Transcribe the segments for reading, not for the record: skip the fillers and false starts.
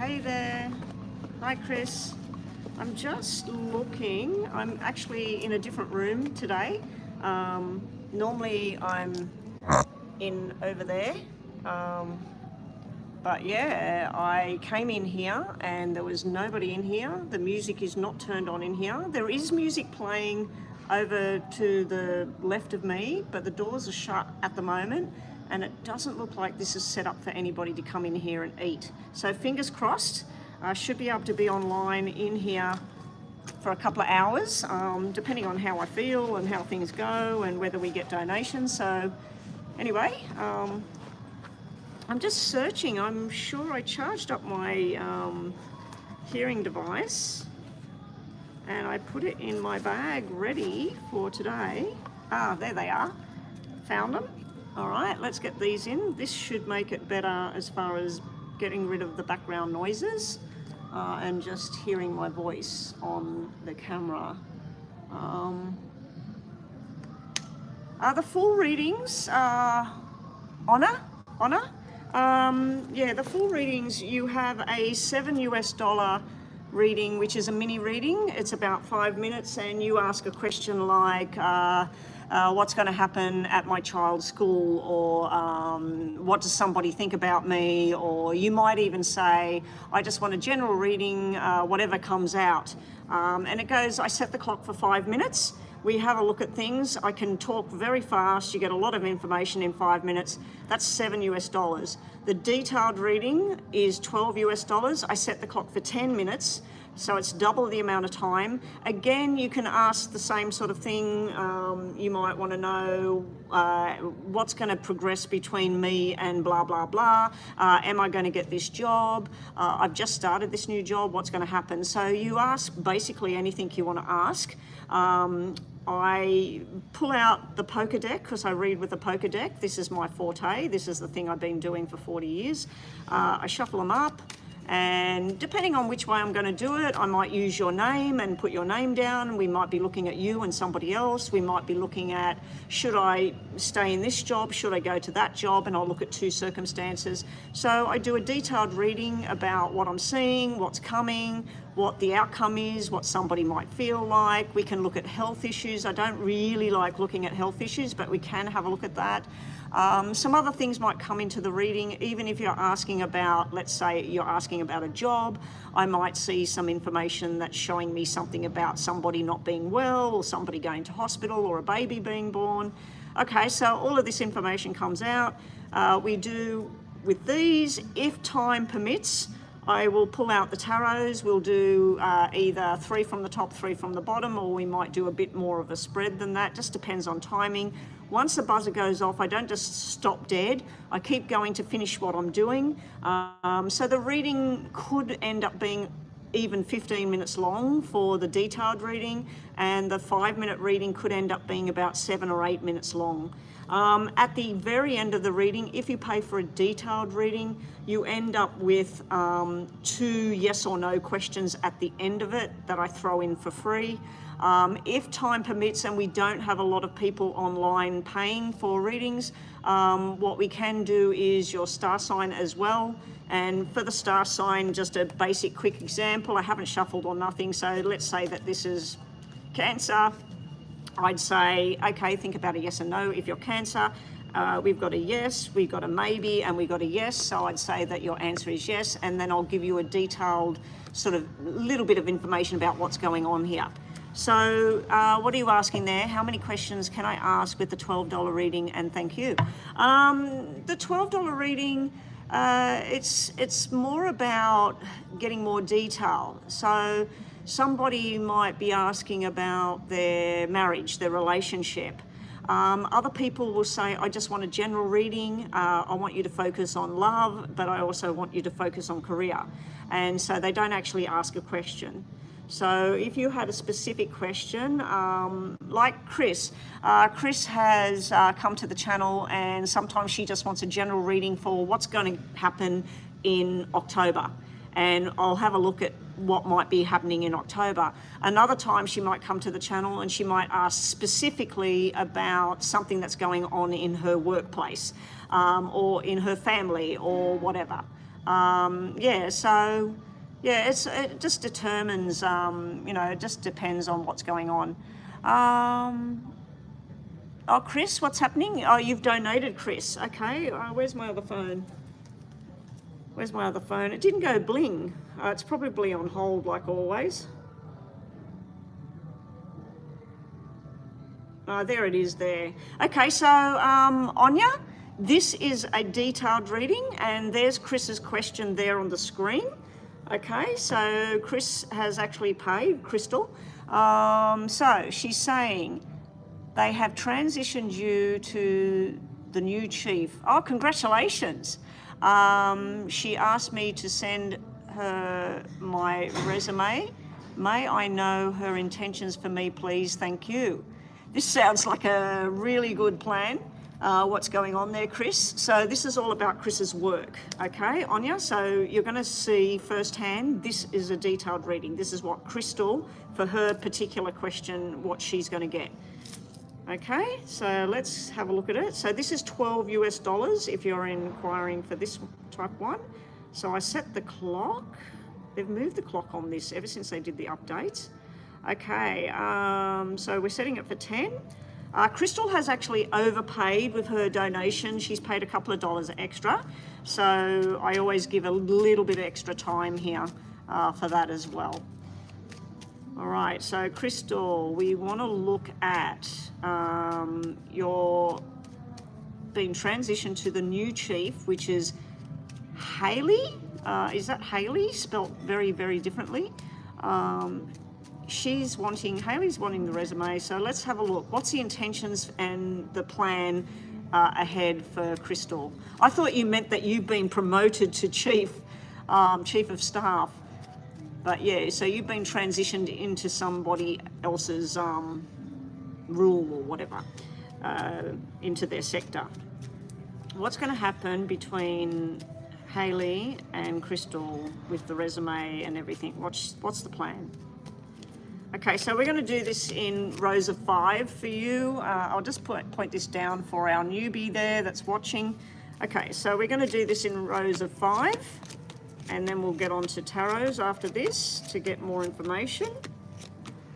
Hey there. Hi, Chris. I'm just looking. I'm actually in a different room today. Normally I'm in over there. But yeah, I came in here and there was nobody in here. The music is not turned on in here. There is music playing over to the left of me, but the doors are shut at the moment and it doesn't look like this is set up for anybody to come in here and eat. So fingers crossed, I should be able to be online in here for a couple of hours, depending on how I feel and how things go and whether we get donations. So anyway, I'm just searching. I'm sure I charged up my hearing device and I put it in my bag ready for today. Ah, there they are. Found them. All right, let's get these in. This should make it better as far as getting rid of the background noises and just hearing my voice on the camera. The full readings are Honor? Yeah, the full readings, you have a $7 reading, which is a mini reading. It's about 5 minutes and you ask a question like, what's going to happen at my child's school, or what does somebody think about me, or you might even say, I just want a general reading, whatever comes out. And it goes, I set the clock for 5 minutes. We have a look at things. I can talk very fast. You get a lot of information in 5 minutes. That's $7. The detailed reading is $12. I set the clock for 10 minutes. So it's double the amount of time. Again, you can ask the same sort of thing. You might want to know what's going to progress between me and blah, blah, blah. Am I going to get this job? I've just started this new job. What's going to happen? So you ask basically anything you want to ask. I pull out the poker deck because I read with the poker deck. This is my forte. This is the thing I've been doing for 40 years. I shuffle them up. And depending on which way I'm going to do it, I might use your name and put your name down. We might be looking at you and somebody else. We might be looking at, should I stay in this job? Should I go to that job? And I'll look at two circumstances. So I do a detailed reading about what I'm seeing, what's coming, what the outcome is, what somebody might feel like. We can look at health issues. I don't really like looking at health issues, but we can have a look at that. Some other things might come into the reading, even if you're asking about, let's say you're asking about a job, I might see some information that's showing me something about somebody not being well, or somebody going to hospital, or a baby being born. Okay, so all of this information comes out. We do with these, if time permits, I will pull out the tarots. We'll do either 3 from the top, 3 from the bottom, or we might do a bit more of a spread than that. Just depends on timing. Once the buzzer goes off, I don't just stop dead. I keep going to finish what I'm doing. So the reading could end up being even 15 minutes long for the detailed reading, and the 5-minute reading could end up being about 7 or 8 minutes long. At the very end of the reading, if you pay for a detailed reading, you end up with 2 yes or no questions at the end of it that I throw in for free. If time permits and we don't have a lot of people online paying for readings, what we can do is your star sign as well. And for the star sign, just a basic quick example, I haven't shuffled or nothing, so let's say that this is Cancer. I'd say, okay, think about a yes and no. If you're Cancer, we've got a yes, we've got a maybe, and we've got a yes. So I'd say that your answer is yes, and then I'll give you a detailed sort of little bit of information about what's going on here. So what are you asking there? How many questions can I ask with the $12 reading? And thank you. The $12 reading, it's more about getting more detail. So somebody might be asking about their marriage, their relationship. Other people will say, I just want a general reading. I want you to focus on love, but I also want you to focus on career. And so they don't actually ask a question. So if you had a specific question, like Chris, Chris has come to the channel and sometimes she just wants a general reading for what's going to happen in October. And I'll have a look at what might be happening in October. Another time she might come to the channel and she might ask specifically about something that's going on in her workplace or in her family or whatever. Yeah, so yeah, it just determines, you know, it just depends on what's going on. Oh, Chris, what's happening? Oh, you've donated, Chris. Okay, where's my other phone? Where's my other phone? It didn't go bling. It's probably on hold like always. There it is there. Okay, so Anya, this is a detailed reading, and there's Chris's question there on the screen. Okay, so Chris has actually paid, Crystal. So she's saying they have transitioned you to the new chief. Oh, congratulations. She asked me to send her my resume. May I know her intentions for me, please? Thank you. This sounds like a really good plan. What's going on there, Chris? So this is all about Chris's work, okay, Anya? So you're going to see firsthand, this is a detailed reading. This is what Crystal, for her particular question, what she's going to get. Okay, so let's have a look at it. So this is $12 US if you're inquiring for this type one. So I set the clock. They've moved the clock on this ever since they did the updates. Okay, so we're setting it for 10. Crystal has actually overpaid with her donation. She's paid a couple of dollars extra. So I always give a little bit of extra time here for that as well. All right, so Crystal, we want to look at your being transitioned to the new chief, which is Haley. Is that Haley? Spelt very, very differently. Haley's wanting the resume, so let's have a look. What's the intentions and the plan ahead for Crystal? I thought you meant that you've been promoted to chief of staff. But yeah, so you've been transitioned into somebody else's rule or whatever, into their sector. What's going to happen between Haley and Crystal with the resume and everything? What's the plan? Okay, so we're going to do this in rows of 5 for you. I'll just point this down for our newbie there that's watching. Okay, so we're going to do this in rows of 5. And then we'll get on to tarots after this to get more information.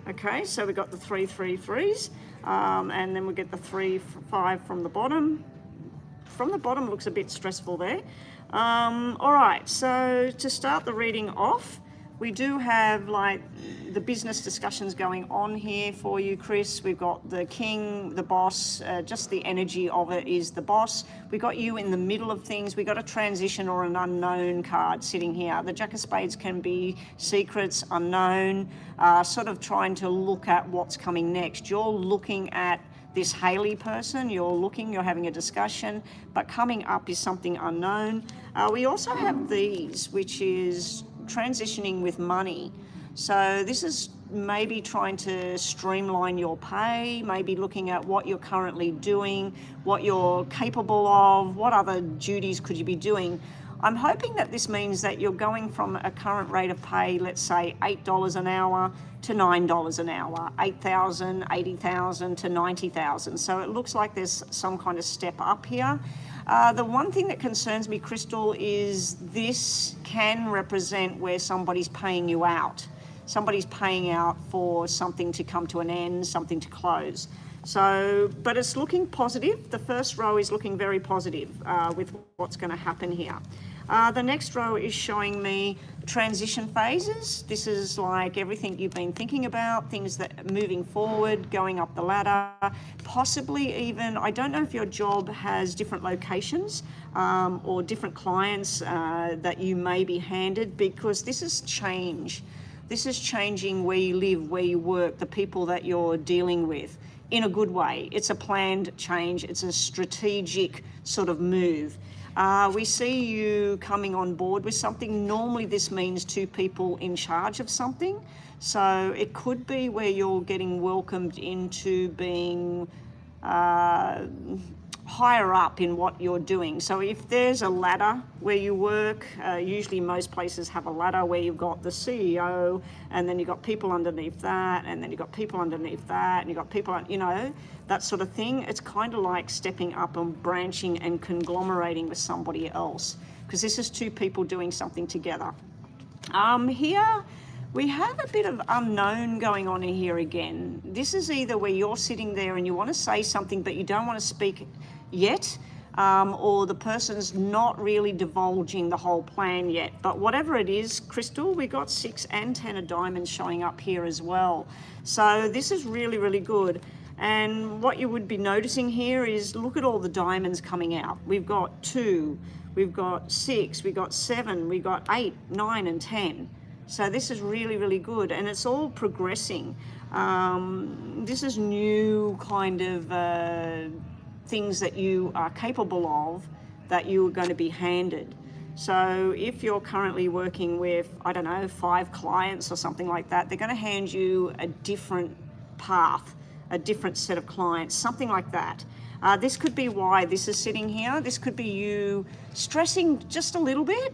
Okay, so we've got the 3, 3, 3s, and then we'll get the 3, 5 from the bottom. From the bottom looks a bit stressful there. All right, so to start the reading off, we do have like the business discussions going on here for you, Chris. We've got the king, the boss, just the energy of it is the boss. We got you in the middle of things. We got a transition or an unknown card sitting here. The Jack of Spades can be secrets, unknown, sort of trying to look at what's coming next. You're looking at this Haley person, you're having a discussion, but coming up is something unknown. We also have these, which is transitioning with money. So this is maybe trying to streamline your pay, maybe looking at what you're currently doing, what you're capable of, what other duties could you be doing. I'm hoping that this means that you're going from a current rate of pay, let's say $8 an hour to $9 an hour, 8,000, 80,000 to 90,000. So it looks like there's some kind of step up here. The one thing that concerns me, Crystal, is this can represent where somebody's paying you out. Somebody's paying out for something to come to an end, something to close. So, but it's looking positive. The first row is looking very positive with what's going to happen here. The next row is showing me transition phases. This is like everything you've been thinking about, things that are moving forward, going up the ladder, possibly even, I don't know if your job has different locations or different clients that you may be handed, because this is change. This is changing where you live, where you work, the people that you're dealing with, in a good way. It's a planned change. It's a strategic sort of move. We see you coming on board with something. Normally this means 2 people in charge of something. So it could be where you're getting welcomed into being higher up in what you're doing. So if there's a ladder where you work, usually most places have a ladder where you've got the CEO, and then you've got people underneath that, and then you've got people underneath that, and you've got people, you know, that sort of thing. It's kind of like stepping up and branching and conglomerating with somebody else. because this is two people doing something together. Here we have a bit of unknown going on in here again. This is either where you're sitting there and you want to say something but you don't want to speak yet, or the person's not really divulging the whole plan yet. But whatever it is, Crystal, we got 6 and 10 of diamonds showing up here as well. So this is really, really good. And what you would be noticing here is, look at all the diamonds coming out. We've got 2, we've got 6, we've got 7, we've got 8, 9, and 10. So this is really, really good, and it's all progressing. This is new kind of things that you are capable of that you are going to be handed. So if you're currently working with, I don't know, 5 clients or something like that, they're going to hand you a different path, a different set of clients, something like that. This could be why this is sitting here. This could be you stressing just a little bit,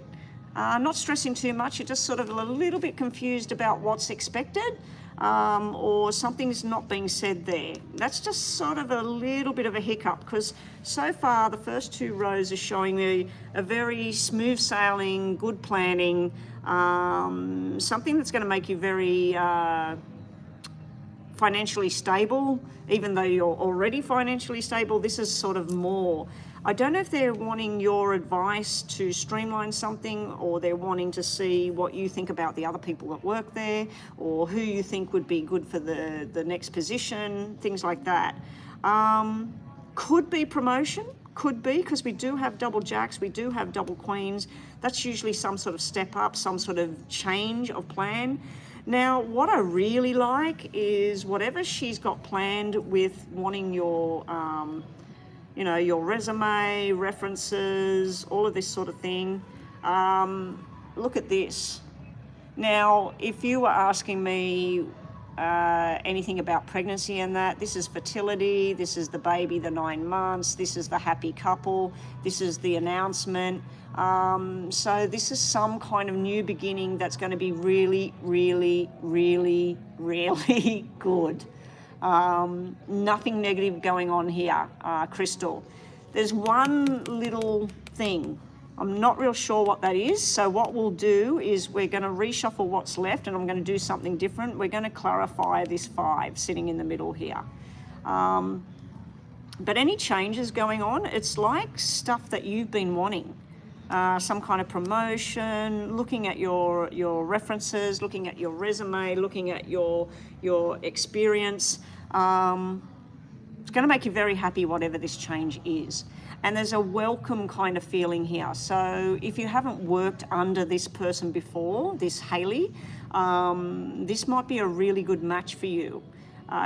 not stressing too much. You're just sort of a little bit confused about what's expected, or something's not being said there. That's just sort of a little bit of a hiccup, because so far the first 2 rows are showing me a very smooth sailing, good planning, something that's going to make you very financially stable. Even though you're already financially stable, this is sort of more. I don't know if they're wanting your advice to streamline something, or they're wanting to see what you think about the other people that work there, or who you think would be good for the next position, things like that. Could be promotion, could be, because we do have double jacks, we do have double queens. That's usually some sort of step up, some sort of change of plan. Now, what I really like is whatever she's got planned with wanting your, you know, your resume, references, all of this sort of thing. Look at this. Now, if you were asking me anything about pregnancy and that, this is fertility, this is the baby, the 9 months, this is the happy couple, this is the announcement. So this is some kind of new beginning that's going to be really, really, really, really good. Nothing negative going on here, Crystal. There's one little thing. I'm not real sure what that is. So what we'll do is we're going to reshuffle what's left, and I'm going to do something different. We're going to clarify this 5 sitting in the middle here. But any changes going on, it's like stuff that you've been wanting. Some kind of promotion, looking at your references, looking at your resume, looking at your experience. It's going to make you very happy, whatever this change is. And there's a welcome kind of feeling here. So if you haven't worked under this person before, this Hayley, this might be a really good match for you.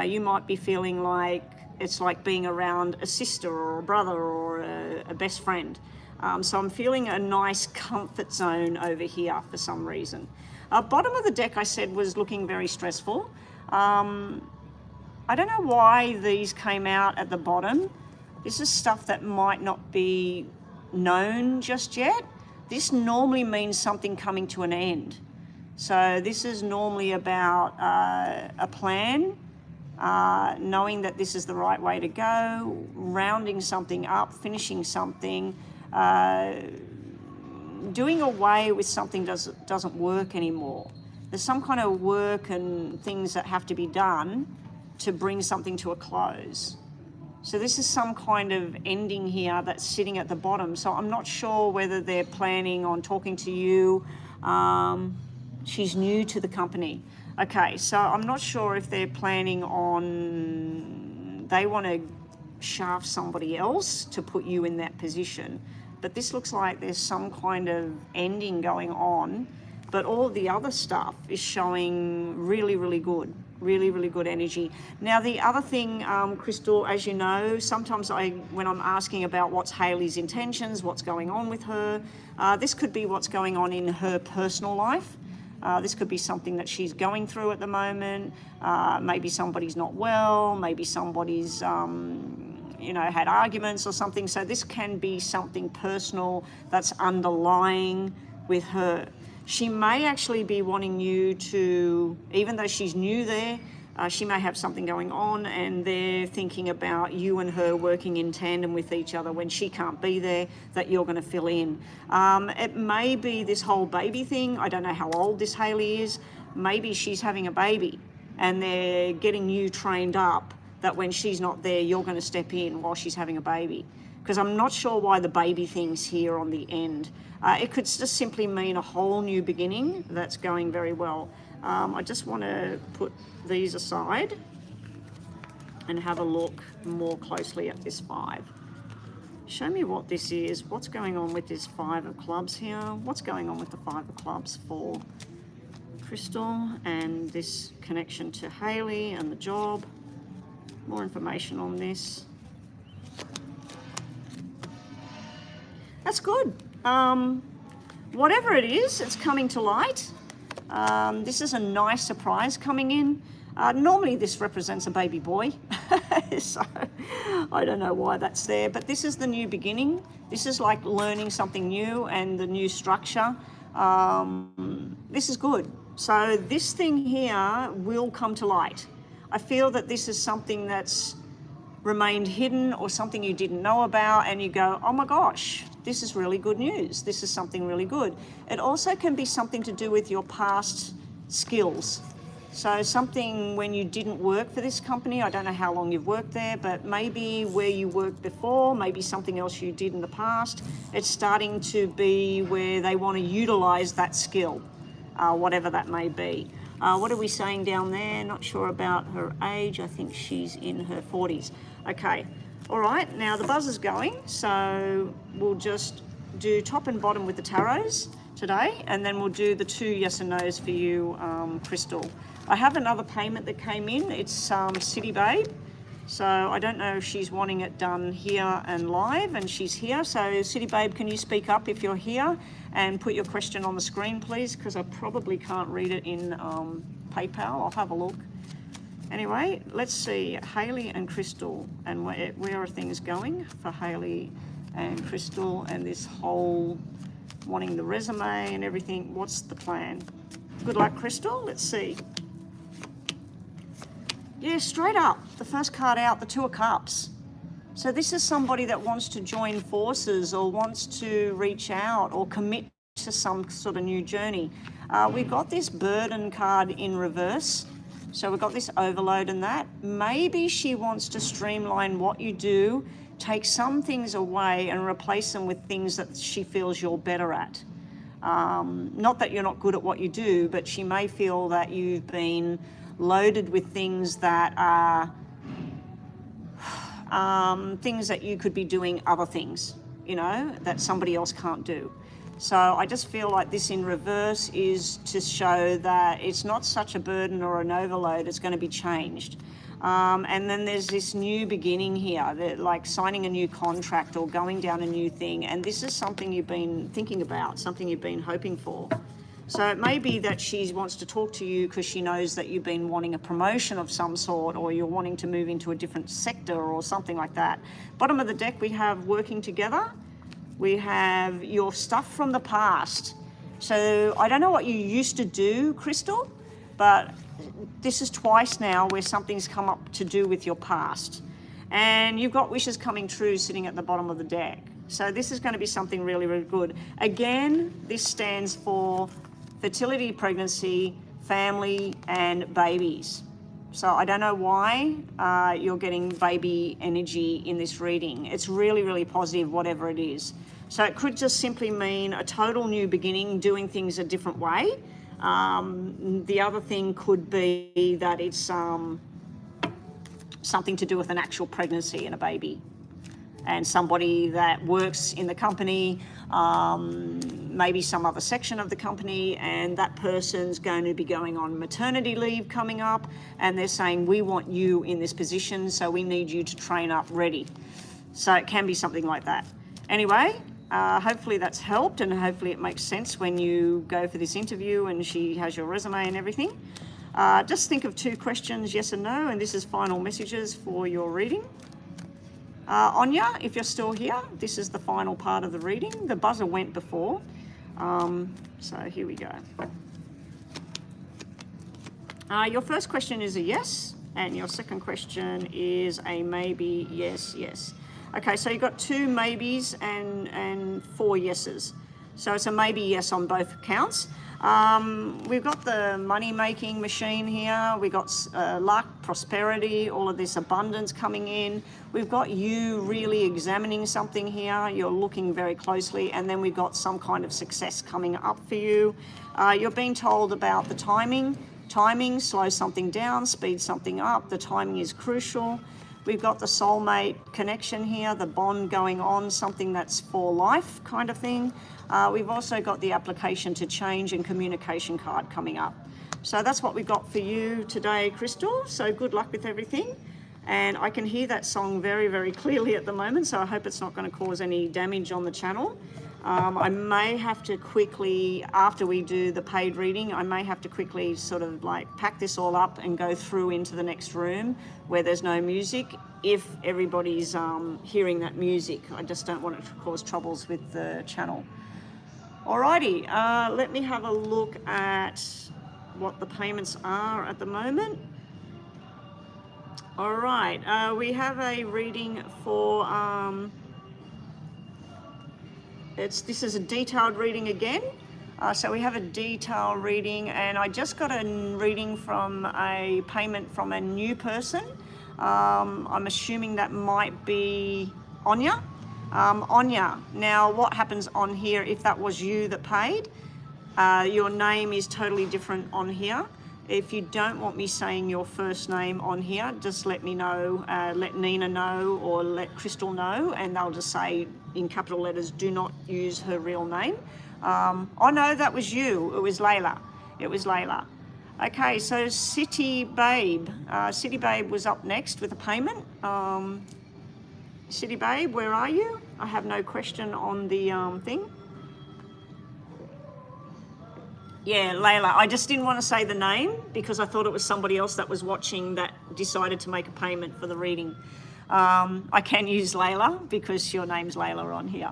You might be feeling like it's like being around a sister or a brother or a best friend. So I'm feeling a nice comfort zone over here for some reason. Bottom of the deck, I said, was looking very stressful. I don't know why these came out at the bottom. This is stuff that might not be known just yet. This normally means something coming to an end. So this is normally about a plan, knowing that this is the right way to go, rounding something up, finishing something, doing away with something doesn't work anymore. There's some kind of work and things that have to be done to bring something to a close. So this is some kind of ending here that's sitting at the bottom. So I'm not sure whether they're planning on talking to you. She's new to the company. Okay, so I'm not sure if they're planning on, they want to shaft somebody else to put you in that position. But this looks like there's some kind of ending going on, but all the other stuff is showing really, really good. Really, really good energy. Now, the other thing, Crystal, as you know, sometimes when I'm asking about what's Hayley's intentions, what's going on with her, this could be what's going on in her personal life. This could be something that she's going through at the moment. Maybe somebody's not well, maybe somebody's, had arguments or something. So this can be something personal that's underlying with her. She may actually be wanting you to, even though she's new there, She may have something going on and they're thinking about you and her working in tandem with each other when she can't be there, that you're going to fill in. It may be this whole baby thing. I don't know how old this Hayley is. Maybe she's having a baby and they're getting you trained up that when she's not there, you're going to step in while she's having a baby. Because I'm not sure why the baby thing's here on the end. It could just simply mean a whole new beginning that's going very well. I just want to put these aside and have a look more closely at this 5. Show me what this is. What's going on with this 5 of clubs here? What's going on with the 5 of clubs for Crystal and this connection to Hayley and the job? More information on this. That's good. Whatever it is, it's coming to light. This is a nice surprise coming in. Normally this represents a baby boy, so I don't know why that's there, but this is the new beginning. This is like learning something new and the new structure. This is good. So this thing here will come to light. I feel that this is something that's remained hidden or something you didn't know about and you go, oh my gosh, this is really good news. This is something really good. It also can be something to do with your past skills. So something when you didn't work for this company, I don't know how long you've worked there, but maybe where you worked before, maybe something else you did in the past, it's starting to be where they want to utilize that skill, whatever that may be. What are we saying down there? Not sure about her age. I think she's in her 40s. Okay, all right, now the buzzer's going, so we'll just do top and bottom with the tarots today, and then we'll do the 2 yes and no's for you, Crystal. I have another payment that came in. It's City Babe. So I don't know if she's wanting it done here and live, and she's here. So City Babe, can you speak up if you're here and put your question on the screen, please? Because I probably can't read it in PayPal. I'll have a look. Anyway, let's see, Hayley and Crystal, and where are things going for Hayley and Crystal and this whole wanting the resume and everything. What's the plan? Good luck, Crystal. Let's see. Yeah, straight up, the first card out, the 2 of Cups. So this is somebody that wants to join forces or wants to reach out or commit to some sort of new journey. We've got this burden card in reverse. So we've got this overload and that. Maybe she wants to streamline what you do, take some things away and replace them with things that she feels you're better at. Not that you're not good at what you do, but she may feel that you've been loaded with things that are things that you could be doing other things, you know, that somebody else can't do. So I just feel like this in reverse is to show that it's not such a burden or an overload, it's going to be changed. And then there's this new beginning here, like signing a new contract or going down a new thing. And this is something you've been thinking about, something you've been hoping for. So it may be that she wants to talk to you because she knows that you've been wanting a promotion of some sort, or you're wanting to move into a different sector or something like that. Bottom of the deck, we have working together. We have your stuff from the past. So I don't know what you used to do, Crystal, but this is twice now where something's come up to do with your past. And you've got wishes coming true sitting at the bottom of the deck. So this is going to be something really, really good. Again, this stands for fertility, pregnancy, family, and babies. So I don't know why you're getting baby energy in this reading. It's really, really positive, whatever it is. So it could just simply mean a total new beginning, doing things a different way. The other thing could be that it's something to do with an actual pregnancy and a baby. And somebody that works in the company, maybe some other section of the company, and that person's going to be going on maternity leave coming up, and they're saying, we want you in this position, so we need you to train up ready. So it can be something like that. Anyway, hopefully that's helped, and hopefully it makes sense when you go for this interview and she has your resume and everything. Just think of 2 questions, yes and no, and this is final messages for your reading. Anya, if you're still here, this is the final part of the reading. The buzzer went before, so here we go. Your first question is a yes, and your second question is a maybe, yes, yes. Okay, so you've got 2 maybes and 4 yeses. So it's a maybe yes on both accounts. We've got the money-making machine here. We've got luck, prosperity, all of this abundance coming in. We've got you really examining something here. You're looking very closely, and then we've got some kind of success coming up for you. You're being told about the timing. Timing, slow something down, speed something up. The timing is crucial. We've got the soulmate connection here, the bond going on, something that's for life kind of thing. We've also got the application to change and communication card coming up. So that's what we've got for you today, Crystal. So good luck with everything. And I can hear that song very, very clearly at the moment, so I hope it's not going to cause any damage on the channel. I may have to quickly, after we do the paid reading, I may have to quickly sort of like pack this all up and go through into the next room where there's no music, if everybody's hearing that music. I just don't want it to cause troubles with the channel. Alrighty, let me have a look at what the payments are at the moment. All right, we have a reading for, this is a detailed reading again. So we have a detailed reading, and I just got a reading from a payment from a new person. I'm assuming that might be Anya. Anya, now what happens on here if that was you that paid? Your name is totally different on here. If you don't want me saying your first name on here, just let me know, let Nina know or let Crystal know, and they'll just say in capital letters, do not use her real name. Oh no, that was you, it was Layla. It was Layla. Okay, so City Babe. City Babe was up next with a payment. City Babe, where are you? I have no question on the thing. Yeah, Layla. I just didn't want to say the name because I thought it was somebody else that was watching that decided to make a payment for the reading. I can use Layla because your name's Layla on here.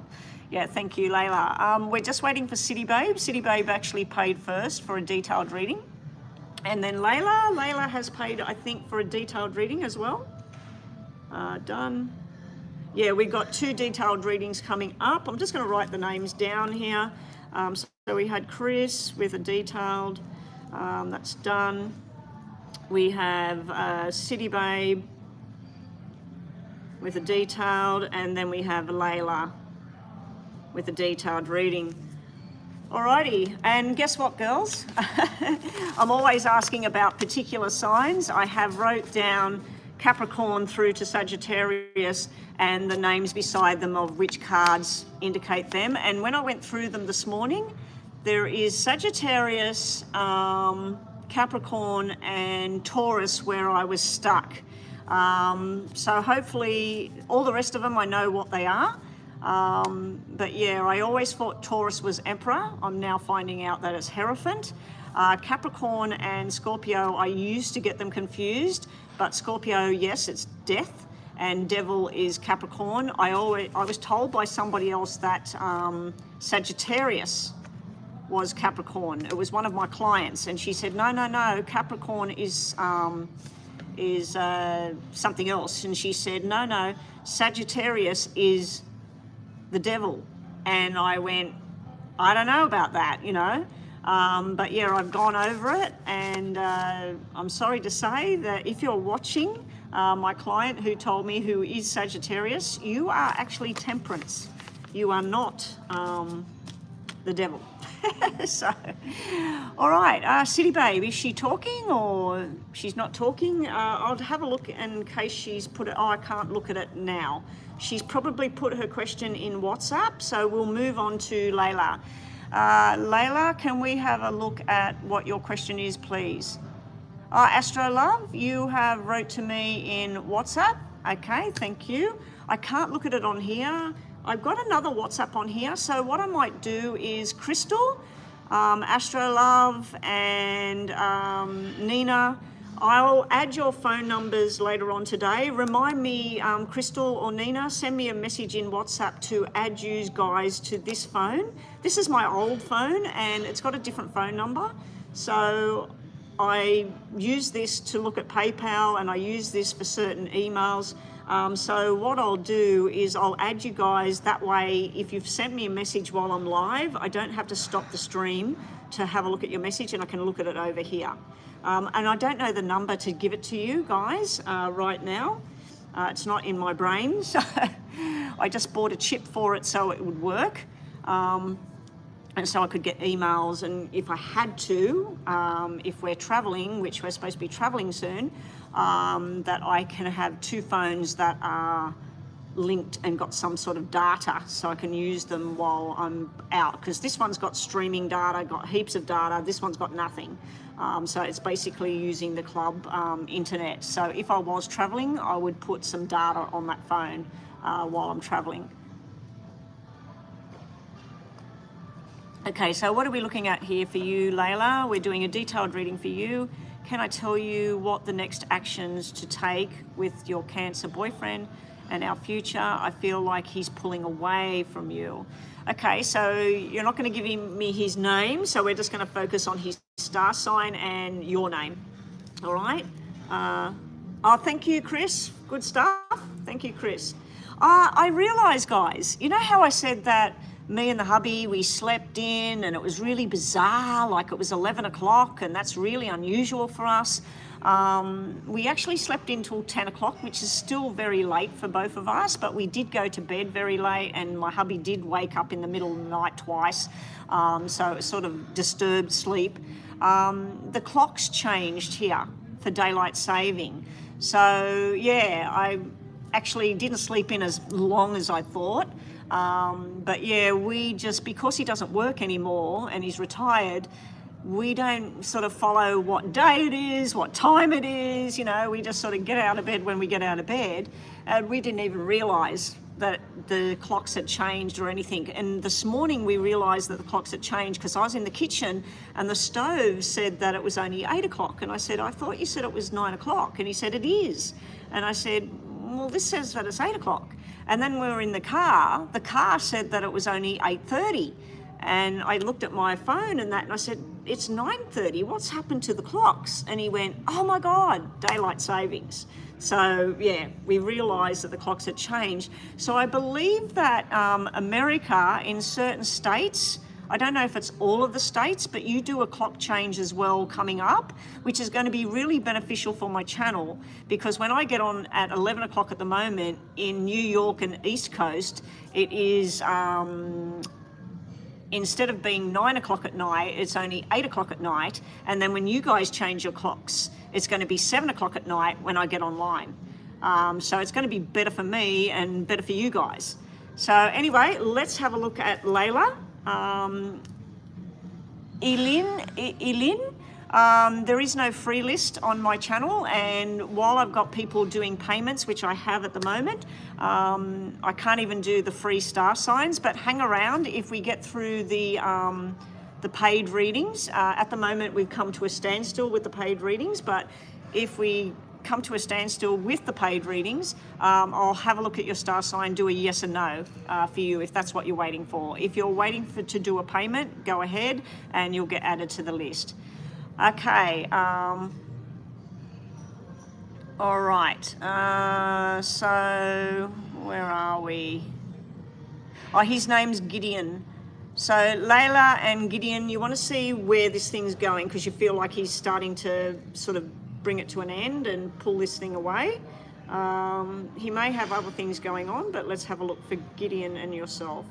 Yeah, thank you, Layla. We're just waiting for City Babe. City Babe actually paid first for a detailed reading. And then Layla has paid, I think, for a detailed reading as well. Done. Yeah, we've got 2 detailed readings coming up. I'm just going to write the names down here. So we had Chris with a detailed, that's done. We have City Babe with a detailed, and then we have Layla with a detailed reading. Alrighty, and guess what, girls? I'm always asking about particular signs. I have wrote down Capricorn through to Sagittarius and the names beside them of which cards indicate them. And when I went through them this morning, there is Sagittarius, Capricorn and Taurus where I was stuck. So hopefully all the rest of them I know what they are. But yeah, I always thought Taurus was Emperor. I'm now finding out that it's Hierophant. Capricorn and Scorpio, I used to get them confused, but Scorpio, yes, it's Death, and Devil is Capricorn. I was told by somebody else that Sagittarius was Capricorn. It was one of my clients, and she said, no, Capricorn is something else. And she said, no, Sagittarius is the devil. And I went, I don't know about that, you know. But yeah, I've gone over it, and I'm sorry to say that if you're watching, my client who told me who is Sagittarius, you are actually Temperance. You are not the devil. So, all right, City Babe, is she talking or she's not talking? I'll have a look in case she's put it, oh, I can't look at it now. She's probably put her question in WhatsApp, so we'll move on to Layla. Layla, can we have a look at what your question is, please? Astro Love, you have wrote to me in WhatsApp. Okay, thank you. I can't look at it on here. I've got another WhatsApp on here, so what I might do is Crystal, Astro Love, and Nina, I'll add your phone numbers later on today. Remind me, Crystal or Nina, send me a message in WhatsApp to add you guys to this phone. This is my old phone, and it's got a different phone number. So I use this to look at PayPal, and I use this for certain emails. So what I'll do is I'll add you guys. That way, if you've sent me a message while I'm live, I don't have to stop the stream to have a look at your message, and I can look at it over here. And I don't know the number to give it to you guys right now. It's not in my brain, so I just bought a chip for it so it would work. And so I could get emails, and if I had to, if we're traveling, which we're supposed to be traveling soon, that I can have two phones that are linked and got some sort of data, so I can use them while I'm out, because this one's got streaming data, got heaps of data, this one's got nothing. So it's basically using the club internet. So if I was traveling, I would put some data on that phone while I'm traveling. Okay, so what are we looking at here for you, Layla? We're doing a detailed reading for you. Can I tell you what the next actions to take with your Cancer boyfriend and our future? I feel like he's pulling away from you. Okay, so you're not going to give me his name, so we're just going to focus on his star sign and your name. All right? Oh, thank you, Chris. Good stuff. Thank you, Chris. I realise, guys, you know how I said that me and the hubby, we slept in and it was really bizarre, like it was 11 o'clock, and that's really unusual for us. We actually slept in till 10 o'clock, which is still very late for both of us, but we did go to bed very late, and my hubby did wake up in the middle of the night twice, so it sort of disturbed sleep. The clock's changed here for daylight saving. So yeah, I actually didn't sleep in as long as I thought. But yeah, we just, because he doesn't work anymore and he's retired, we don't sort of follow what day it is, what time it is, you know, we just sort of get out of bed when we get out of bed, and we didn't even realise that the clocks had changed or anything. And this morning we realised that the clocks had changed because I was in the kitchen and the stove said that it was only 8 o'clock, and I said, I thought you said it was 9 o'clock, and he said, it is. And I said, well, this says that it's 8 o'clock. And then we were in the car said that it was only 8:30. And I looked at my phone and I said, it's 9:30, what's happened to the clocks? And he went, oh my God, daylight savings. So yeah, we realised that the clocks had changed. So I believe that America, in certain states, I don't know if it's all of the states, but you do a clock change as well coming up, which is going to be really beneficial for my channel, because when I get on at 11 o'clock at the moment in New York and East Coast, it is, instead of being 9 o'clock at night, it's only 8 o'clock at night. And then when you guys change your clocks, it's going to be 7 o'clock at night when I get online. So it's going to be better for me and better for you guys. So anyway, let's have a look at Layla. Eileen, there is no free list on my channel, and while I've got people doing payments, which I have at the moment, I can't even do the free star signs, but hang around if we get through the paid readings. At the moment we've come to a standstill with the paid readings, but if we come to a standstill with the paid readings, I'll have a look at your star sign, do a yes and no for you if that's what you're waiting for. If you're waiting to do a payment, go ahead and you'll get added to the list. Okay, all right, so where are we? Oh, his name's Gideon. So Layla and Gideon, you want to see where this thing's going, because you feel like he's starting to sort of bring it to an end and pull this thing away. He may have other things going on, but let's have a look for Gideon and yourself.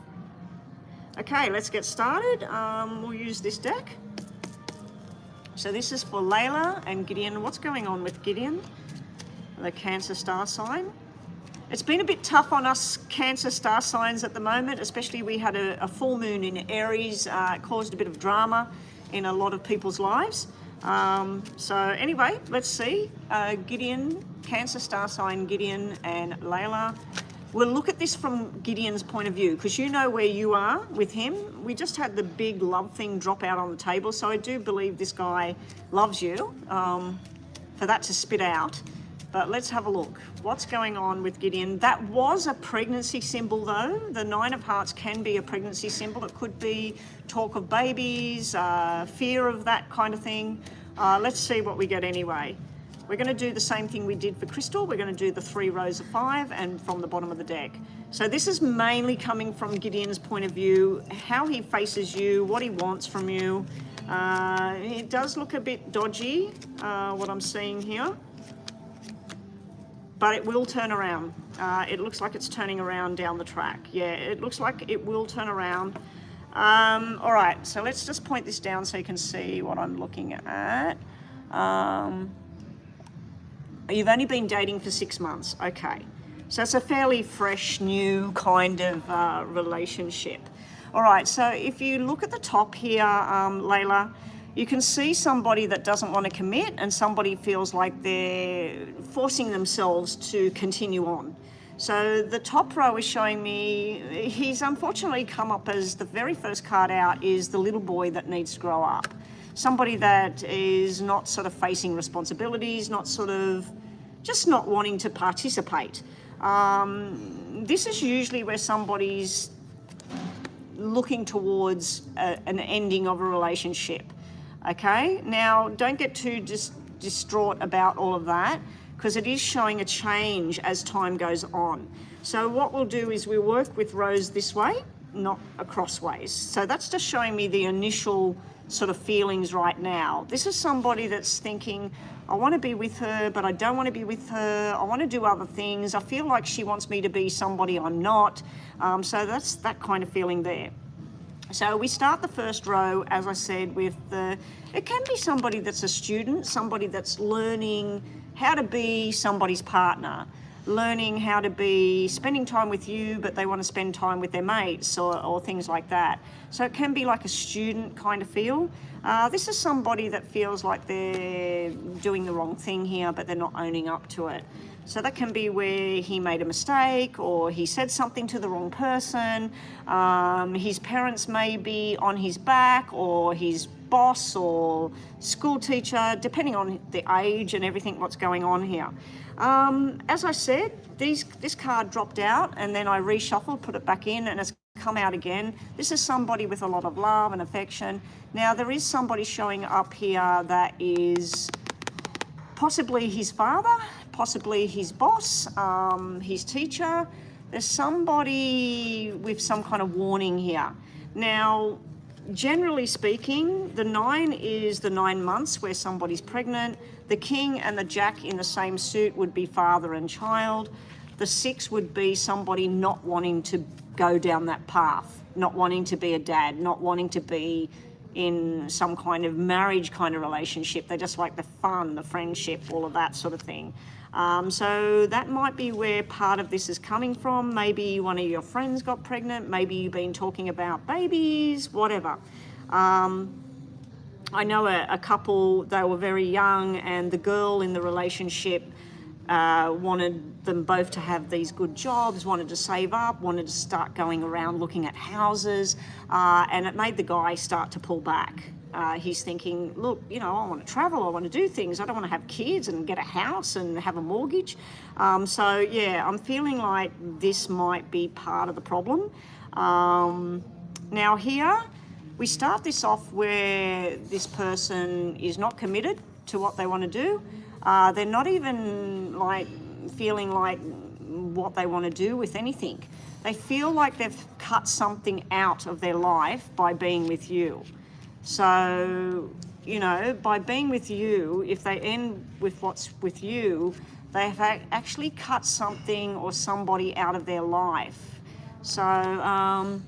Okay, let's get started. We'll use this deck. So this is for Layla and Gideon. What's going on with Gideon, the Cancer star sign? It's been a bit tough on us Cancer star signs at the moment, especially we had a full moon in Aries. It caused a bit of drama in a lot of people's lives. So anyway, let's see. Gideon, Cancer star sign Gideon and Layla. We'll look at this from Gideon's point of view, because you know where you are with him. We just had the big love thing drop out on the table, so I do believe this guy loves you, for that to spit out. But let's have a look. What's going on with Gideon? That was a pregnancy symbol though. The 9 of Hearts can be a pregnancy symbol. It could be talk of babies, fear of that kind of thing. Let's see what we get anyway. We're going to do the same thing we did for Crystal. We're going to do the 3 rows of 5 and from the bottom of the deck. So this is mainly coming from Gideon's point of view, how he faces you, what he wants from you. It does look a bit dodgy, what I'm seeing here, but it will turn around. It looks like it's turning around down the track. Yeah, it looks like it will turn around. All right, so let's just point this down so you can see what I'm looking at. You've only been dating for 6 months. Okay. So it's a fairly fresh, new kind of relationship. All right, so if you look at the top here, Layla, you can see somebody that doesn't want to commit and somebody feels like they're forcing themselves to continue on. So the top row is showing me, he's unfortunately come up as the very first card out is the little boy that needs to grow up. Somebody that is not sort of facing responsibilities, not sort of, just not wanting to participate. This is usually where somebody's looking towards an ending of a relationship. Okay, now don't get too distraught about all of that, because it is showing a change as time goes on. So what we'll do is we'll work with rows this way, not across ways. So that's just showing me the initial sort of feelings right now. This is somebody that's thinking, I want to be with her, but I don't want to be with her. I want to do other things. I feel like she wants me to be somebody I'm not. So that's that kind of feeling there. So we start the first row, as I said, with it can be somebody that's a student, somebody that's learning how to be somebody's partner, learning how to be spending time with you, but they want to spend time with their mates or things like that. So it can be like a student kind of feel. This is somebody that feels like they're doing the wrong thing here, but they're not owning up to it. So that can be where he made a mistake or he said something to the wrong person. His parents may be on his back, or his boss or school teacher, depending on the age and everything what's going on here. As I said, this card dropped out and then I reshuffled, put it back in, and it's come out again. This is somebody with a lot of love and affection. Now there is somebody showing up here that is possibly his father, possibly his boss, his teacher. There's somebody with some kind of warning here. Now, generally speaking, the 9 is the 9 months where somebody's pregnant. The king and the jack in the same suit would be father and child. The 6 would be somebody not wanting to go down that path, not wanting to be a dad, not wanting to be in some kind of marriage kind of relationship. They just like the fun, the friendship, all of that sort of thing. So that might be where part of this is coming from. Maybe one of your friends got pregnant. Maybe you've been talking about babies, whatever. I know a couple, they were very young, and the girl in the relationship wanted them both to have these good jobs, wanted to save up, wanted to start going around looking at houses, and it made the guy start to pull back. He's thinking, look, you know, I want to travel, I want to do things, I don't want to have kids and get a house and have a mortgage. So yeah, I'm feeling like this might be part of the problem. Now here, we start this off where this person is not committed to what they want to do. They're not even like feeling like what they want to do with anything. They feel like they've cut something out of their life by being with you. So, you know, by being with you, if they end with what's with you, they have actually cut something or somebody out of their life. So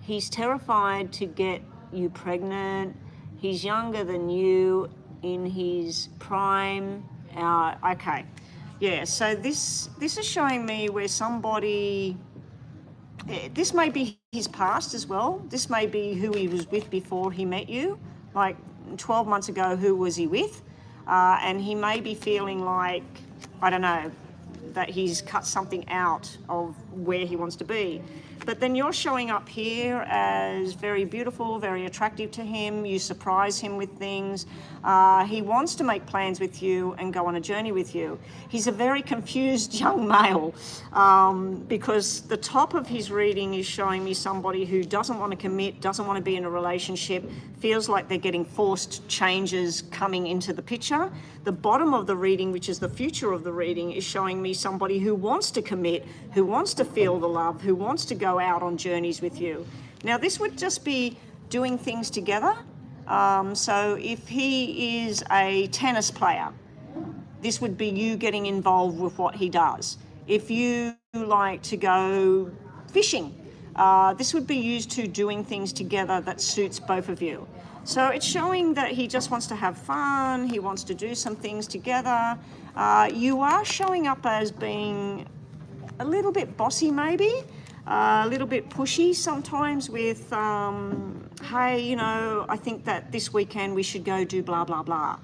he's terrified to get you pregnant. He's younger than you, in his prime. Okay, yeah, so this is showing me where somebody, this may be his past as well. This may be who he was with before he met you. Like 12 months ago, who was he with? And he may be feeling like, I don't know, that he's cut something out of where he wants to be. But then you're showing up here as very beautiful, very attractive to him. You surprise him with things. He wants to make plans with you and go on a journey with you. He's a very confused young male because the top of his reading is showing me somebody who doesn't want to commit, doesn't want to be in a relationship, feels like they're getting forced changes coming into the picture. The bottom of the reading, which is the future of the reading, is showing me somebody who wants to commit, who wants to feel the love, who wants to go out on journeys with you. Now, this would just be doing things together. So if he is a tennis player, this would be you getting involved with what he does. If you like to go fishing, this would be used to doing things together that suits both of you. So it's showing that he just wants to have fun, he wants to do some things together. You are showing up as being a little bit bossy maybe, a little bit pushy sometimes with, hey, you know, I think that this weekend we should go do blah, blah, blah.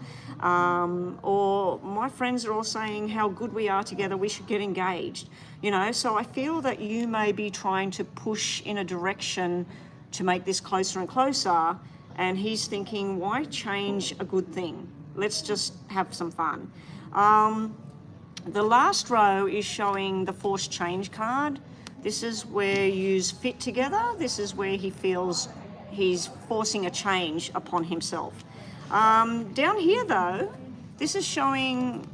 Or my friends are all saying how good we are together, we should get engaged. You know, so I feel that you may be trying to push in a direction to make this closer and closer, and he's thinking, why change a good thing? Let's just have some fun. The last row is showing the forced change card. This is where you fit together. This is where he feels he's forcing a change upon himself. Down here though, this is showing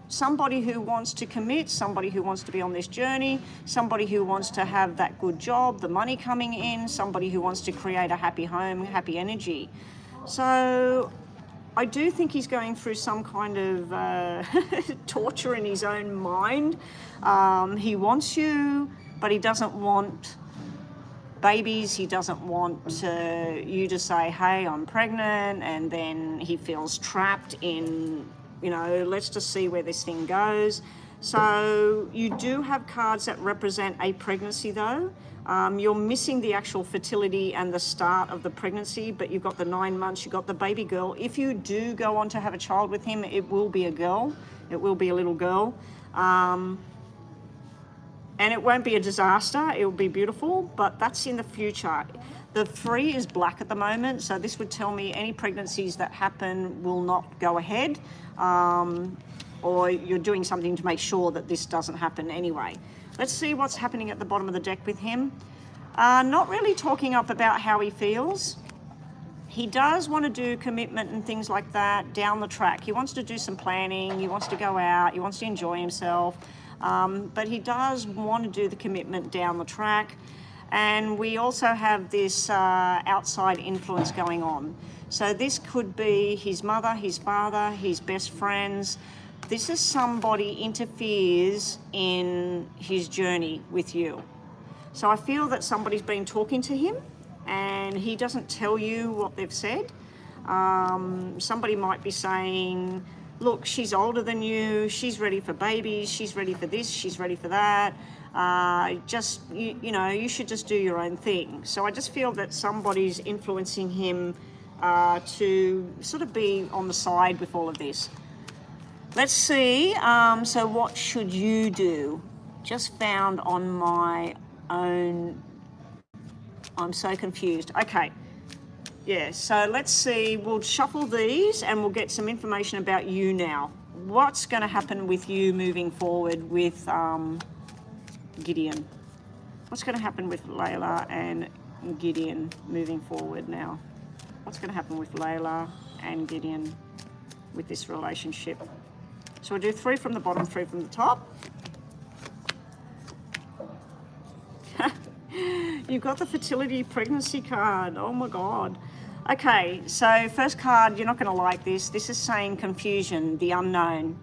somebody who wants to commit, somebody who wants to be on this journey, somebody who wants to have that good job, the money coming in, somebody who wants to create a happy home, happy energy. So I do think he's going through some kind of torture in his own mind. He wants you, but he doesn't want babies. He doesn't want you to say, hey, I'm pregnant, and then he feels trapped in, you know, let's just see where this thing goes. So you do have cards that represent a pregnancy though. You're missing the actual fertility and the start of the pregnancy, but you've got the 9 months, you've got the baby girl. If you do go on to have a child with him, it will be a girl. It will be a little girl. And it won't be a disaster, it will be beautiful, but that's in the future. The 3 is black at the moment, so this would tell me any pregnancies that happen will not go ahead, or you're doing something to make sure that this doesn't happen anyway. Let's see what's happening at the bottom of the deck with him. Not really talking up about how he feels. He does want to do commitment and things like that down the track. He wants to do some planning, he wants to go out, he wants to enjoy himself, but he does want to do the commitment down the track. And we also have this outside influence going on. So this could be his mother, his father, his best friends. This is somebody interferes in his journey with you. So I feel that somebody's been talking to him and he doesn't tell you what they've said. Somebody might be saying, look, she's older than you, she's ready for babies, she's ready for this, she's ready for that. You know, you should just do your own thing. So I just feel that somebody's influencing him to sort of be on the side with all of this. Let's see, so what should you do? Just found on my own, I'm so confused. Okay, yeah, so let's see, we'll shuffle these and we'll get some information about you now. What's gonna happen with you moving forward with Gideon? What's gonna happen with Layla and Gideon moving forward now? What's gonna happen with Layla and Gideon with this relationship? So we'll do 3 from the bottom, 3 from the top. You've got the fertility pregnancy card. Oh my God. Okay, so first card, you're not going to like this. This is saying confusion, the unknown.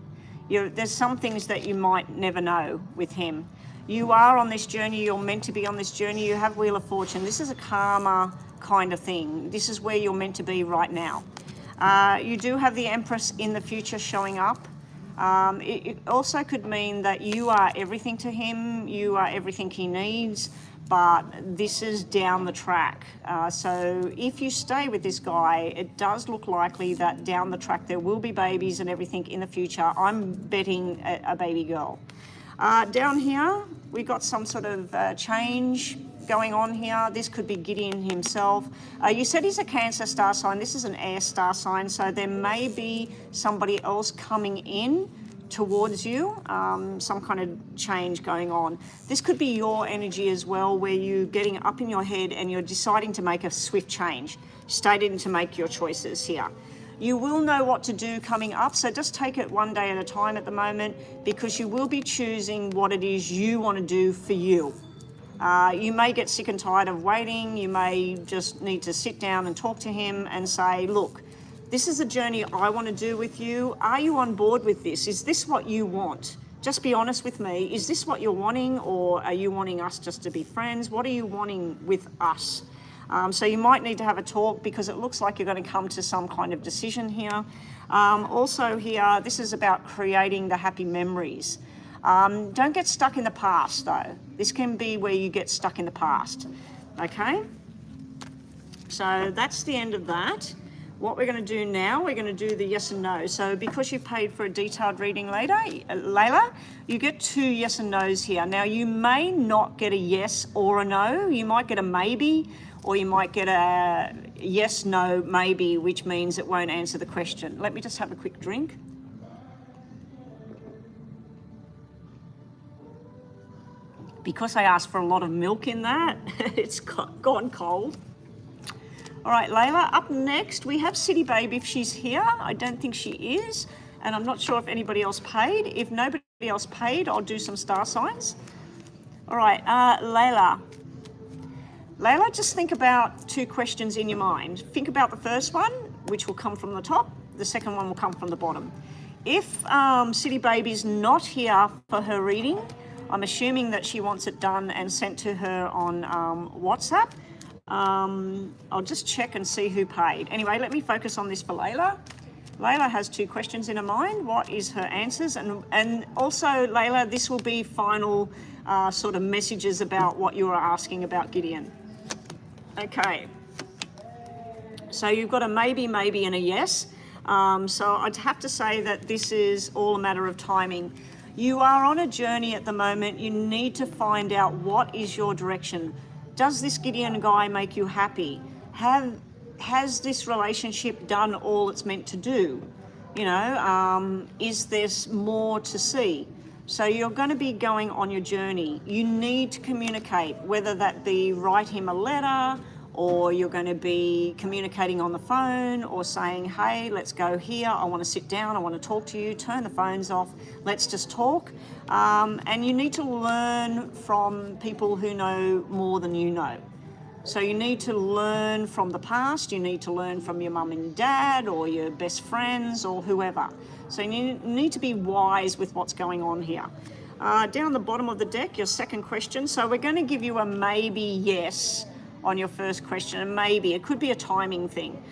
There's some things that you might never know with him. You are on this journey. You're meant to be on this journey. You have Wheel of Fortune. This is a karma kind of thing. This is where you're meant to be right now. You do have the Empress in the future showing up. It also could mean that you are everything to him, you are everything he needs, but this is down the track. So if you stay with this guy, it does look likely that down the track there will be babies and everything in the future. I'm betting a baby girl. Down here, We got some sort of change going on here. This could be Gideon himself. You said he's a Cancer star sign. This is an air star sign, so there may be somebody else coming in towards you, some kind of change going on. This could be your energy as well, where you're getting up in your head and you're deciding to make a swift change, stating to make your choices here. You will know what to do coming up, so just take it one day at a time at the moment, because you will be choosing what it is you want to do for you. You may get sick and tired of waiting. You may just need to sit down and talk to him and say, look, this is a journey I want to do with you. Are you on board with this? Is this what you want? Just be honest with me. Is this what you're wanting, or are you wanting us just to be friends? What are you wanting with us? So you might need to have a talk, because it looks like you're going to come to some kind of decision here. Also here, this is about creating the happy memories. Don't get stuck in the past though. This can be where you get stuck in the past. Okay? So that's the end of that. What we're going to do now, we're going to do the yes and no. So because you paid for a detailed reading later, Layla, you get 2 yes and no's here. Now you may not get a yes or a no. You might get a maybe, or you might get a yes, no, maybe, which means it won't answer the question. Let me just have a quick drink. Because I asked for a lot of milk in that, it's gone cold. All right, Layla, up next, we have City Babe if she's here. I don't think she is, and I'm not sure if anybody else paid. If nobody else paid, I'll do some star signs. All right, Layla. Layla, just think about 2 questions in your mind. Think about the first one, which will come from the top. The second one will come from the bottom. If City Babe is not here for her reading, I'm assuming that she wants it done and sent to her on WhatsApp. I'll just check and see who paid. Anyway, let me focus on this for Layla. Layla has 2 questions in her mind. What is her answers? And also, Layla, this will be final sort of messages about what you are asking about Gideon. Okay. So you've got a maybe, and a yes. So I'd have to say that this is all a matter of timing. You are on a journey at the moment. You need to find out what is your direction. Does this Gideon guy make you happy? Has this relationship done all it's meant to do? You know, is there more to see? So you're going to be going on your journey. You need to communicate, whether that be write him a letter, or you're going to be communicating on the phone, or saying, hey, let's go here. I want to sit down. I want to talk to you. Turn the phones off. Let's just talk. And you need to learn from people who know more than you know. So you need to learn from the past. You need to learn from your mum and dad, or your best friends, or whoever. So you need to be wise with what's going on here. Down the bottom of the deck, your second question. So we're going to give you a maybe yes on your first question, and maybe. It could be a timing thing.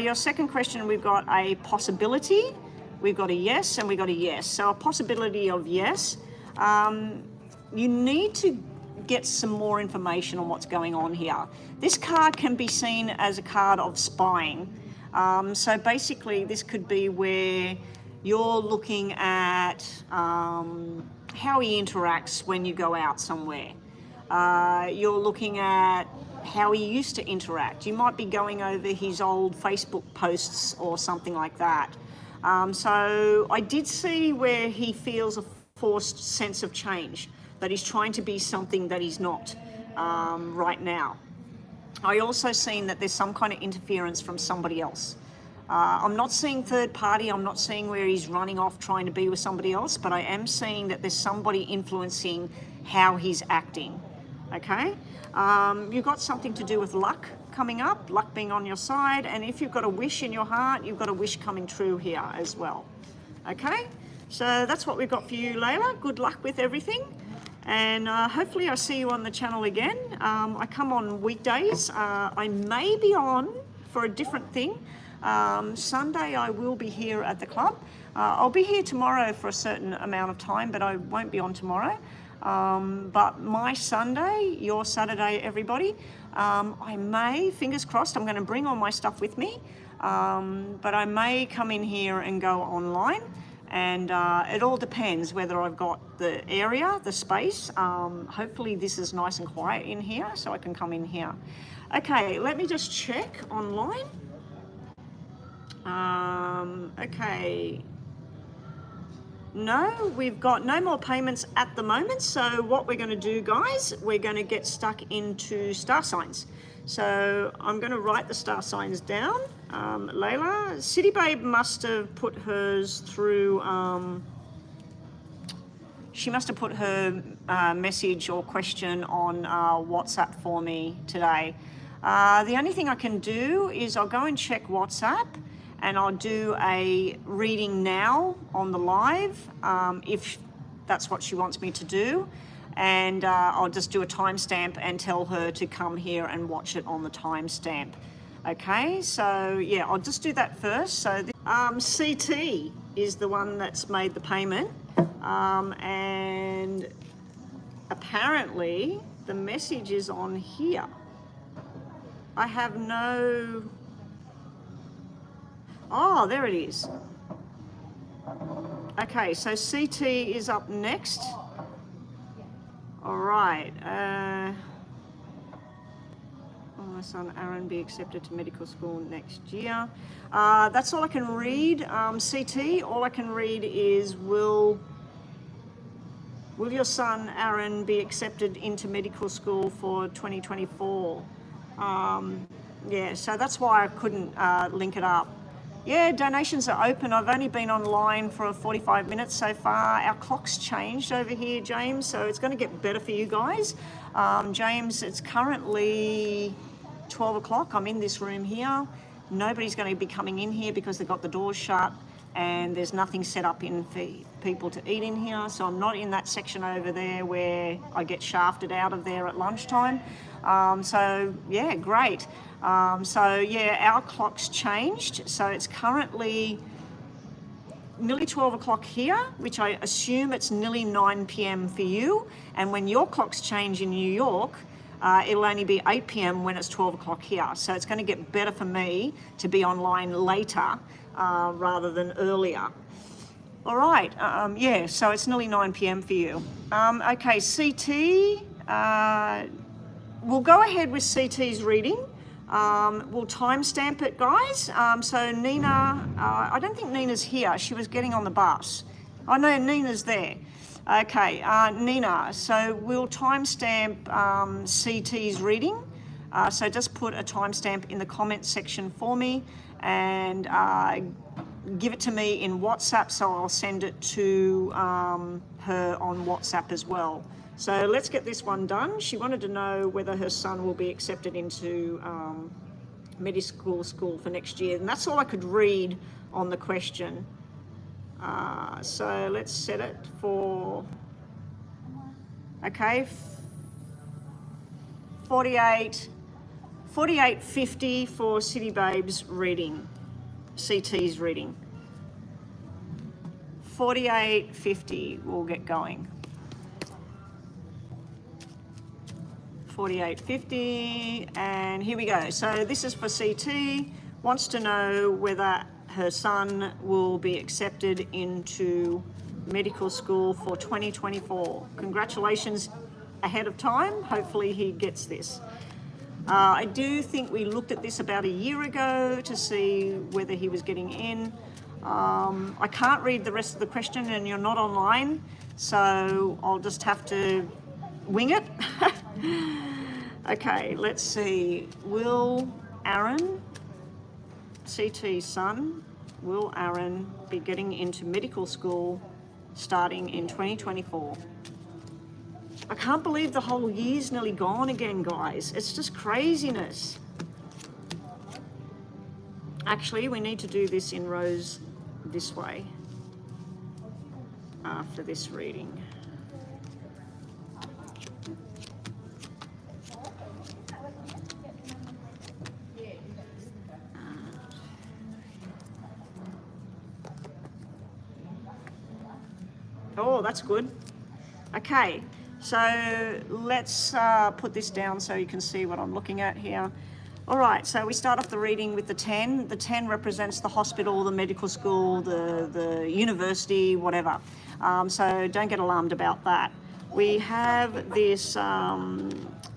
Your second question, we've got a possibility, we've got a yes, and we've got a yes. So a possibility of yes. You need to get some more information on what's going on here. This card can be seen as a card of spying. So basically, this could be where you're looking at how he interacts when you go out somewhere. You're looking at how he used to interact. You might be going over his old Facebook posts or something like that. So I did see where he feels a forced sense of change, that he's trying to be something that he's not right now. I also seen that there's some kind of interference from somebody else. I'm not seeing third party. I'm not seeing where he's running off trying to be with somebody else, but I am seeing that there's somebody influencing how he's acting. Okay? You've got something to do with luck coming up, luck being on your side, and if you've got a wish in your heart, you've got a wish coming true here as well. Okay? So that's what we've got for you, Layla. Good luck with everything, and hopefully I see you on the channel again. I come on weekdays. I may be on for a different thing. Sunday I will be here at the club. I'll be here tomorrow for a certain amount of time, but I won't be on tomorrow. But my Sunday, your Saturday, everybody, I may, fingers crossed, I'm going to bring all my stuff with me, but I may come in here and go online And it all depends whether I've got the area, the space. Hopefully this is nice and quiet in here so I can come in here. Okay, let me just check online. Okay. No, we've got no more payments at the moment. So what we're going to do, guys, we're going to get stuck into star signs. So I'm going to write the star signs down. Layla, City Babe must have put hers through, she must have put her message or question on WhatsApp for me today. The only thing I can do is I'll go and check WhatsApp, and I'll do a reading now on the live if that's what she wants me to do. And I'll just do a timestamp and tell her to come here and watch it on the timestamp. Okay, so yeah, I'll just do that first. So CT is the one that's made the payment. And apparently the message is on here. I have no... Oh, there it is. Okay, so CT is up next. All right. My son Aaron be accepted to medical school next year. That's all I can read. CT, all I can read is will your son Aaron be accepted into medical school for 2024? Yeah, so that's why I couldn't link it up. Yeah, donations are open. I've only been online for 45 minutes so far. Our clock's changed over here, James, so it's going to get better for you guys. James, it's currently 12 o'clock. I'm in this room here. Nobody's going to be coming in here because they've got the doors shut and there's nothing set up in for people to eat in here. So I'm not in that section over there where I get shafted out of there at lunchtime. So yeah, great. So yeah, our clock's changed. So it's currently nearly 12 o'clock here, which I assume it's nearly 9 p.m. for you. And when your clocks change in New York, it'll only be 8 p.m. when it's 12 o'clock here. So it's going to get better for me to be online later rather than earlier. All right, yeah, so it's nearly 9 p.m. for you. Okay, CT, we'll go ahead with CT's reading. We'll timestamp it, guys. So Nina, I don't think Nina's here. She was getting on the bus. Oh no, Nina's there. Okay, Nina, so we'll timestamp CT's reading. So just put a timestamp in the comment section for me and give it to me in WhatsApp, so I'll send it to her on WhatsApp as well. So let's get this one done. She wanted to know whether her son will be accepted into medical school for next year, and that's all I could read on the question. So let's set it for, okay, 48.50 for City Babe's reading, CT's reading. 48.50, we'll get going. 48.50, and here we go. So this is for CT, wants to know whether her son will be accepted into medical school for 2024. Congratulations ahead of time. Hopefully he gets this. I do think we looked at this about a year ago to see whether he was getting in. I can't read the rest of the question and you're not online, so I'll just have to wing it. Okay, let's see. Will Aaron, CT's son, will Aaron be getting into medical school starting in 2024? I can't believe the whole year's nearly gone again, guys. It's just craziness. Actually, we need to do this in rows this way after this reading. Oh, that's good. Okay, so let's put this down so you can see what I'm looking at here. All right, so we start off the reading with the 10. The 10 represents the hospital, the medical school, the university, whatever. So don't get alarmed about that. We have this, I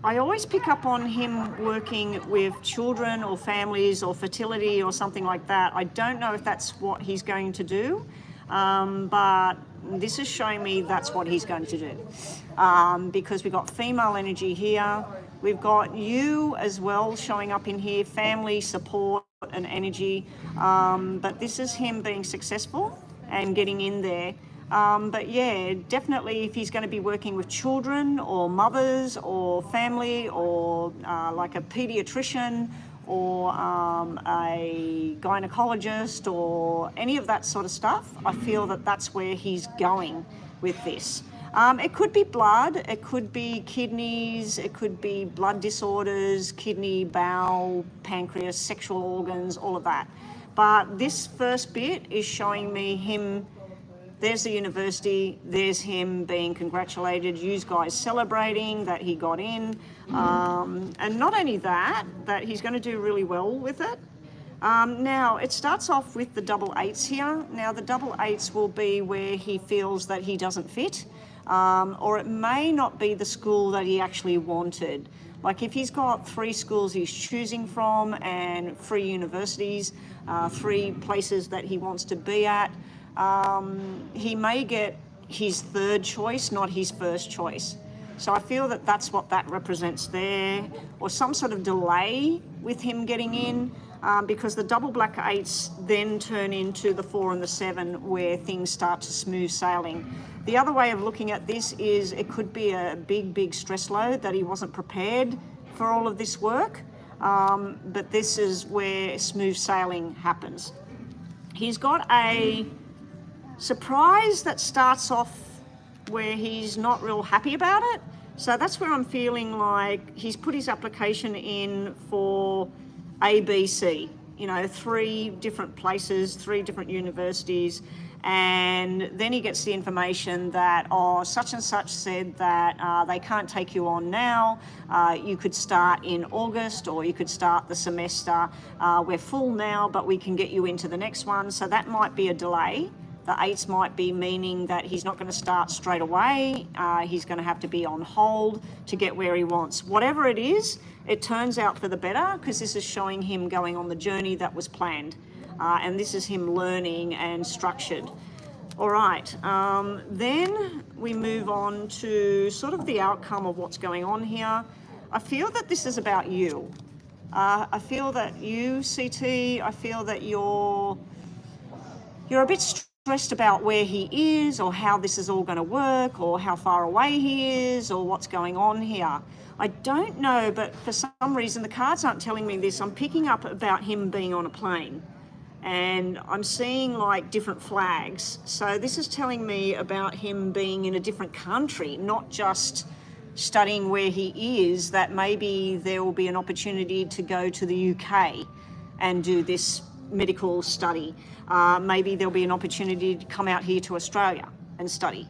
always pick up on him working with children or families or fertility or something like that. I don't know if that's what he's going to do, but this is showing me that's what he's going to do. Because we've got female energy here. We've got you as well showing up in here, family support and energy. But this is him being successful and getting in there. But yeah, definitely if he's going to be working with children or mothers or family or like a pediatrician or a gynecologist or any of that sort of stuff, I feel that that's where he's going with this. It could be blood, it could be kidneys, it could be blood disorders, kidney, bowel, pancreas, sexual organs, all of that. But this first bit is showing me him, there's the university, there's him being congratulated, you guys celebrating that he got in. And not only that he's going to do really well with it. Now, it starts off with the double eights here. Now, the double eights will be where he feels that he doesn't fit. Or it may not be the school that he actually wanted. Like if he's got 3 schools he's choosing from and 3 universities, 3 places that he wants to be at, he may get his 3rd choice, not his 1st choice. So I feel that that's what that represents there, or some sort of delay with him getting in, because the double black eights then turn into the 4 and the 7 where things start to smooth sailing. The other way of looking at this is it could be a big stress load that he wasn't prepared for all of this work, but this is where smooth sailing happens. He's got a surprise that starts off where he's not real happy about it. So that's where I'm feeling like he's put his application in for A, B, C, 3 different places, 3 different universities. And then he gets the information that, such and such said that they can't take you on now. You could start in August or you could start the semester. We're full now, but we can get you into the next one. So that might be a delay. The 8s might be meaning that he's not going to start straight away. He's going to have to be on hold to get where he wants. Whatever it is, it turns out for the better because this is showing him going on the journey that was planned. And this is him learning and structured. All right, then we move on to sort of the outcome of what's going on here. I feel that this is about you. I feel that you, CT, I feel that you're a bit stressed about where he is or how this is all going to work or how far away he is or what's going on here. I don't know, but for some reason the cards aren't telling me this. I'm picking up about him being on a plane. And I'm seeing like different flags. So this is telling me about him being in a different country, not just studying where he is, that maybe there will be an opportunity to go to the UK and do this medical study. Maybe there'll be an opportunity to come out here to Australia and study.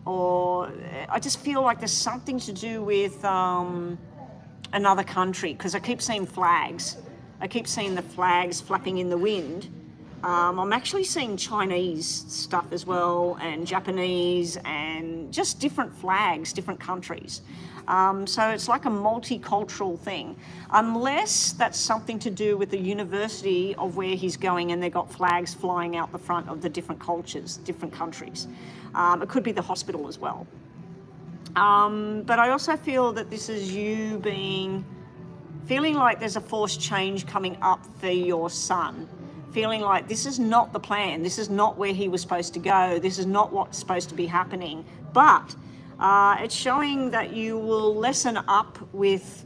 Or I just feel like there's something to do with another country, because I keep seeing flags. I keep seeing the flags flapping in the wind. I'm actually seeing Chinese stuff as well, and Japanese, and just different flags, different countries. So it's like a multicultural thing, unless that's something to do with the university of where he's going and they've got flags flying out the front of the different cultures, different countries. It could be the hospital as well. But I also feel that this is you feeling like there's a forced change coming up for your son, feeling like this is not the plan, this is not where he was supposed to go, this is not what's supposed to be happening. But it's showing that you will lessen up with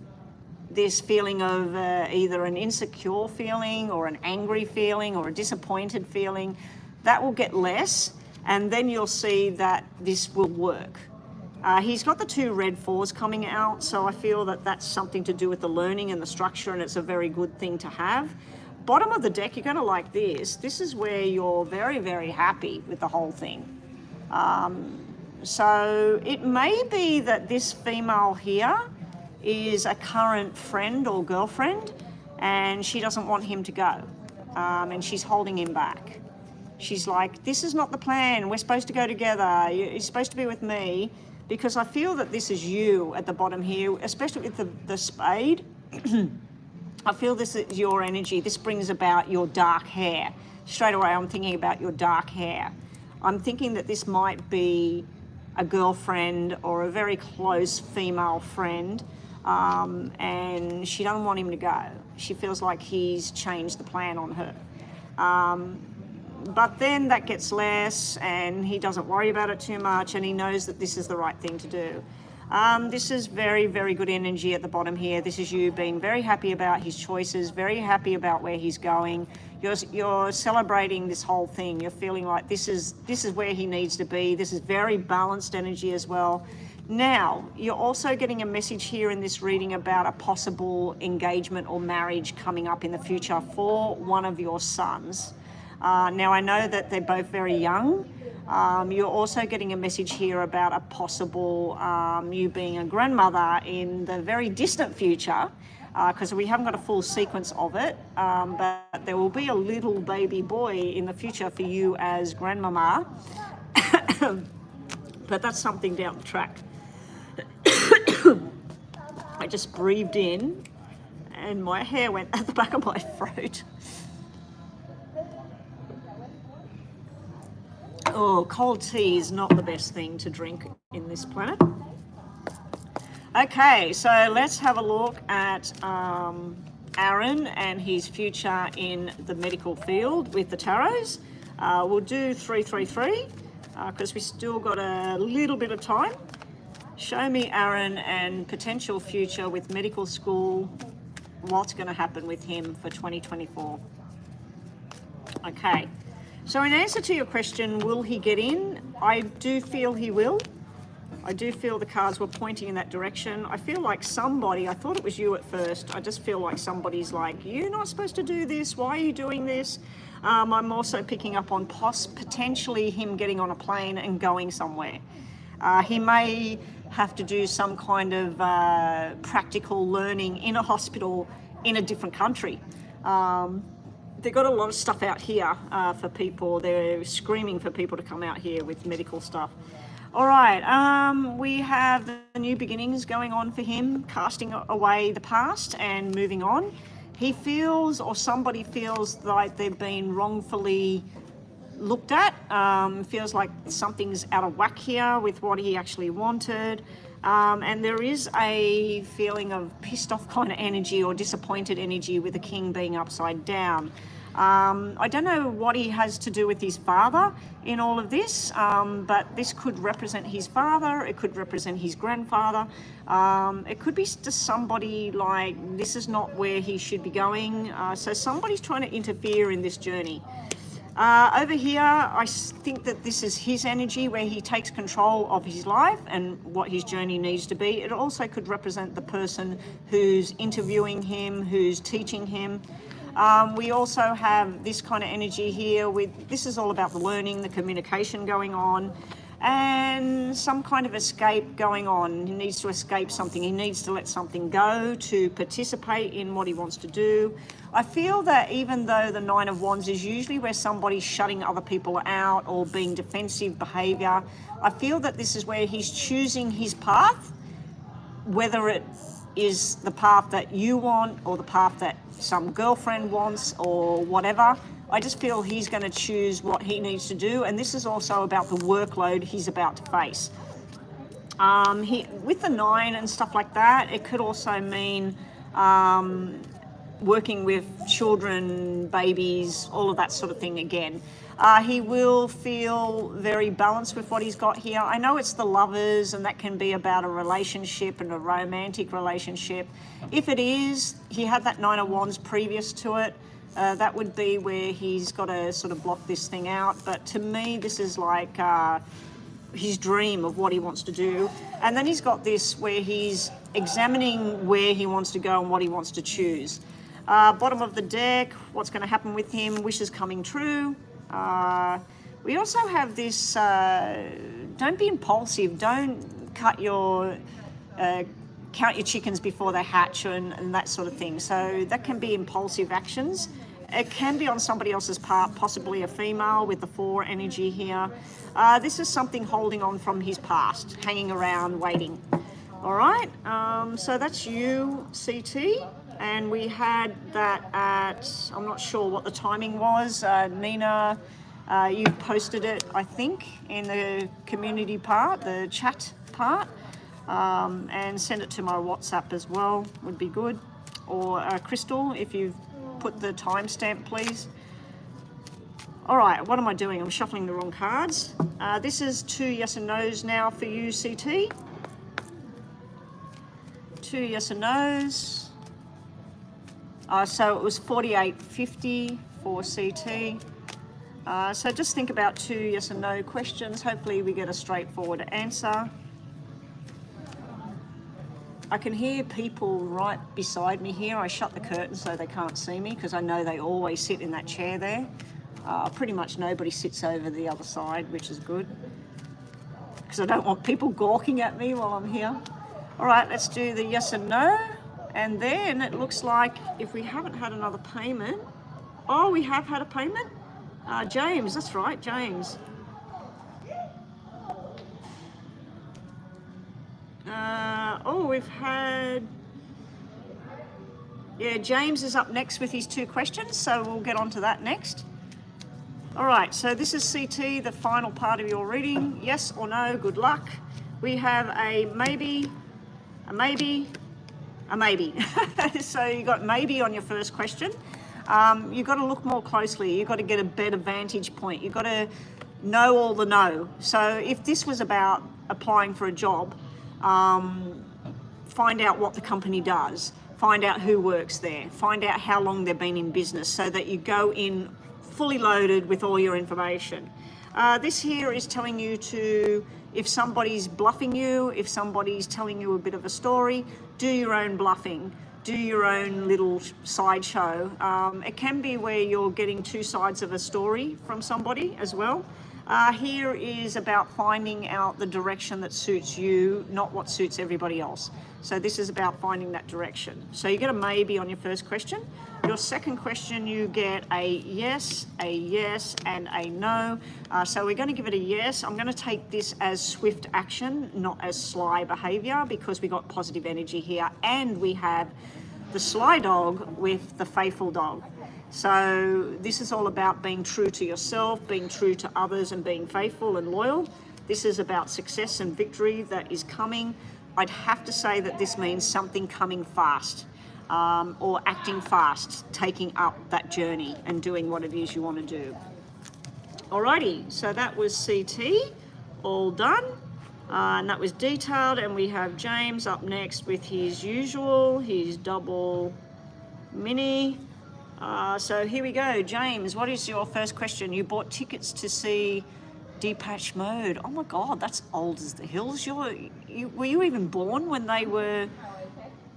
this feeling of either an insecure feeling or an angry feeling or a disappointed feeling. That will get less, and then you'll see that this will work. He's got the 2 red 4s coming out, so I feel that that's something to do with the learning and the structure, and it's a very good thing to have. Bottom of the deck, you're going to like this. This is where you're very, very happy with the whole thing. So it may be that this female here is a current friend or girlfriend, and she doesn't want him to go, and she's holding him back. She's like, this is not the plan. We're supposed to go together. You're supposed to be with me, because I feel that this is you at the bottom here, especially with the spade. I feel this is your energy. This brings about your dark hair. Straight away, I'm thinking about your dark hair. I'm thinking that this might be a girlfriend or a very close female friend, and she doesn't want him to go. She feels like he's changed the plan on her. But then that gets less, and he doesn't worry about it too much, and he knows that this is the right thing to do. This is very, very good energy at the bottom here. This is you being very happy about his choices, very happy about where he's going. You're celebrating this whole thing. You're feeling like this is where he needs to be. This is very balanced energy as well. Now, you're also getting a message here in this reading about a possible engagement or marriage coming up in the future for one of your sons. Now, I know that they're both very young. You're also getting a message here about a possible you being a grandmother in the very distant future, because we haven't got a full sequence of it, but there will be a little baby boy in the future for you as grandmama. But that's something down the track. I just breathed in and my hair went at the back of my throat. Oh, cold tea is not the best thing to drink in this planet. Okay, so let's have a look at Aaron and his future in the medical field with the tarots. We'll do 333 because we still got a little bit of time. Show me Aaron and potential future with medical school. What's going to happen with him for 2024? Okay. So in answer to your question, will he get in? I do feel he will. I do feel the cards were pointing in that direction. I feel like somebody, I thought it was you at first, I just feel like somebody's like, you're not supposed to do this, why are you doing this? I'm also picking up on potentially him getting on a plane and going somewhere. He may have to do some kind of practical learning in a hospital in a different country. They've got a lot of stuff out here for people. They're screaming for people to come out here with medical stuff. All right, we have the new beginnings going on for him, casting away the past and moving on. He feels, or somebody feels, like they've been wrongfully looked at. Feels like something's out of whack here with what he actually wanted. And there is a feeling of pissed off kind of energy or disappointed energy with the king being upside down. I don't know what he has to do with his father in all of this, but this could represent his father, it could represent his grandfather, it could be just somebody like this is not where he should be going, so somebody's trying to interfere in this journey. Over here, I think that this is his energy where he takes control of his life and what his journey needs to be. It also could represent the person who's interviewing him, who's teaching him. We also have this kind of energy here this is all about the learning, the communication going on, and some kind of escape going on. He needs to escape something. He needs to let something go to participate in what he wants to do. I feel that even though the Nine of Wands is usually where somebody's shutting other people out or being defensive behavior, I feel that this is where he's choosing his path, whether it is the path that you want or the path that some girlfriend wants or whatever. I just feel he's going to choose what he needs to do, and this is also about the workload he's about to face. With the 9 and stuff like that, it could also mean working with children, babies, all of that sort of thing again. He will feel very balanced with what he's got here. I know it's the Lovers, and that can be about a relationship and a romantic relationship. If it is, he had that 9 of Wands previous to it. That would be where he's got to sort of block this thing out. But to me, this is like his dream of what he wants to do. And then he's got this where he's examining where he wants to go and what he wants to choose. Bottom of the deck, what's going to happen with him, wishes coming true. We also have this, don't be impulsive, don't cut your count your chickens before they hatch and that sort of thing. So that can be impulsive actions. It can be on somebody else's part, possibly a female with the 4 energy here. This is something holding on from his past, hanging around, waiting. All right, so that's you, CT. And we had that at, I'm not sure what the timing was. Nina, you posted it, I think, in the community part, the chat part. And send it to my WhatsApp as well, would be good. Or Crystal, if you've put the timestamp, please. All right, what am I doing? I'm shuffling the wrong cards. This is 2 yes and no's now for you, CT. 2 yes and no's. So it was 48.50 for CT. So just think about 2 yes and no questions. Hopefully we get a straightforward answer. I can hear people right beside me here. I shut the curtains so they can't see me because I know they always sit in that chair there. Pretty much nobody sits over the other side, which is good, because I don't want people gawking at me while I'm here. All right, let's do the yes and no. And then it looks like if we haven't had another payment, oh, we have had a payment? James, that's right, James. Oh, we've had, yeah, James is up next with his 2 questions, so we'll get on to that next. All right, so this is CT, the final part of your reading. Yes or no, good luck. We have a maybe, a maybe, a maybe. So you got maybe on your first question. You've got to look more closely. You've got to get a better vantage point. You've got to know all the no. So if this was about applying for a job, find out what the company does, find out who works there, find out how long they've been in business so that you go in fully loaded with all your information. This here is telling you to, if somebody's bluffing you, if somebody's telling you a bit of a story, do your own bluffing, do your own little sideshow. It can be where you're getting 2 sides of a story from somebody as well. Here is about finding out the direction that suits you, not what suits everybody else. So this is about finding that direction. So you get a maybe on your first question. Your second question, you get a yes, and a no. So we're going to give it a yes. I'm going to take this as swift action, not as sly behavior, because we got positive energy here, and we have the sly dog with the faithful dog. So this is all about being true to yourself, being true to others, and being faithful and loyal. This is about success and victory that is coming. I'd have to say that this means something coming fast, or acting fast, taking up that journey and doing what it is you want to do. Alrighty, so that was CT, all done. And that was detailed, and we have James up next with his usual, his double mini. So here we go. James, what is your first question? You bought tickets to see Depeche Mode. Oh my God, that's old as the hills. Were you even born when they were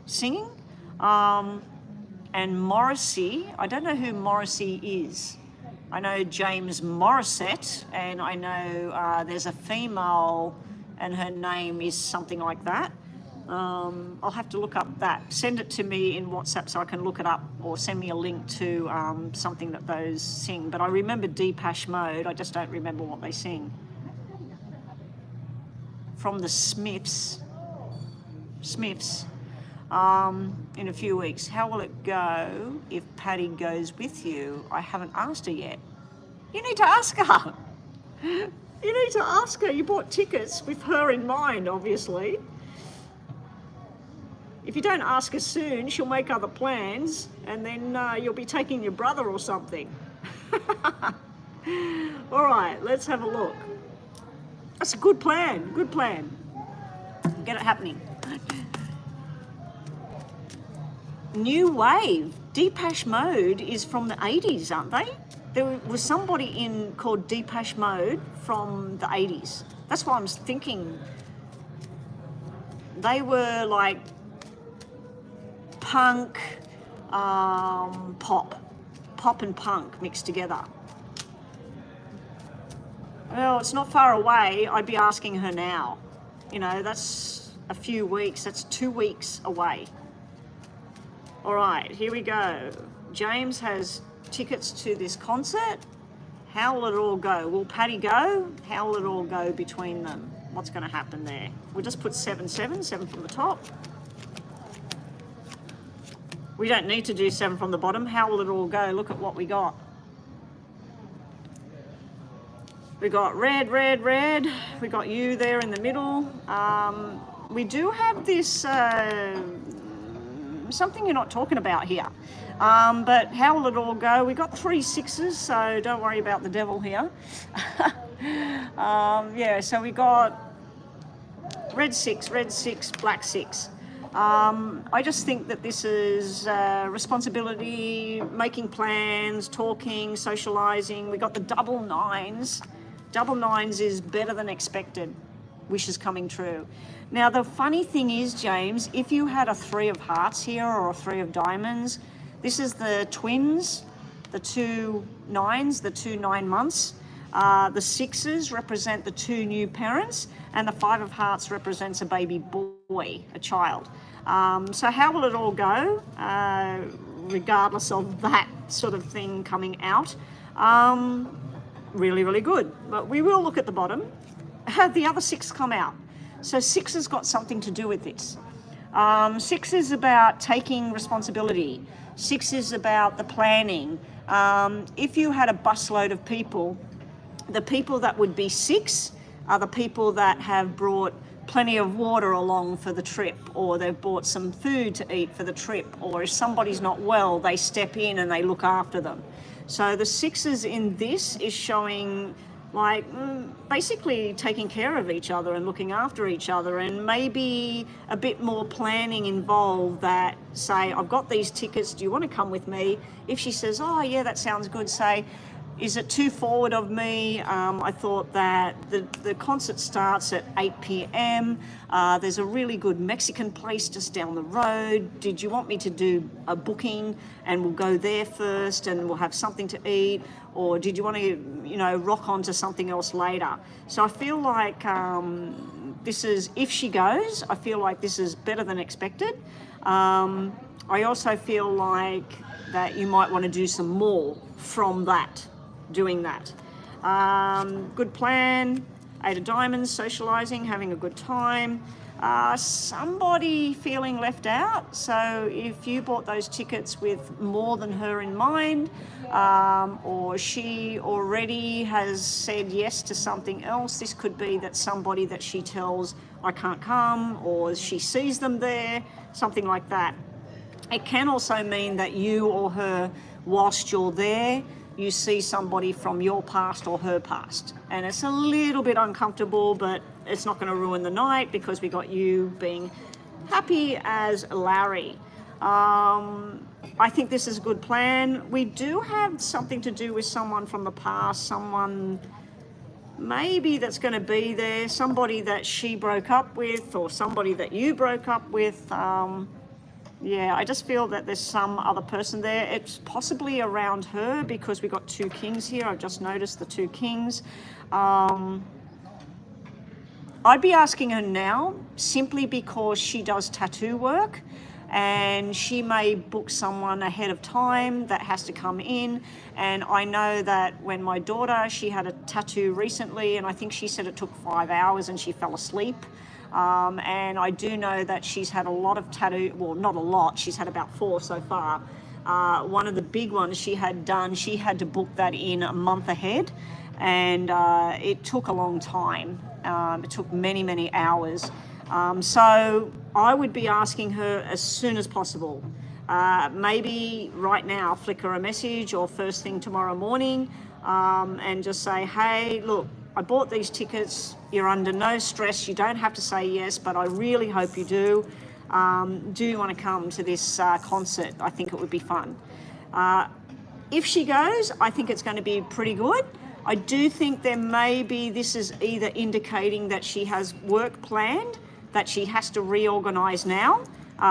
singing? And Morrissey, I don't know who Morrissey is. I know James Morissette, and I know there's a female and her name is something like that. I'll have to look up that. Send it to me in WhatsApp so I can look it up, or send me a link to something that those sing. But I remember Depeche Mode, I just don't remember what they sing. From the Smiths, in a few weeks. How will it go if Patty goes with you? I haven't asked her yet. You need to ask her. You need to ask her. You bought tickets with her in mind, obviously. If you don't ask her soon, she'll make other plans, and then you'll be taking your brother or something. All right, let's have a look. That's a good plan, good plan. Get it happening. New Wave. Depeche Mode is from the 80s, aren't they? There was somebody called Depeche Mode from the 80s. That's why I'm thinking they were like punk, pop and punk mixed together. Well, it's not far away. I'd be asking her now. You know, that's a few weeks. That's 2 weeks away. All right, here we go. James has tickets to this concert. How will it all go? Will Patty go? How will it all go between them? What's going to happen there? We'll just put 7, 7, 7 from the top. We don't need to do 7 from the bottom. How will it all go? Look at what we got. We got red, red, red. We got you there in the middle. We do have this, something you're not talking about here. But how will it all go? We got 3 6s, so don't worry about the devil here. Yeah, so we got red 6, black 6. I just think that this is responsibility, making plans, talking, socializing. We got the double 9s. Double 9s is better than expected. Wishes coming true. Now, the funny thing is, James, if you had a 3 of hearts here or a 3 of diamonds, this is the twins, the 2 9s, the 2 9 months. The 6s represent the 2 new parents, and the 5 of hearts represents a baby boy, a child. So how will it all go, regardless of that sort of thing coming out? Really, really good. But we will look at the bottom. The other 6 come out. So 6 has got something to do with this. 6 is about taking responsibility. 6 is about the planning. If you had a busload of people, the people that would be 6 are the people that have brought plenty of water along for the trip, or they've bought some food to eat for the trip, or if somebody's not well, they step in and they look after them. So the 6s in this is showing like basically taking care of each other and looking after each other, and maybe a bit more planning involved, that say, I've got these tickets, do you want to come with me? If she says, oh yeah, that sounds good, say, is it too forward of me? I thought that the concert starts at 8 p.m. There's a really good Mexican place just down the road. Did you want me to do a booking and we'll go there first and we'll have something to eat? Or did you want to, rock on to something else later? So I feel like this is, if she goes, I feel like this is better than expected. I also feel like that you might want to do some more from that. Doing that. Good plan, 8 of diamonds, socializing, having a good time. Somebody feeling left out. So if you bought those tickets with more than her in mind, or she already has said yes to something else, this could be that somebody that she tells, I can't come, or she sees them there, something like that. It can also mean that you or her, whilst you're there, you see somebody from your past or her past. And it's a little bit uncomfortable, but it's not going to ruin the night because we got you being happy as Larry. I think this is a good plan. We do have something to do with someone from the past, someone maybe that's going to be there, somebody that she broke up with or somebody that you broke up with. Yeah, I just feel that there's some other person there. It's possibly around her because we got 2 kings here. I've just noticed the 2 kings. I'd be asking her now simply because she does tattoo work, and she may book someone ahead of time that has to come in. And I know that when my daughter, she had a tattoo recently, and I think she said it took 5 hours and she fell asleep. And I do know that she's had a lot of tattoo, well, not a lot, she's had about 4 so far. One of the big ones she had done, she had to book that in a month ahead, and it took a long time. It took many, many hours. So I would be asking her as soon as possible. Maybe right now, flick her a message or first thing tomorrow morning, and just say, hey, look, I bought these tickets. You're under no stress. You don't have to say yes, but I really hope you do. Do you want to come to this concert? I think it would be fun. If she goes, I think it's going to be pretty good. I do think there may be, this is either indicating that she has work planned, that she has to reorganize now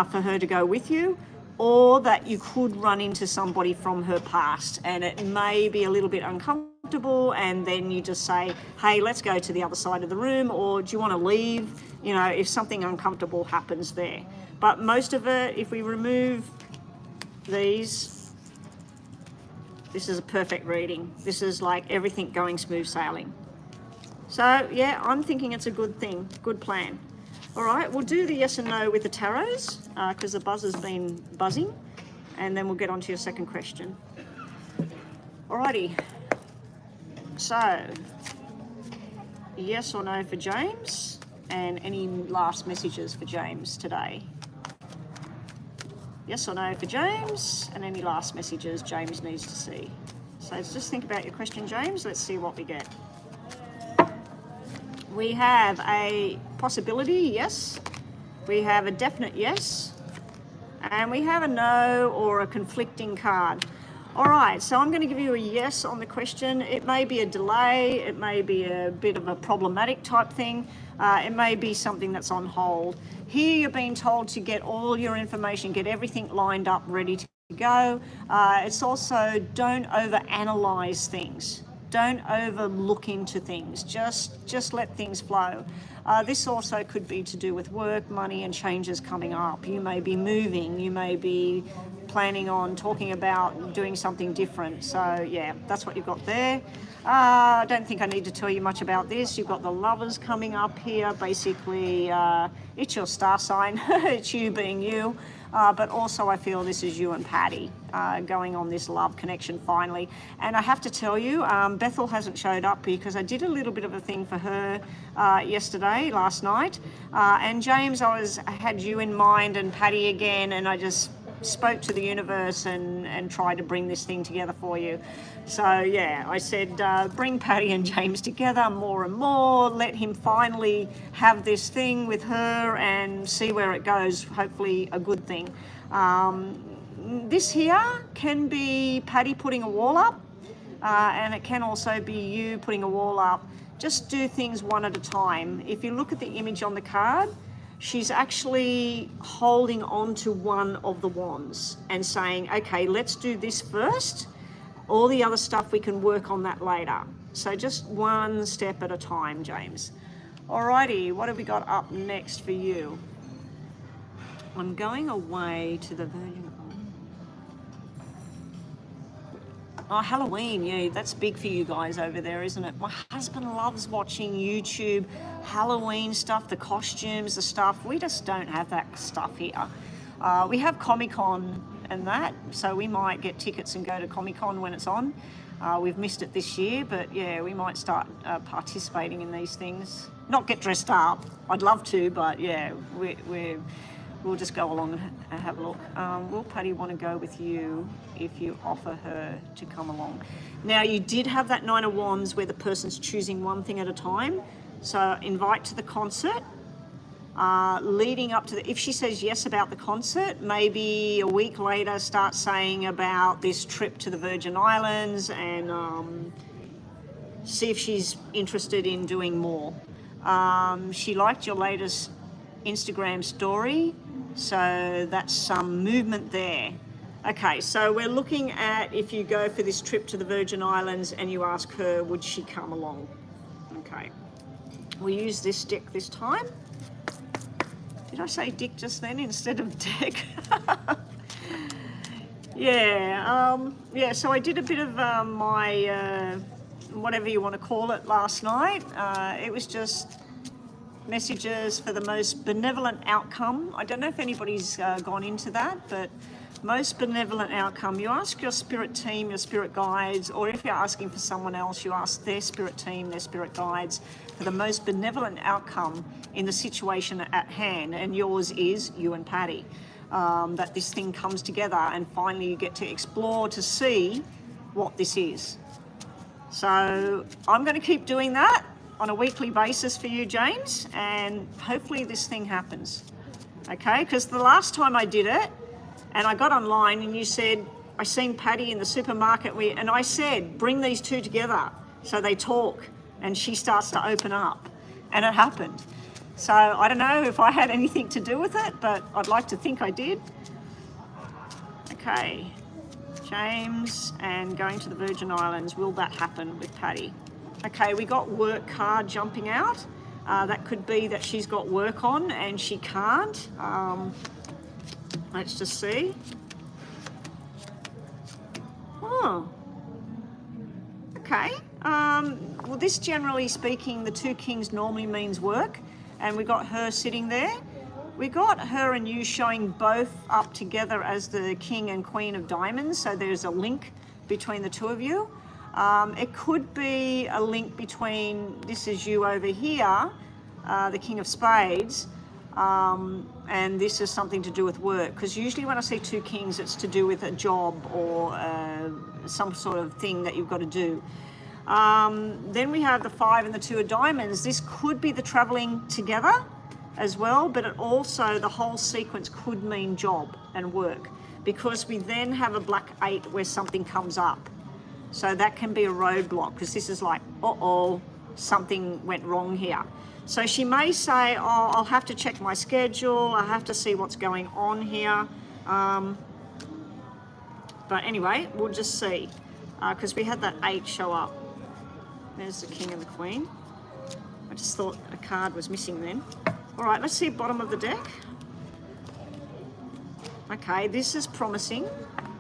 for her to go with you, or that you could run into somebody from her past, and it may be a little bit uncomfortable uncomfortable, and then you just say, hey, let's go to the other side of the room, or do you want to leave, you know, if something uncomfortable happens there. But most of it, if we remove these, this is a perfect reading. This is like everything going smooth sailing. So yeah, I'm thinking it's a good thing, good plan. All right, we'll do the yes and no with the tarots because the buzzer's been buzzing, and then we'll get on to your second question. Alrighty, so yes or no for James, and any last messages for James today? Yes or no for James, and any last messages James needs to see. So just think about your question, James. Let's see what we get. We have a possibility, yes. We have a definite yes. And we have a no or a conflicting card. All right, so I'm going to give you a yes on the question. It may be a delay. It may be a bit of a problematic type thing. It may be something that's on hold. Here you're being told to get all your information, get everything lined up, ready to go. It's also don't overanalyze things. Don't overlook into things. Just let things flow. This also could be to do with work, money, and changes coming up. You may be moving. You may be planning on talking about doing something different. So yeah, that's what you've got there. I don't think I need to tell you much about this. You've got the Lovers coming up here. Basically, it's your star sign. It's you being you. But also I feel this is you and Patty going on this love connection finally. And I have to tell you, Bethel hasn't showed up because I did a little bit of a thing for her last night. And James, I had you in mind and Patty again, and I just spoke to the universe and tried to bring this thing together for you. So yeah, I said bring Patty and James together more and more, let him finally have this thing with her and see where it goes, hopefully a good thing. This here can be Patty putting a wall up, and it can also be you putting a wall up. Just do things one at a time. If you look at the image on the card, she's actually holding on to one of the wands and saying, okay, let's do this first. All the other stuff, we can work on that later. So just one step at a time, James. Alrighty, what have we got up next for you? I'm going away to the Virgin. Oh, Halloween, yeah, that's big for you guys over there, isn't it? My husband loves watching YouTube, Halloween stuff, the costumes, the stuff. We just don't have that stuff here. We have Comic-Con and that, so we might get tickets and go to Comic-Con when it's on. We've missed it this year, but yeah, we might start participating in these things. Not get dressed up. I'd love to, but yeah, we'll just go along and have a look. Will Patty want to go with you if you offer her to come along? Now, you did have that Nine of Wands where the person's choosing one thing at a time. So invite to the concert. Leading up to if she says yes about the concert, maybe a week later start saying about this trip to the Virgin Islands and see if she's interested in doing more. She liked your latest Instagram story, so that's some movement there. Okay, so we're looking at if you go for this trip to the Virgin Islands and you ask her, would she come along? Okay, we'll use this deck this time. Did I say dick just then instead of deck? Yeah, so I did a bit of my, whatever you want to call it, last night. It was just messages for the most benevolent outcome. I don't know if anybody's gone into that, but most benevolent outcome. You ask your spirit team, your spirit guides, or if you're asking for someone else, you ask their spirit team, their spirit guides, for the most benevolent outcome in the situation at hand. And yours is you and Patty. That this thing comes together and finally you get to explore to see what this is. So I'm going to keep doing that on a weekly basis for you, James, and hopefully this thing happens. Okay, because the last time I did it, and I got online and you said, I seen Patty in the supermarket, and I said, bring these two together so they talk and she starts to open up, and it happened. So I don't know if I had anything to do with it, but I'd like to think I did. Okay, James and going to the Virgin Islands, will that happen with Patty? Okay, we got work card jumping out. That could be that she's got work on and she can't. Let's just see. Oh, okay. Well, this, generally speaking, the 2 kings normally means work, and we got her sitting there. We got her and you showing both up together as the king and queen of diamonds, so there's a link between the 2 of you. It could be a link between, this is you over here, the king of spades, and this is something to do with work, because usually when I see 2 kings, it's to do with a job or some sort of thing that you've got to do. Then we have the 5 and the 2 of diamonds. This could be the traveling together as well, but it also, the whole sequence could mean job and work, because we then have a black 8 where something comes up. So that can be a roadblock, because this is like, uh-oh, something went wrong here. So she may say, oh, I'll have to check my schedule, I have to see what's going on here. But anyway, we'll just see, because we had that 8 show up. There's the king and the queen. I just thought a card was missing then. All right, let's see bottom of the deck. Okay, this is promising.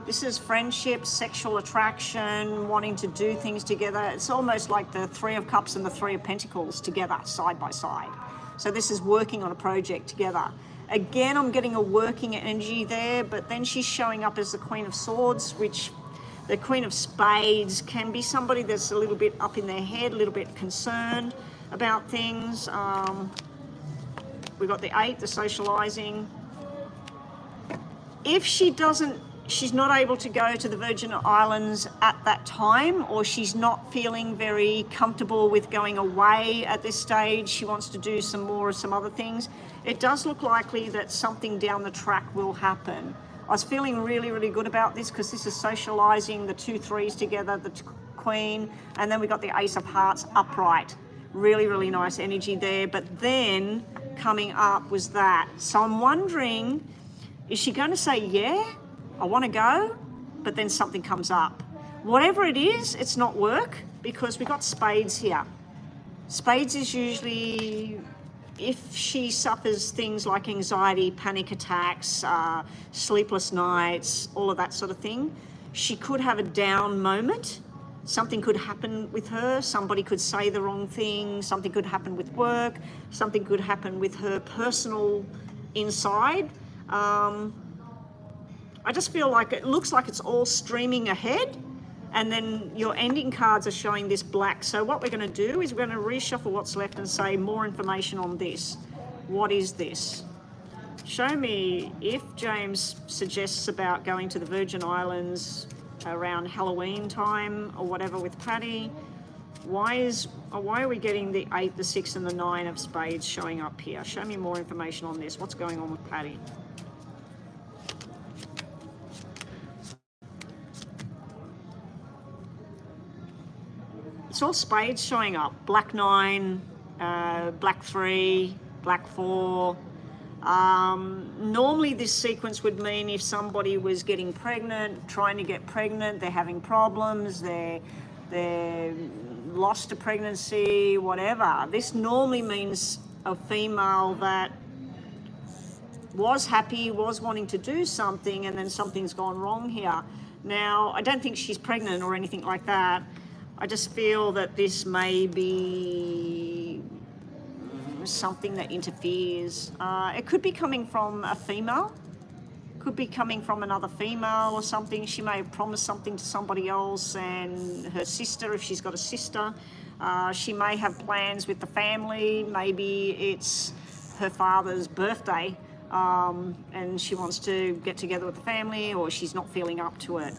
This is friendship, sexual attraction, wanting to do things together. It's almost like the 3 of Cups and the 3 of Pentacles together, side by side. So this is working on a project together. Again, I'm getting a working energy there, but then she's showing up as the Queen of Swords, which the Queen of Spades can be somebody that's a little bit up in their head, a little bit concerned about things. We've got the 8, the socializing. If she's not able to go to the Virgin Islands at that time, or she's not feeling very comfortable with going away at this stage, she wants to do some more of some other things, it does look likely that something down the track will happen. I was feeling really, really good about this, because this is socializing, the 2 3s together, the Queen, and then we got the Ace of Hearts upright. Really, really nice energy there. But then coming up was that. So I'm wondering, is she going to say, yeah, I want to go, but then something comes up? Whatever it is, it's not work, because we got spades here. Spades is usually, if she suffers things like anxiety, panic attacks, sleepless nights, all of that sort of thing, she could have a down moment. Something could happen with her, somebody could say the wrong thing, something could happen with work, something could happen with her personal inside. I just feel like it looks like it's all streaming ahead, and then your ending cards are showing this black. So what we're going to do is we're going to reshuffle what's left and say more information on this. What is this? Show me if James suggests about going to the Virgin Islands around Halloween time or whatever with Patty. Why are we getting the 8, the 6 and the 9 of spades showing up here? Show me more information on this. What's going on with Patty? It's all spades showing up. Black 9, black 3, black 4. Normally this sequence would mean if somebody was getting pregnant, trying to get pregnant, they're having problems, they're lost a pregnancy, whatever. This normally means a female that was happy, was wanting to do something, and then something's gone wrong here. Now, I don't think she's pregnant or anything like that. I just feel that this may be something that interferes. It could be coming from a female, could be coming from another female or something. She may have promised something to somebody else, and her sister, if she's got a sister, she may have plans with the family. Maybe it's her father's birthday, and she wants to get together with the family, or she's not feeling up to it.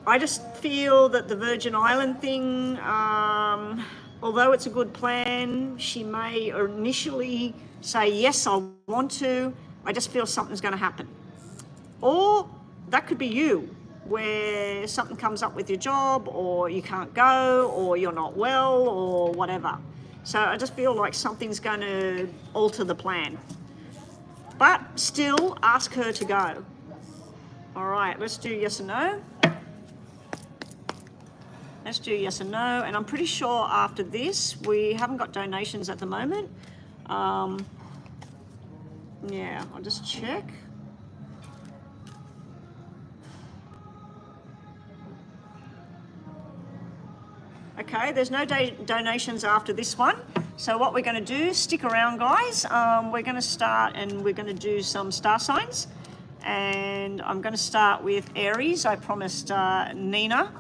I just feel that the Virgin Island thing, although it's a good plan, she may initially say, yes, I want to. I just feel something's going to happen. Or that could be you, where something comes up with your job, or you can't go, or you're not well, or whatever. So I just feel like something's going to alter the plan. But still, ask her to go. All right, let's do yes or no. Let's do yes or no. And I'm pretty sure after this, we haven't got donations at the moment. Yeah, I'll just check. Okay, there's no donations after this one. So what we're going to do, stick around guys, we're going to start and we're going to do some star signs. And I'm going to start with Aries. I promised Nina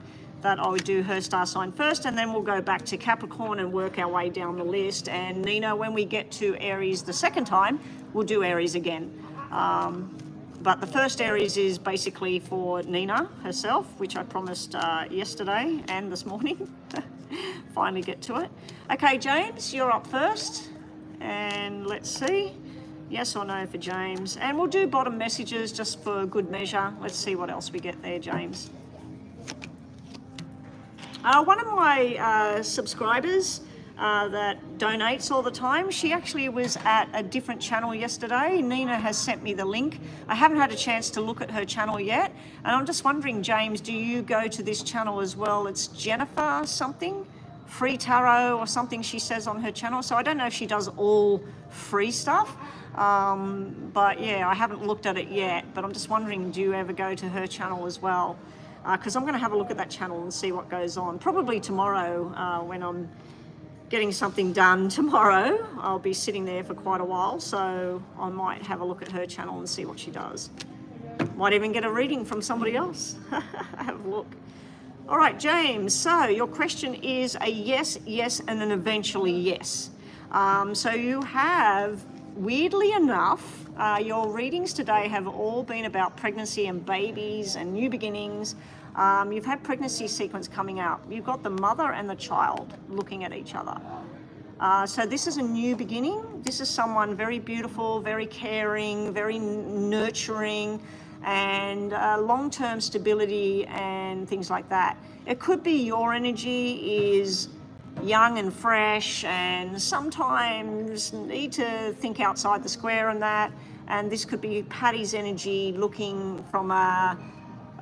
that I would do her star sign first, and then we'll go back to Capricorn and work our way down the list. And Nina, when we get to Aries the second time, we'll do Aries again. But the first Aries is basically for Nina herself, which I promised yesterday and this morning. Finally get to it. Okay, James, you're up first. And let's see. Yes or no for James. And we'll do bottom messages just for good measure. Let's see what else we get there, James. One of my subscribers that donates all the time, she actually was at a different channel yesterday. Nina has sent me the link. I haven't had a chance to look at her channel yet. And I'm just wondering, James, do you go to this channel as well? It's Jennifer something, Free Tarot or something she says on her channel. So I don't know if she does all free stuff. But yeah, I haven't looked at it yet. But I'm just wondering, do you ever go to her channel as well? Because I'm going to have a look at that channel and see what goes on. Probably tomorrow when I'm getting something done tomorrow. I'll be sitting there for quite a while, so I might have a look at her channel and see what she does. Might even get a reading from somebody else. Have a look. All right, James, so your question is a yes, yes, and then eventually yes. So you have, weirdly enough, your readings today have all been about pregnancy and babies and new beginnings. You've had pregnancy sequence coming out. You've got the mother and the child looking at each other. So this is a new beginning. This is someone very beautiful, very caring, very nurturing, and long-term stability and things like that. It could be your energy is young and fresh and sometimes need to think outside the square and that. And this could be Patty's energy looking from a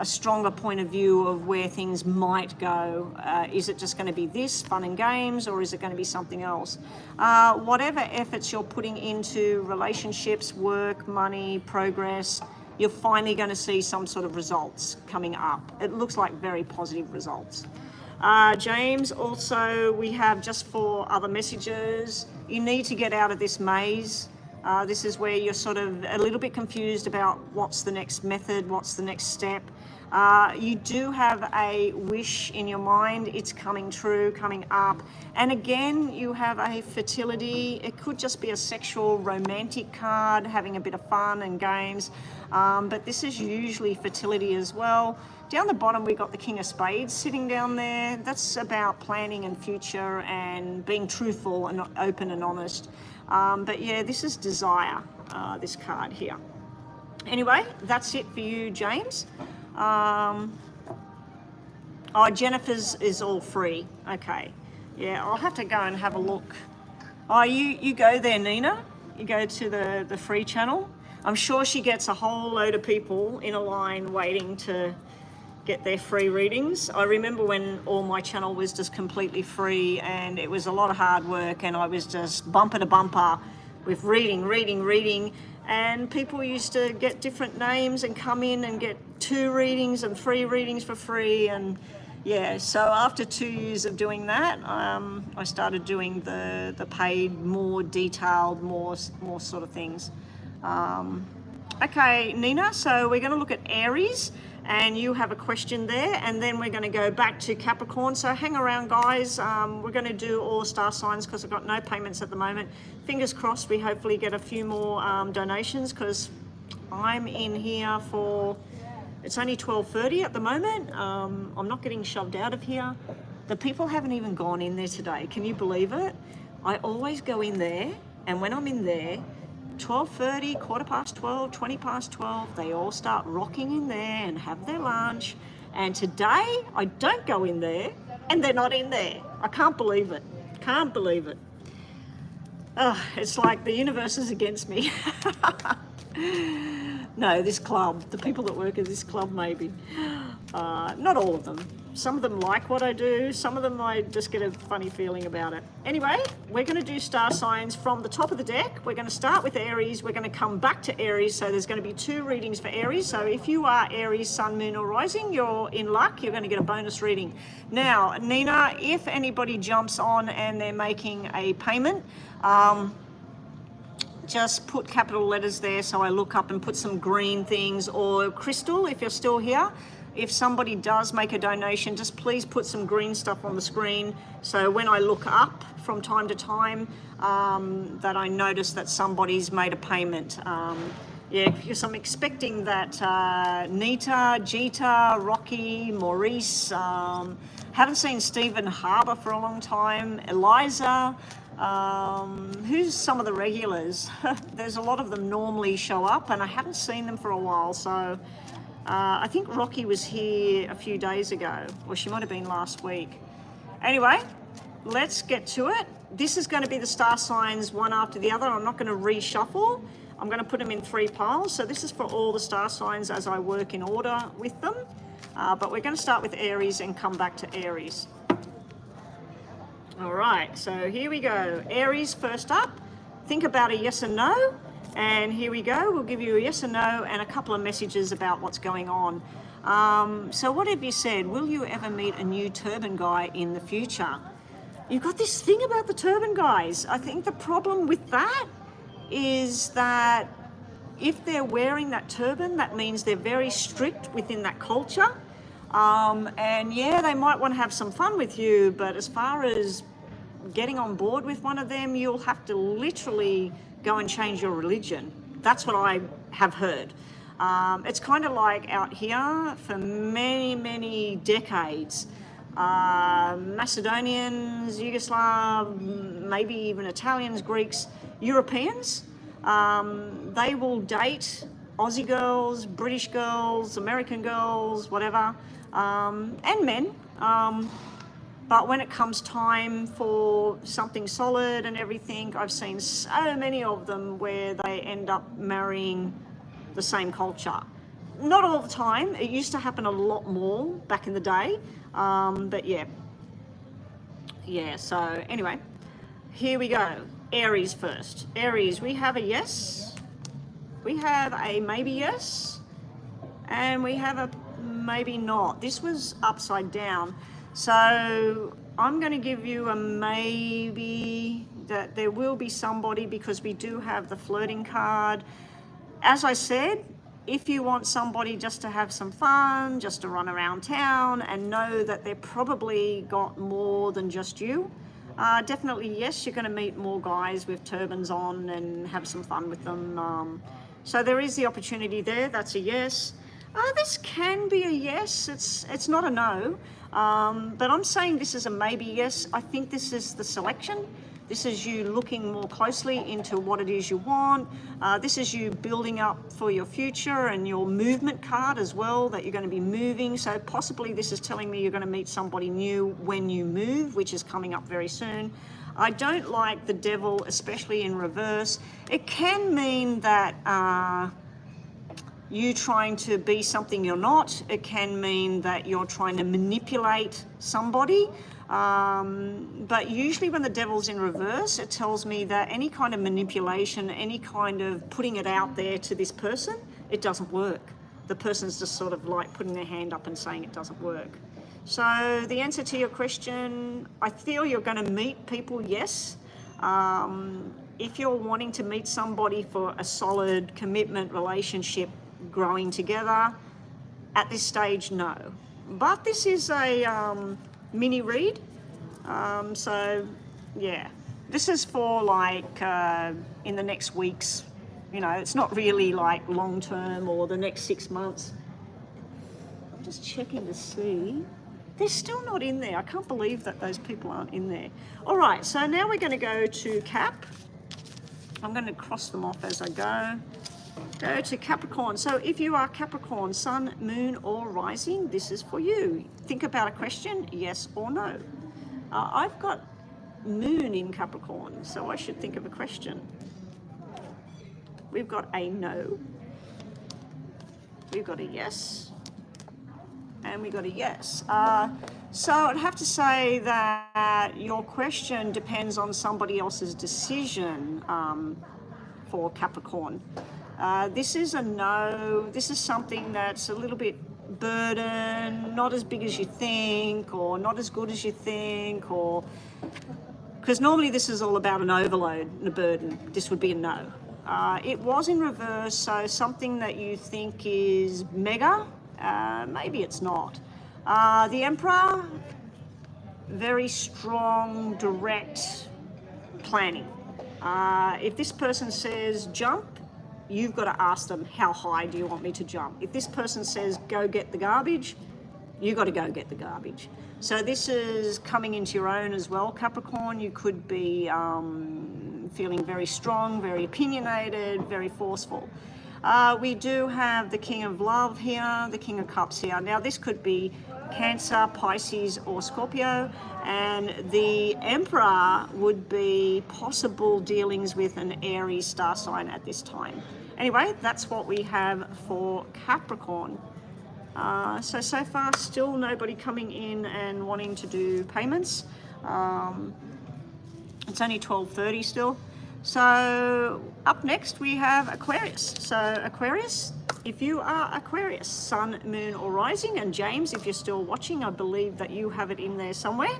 stronger point of view of where things might go. Is it just going to be this, fun and games, or is it going to be something else? Whatever efforts you're putting into relationships, work, money, progress, you're finally going to see some sort of results coming up. It looks like very positive results. James, also we have just for other messages, you need to get out of this maze. This is where you're sort of a little bit confused about what's the next method, what's the next step. You do have a wish in your mind. It's coming true, coming up. And again, you have a fertility. It could just be a sexual romantic card, having a bit of fun and games. But this is usually fertility as well. Down the bottom, we've got the King of Spades sitting down there. That's about planning and future and being truthful and open and honest. But yeah, this is desire, this card here. Anyway, that's it for you, James. Oh, Jennifer's is all free. Okay. Yeah, I'll have to go and have a look. Oh, you go there, Nina. You go to the free channel. I'm sure she gets a whole load of people in a line waiting to get their free readings. I remember when all my channel was just completely free and it was a lot of hard work and I was just bumper to bumper with reading. And people used to get different names and come in and get 2 readings and 3 readings for free. And yeah, so after 2 years of doing that, I started doing the paid, more detailed, more sort of things. Okay, Nina, so we're going to look at Aries. And you have a question there, and then we're going to go back to Capricorn. So hang around, guys. We're going to do all star signs because I've got no payments at the moment. Fingers crossed we hopefully get a few more donations because I'm in here for, it's only 12:30 at the moment. I'm not getting shoved out of here. The people haven't even gone in there today. Can you believe it? I always go in there, and when I'm in there, 12:30, 12:15, 20:12, they all start rocking in there and have their lunch. And today, I don't go in there and they're not in there. I can't believe it. Can't believe it. Oh, it's like the universe is against me. No, this club, the people that work at this club maybe. Not all of them. Some of them like what I do. Some of them I just get a funny feeling about it. Anyway, we're going to do star signs from the top of the deck. We're going to start with Aries. We're going to come back to Aries. So there's going to be 2 readings for Aries. So if you are Aries, Sun, Moon or Rising, you're in luck. You're going to get a bonus reading. Now, Nina, if anybody jumps on and they're making a payment, just put capital letters there so I look up and put some green things, or Crystal, if you're still here. If somebody does make a donation, just please put some green stuff on the screen so when I look up from time to time that I notice that somebody's made a payment. Yeah, because I'm expecting that Nita, Jeeta, Rocky, Maurice, haven't seen Stephen Harbour for a long time, Eliza, who's some of the regulars? There's a lot of them normally show up and I haven't seen them for a while, so I think Rocky was here a few days ago, or she might have been last week. Anyway, let's get to it. This is going to be the star signs one after the other. I'm not going to reshuffle. I'm going to put them in 3 piles. So this is for all the star signs as I work in order with them. But we're going to start with Aries and come back to Aries. All right, so here we go. Aries first up. Think about a yes and no. And here we go. We'll give you a yes and no and a couple of messages about what's going on. So what have you said? Will you ever meet a new turban guy in the future? You've got this thing about the turban guys. I think the problem with that is that if they're wearing that turban, that means they're very strict within that culture. And yeah, they might want to have some fun with you, but as far as getting on board with one of them, you'll have to literally go and change your religion. That's what I have heard. It's kind of like out here for many, many decades. Macedonians, Yugoslav, maybe even Italians, Greeks, Europeans, they will date Aussie girls, British girls, American girls, whatever, and men. But when it comes time for something solid and everything, I've seen so many of them where they end up marrying the same culture. Not all the time. It used to happen a lot more back in the day. But yeah. Yeah, so anyway, here we go. Aries first. Aries, we have a yes. We have a maybe yes. And we have a maybe not. This was upside down. So I'm going to give you a maybe that there will be somebody, because we do have the flirting card. As I said, if you want somebody just to have some fun, just to run around town and know that they're probably got more than just you, definitely yes, you're going to meet more guys with turbans on and have some fun with them. So there is the opportunity there. That's a yes. This can be a yes. It's not a no. But I'm saying this is a maybe yes. I think this is the selection. This is you looking more closely into what it is you want. This is you building up for your future and your movement card as well, that you're going to be moving. So possibly this is telling me you're going to meet somebody new when you move, which is coming up very soon. I don't like the devil, especially in reverse. It can mean that you trying to be something you're not. It can mean that you're trying to manipulate somebody. But usually when the devil's in reverse, it tells me that any kind of manipulation, any kind of putting it out there to this person, it doesn't work. The person's just sort of like putting their hand up and saying it doesn't work. So the answer to your question, I feel you're going to meet people, yes. If you're wanting to meet somebody for a solid commitment relationship, growing together, at this stage, no. But this is a mini read, so yeah, this is for like in the next weeks. You know, it's not really like long term or the next 6 months. I'm just checking to see. They're still not in there. I can't believe that those people aren't in there. All right, so now we're going to go to Cap. I'm going to cross them off as I go. Go to Capricorn. So if you are Capricorn, Sun, Moon or Rising, this is for you. Think about a question, yes or no. I've got Moon in Capricorn, so I should think of a question. We've got a no. We've got a yes. And we got a yes. So I'd have to say that your question depends on somebody else's decision for Capricorn. This is a no. This is something that's a little bit burden, not as big as you think, or not as good as you think, or because normally this is all about an overload and a burden. This would be a no. It was in reverse, so something that you think is mega, maybe it's not. The Emperor, very strong, direct planning. If this person says jump, you've got to ask them, how high do you want me to jump? If this person says go get the garbage, you've got to go get the garbage. So this is coming into your own as well, Capricorn. You could be feeling very strong, very opinionated, very forceful. We do have the King of Love here, the King of Cups here. Now this could be Cancer, Pisces or Scorpio, and the Emperor would be possible dealings with an Aries star sign at this time. Anyway, that's what we have for Capricorn. So far still nobody coming in and wanting to do payments. It's only 12:30 still. So up next we have Aquarius. So Aquarius, if you are Aquarius, Sun, Moon or Rising, and James, if you're still watching, I believe that you have it in there somewhere.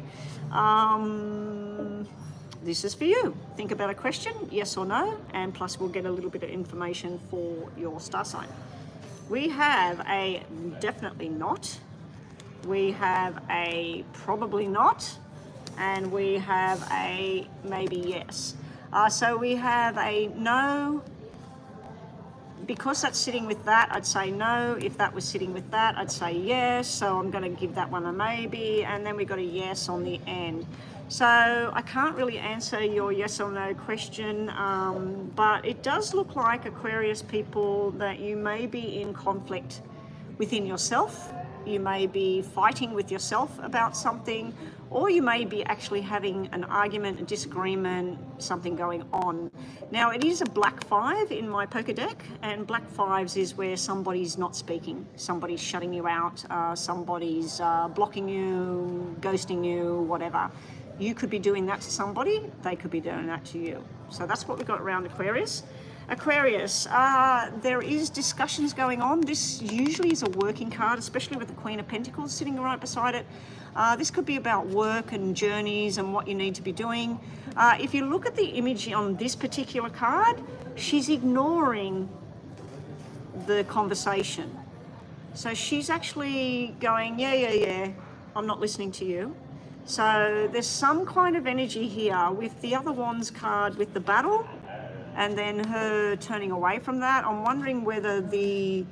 This is for you. Think about a question, yes or no, and plus we'll get a little bit of information for your star sign. We have a definitely not, we have a probably not, and we have a maybe yes. So we have a no. Because that's sitting with that, I'd say no. If that was sitting with that, I'd say yes. So I'm going to give that one a maybe, and then we got a yes on the end. So I can't really answer your yes or no question, but it does look like, Aquarius people, that you may be in conflict within yourself. You may be fighting with yourself about something, or you may be actually having an argument, a disagreement, something going on. Now, it is a black 5 in my poker deck, and black 5s is where somebody's not speaking, somebody's shutting you out, somebody's blocking you, ghosting you, whatever. You could be doing that to somebody, they could be doing that to you. So that's what we've got around Aquarius. Aquarius, there is discussions going on. This usually is a working card, especially with the Queen of Pentacles sitting right beside it. This could be about work and journeys and what you need to be doing. If you look at the image on this particular card, she's ignoring the conversation. So she's actually going, yeah, I'm not listening to you. So there's some kind of energy here with the other Wands card with the battle, and then her turning away from that. I'm wondering whether the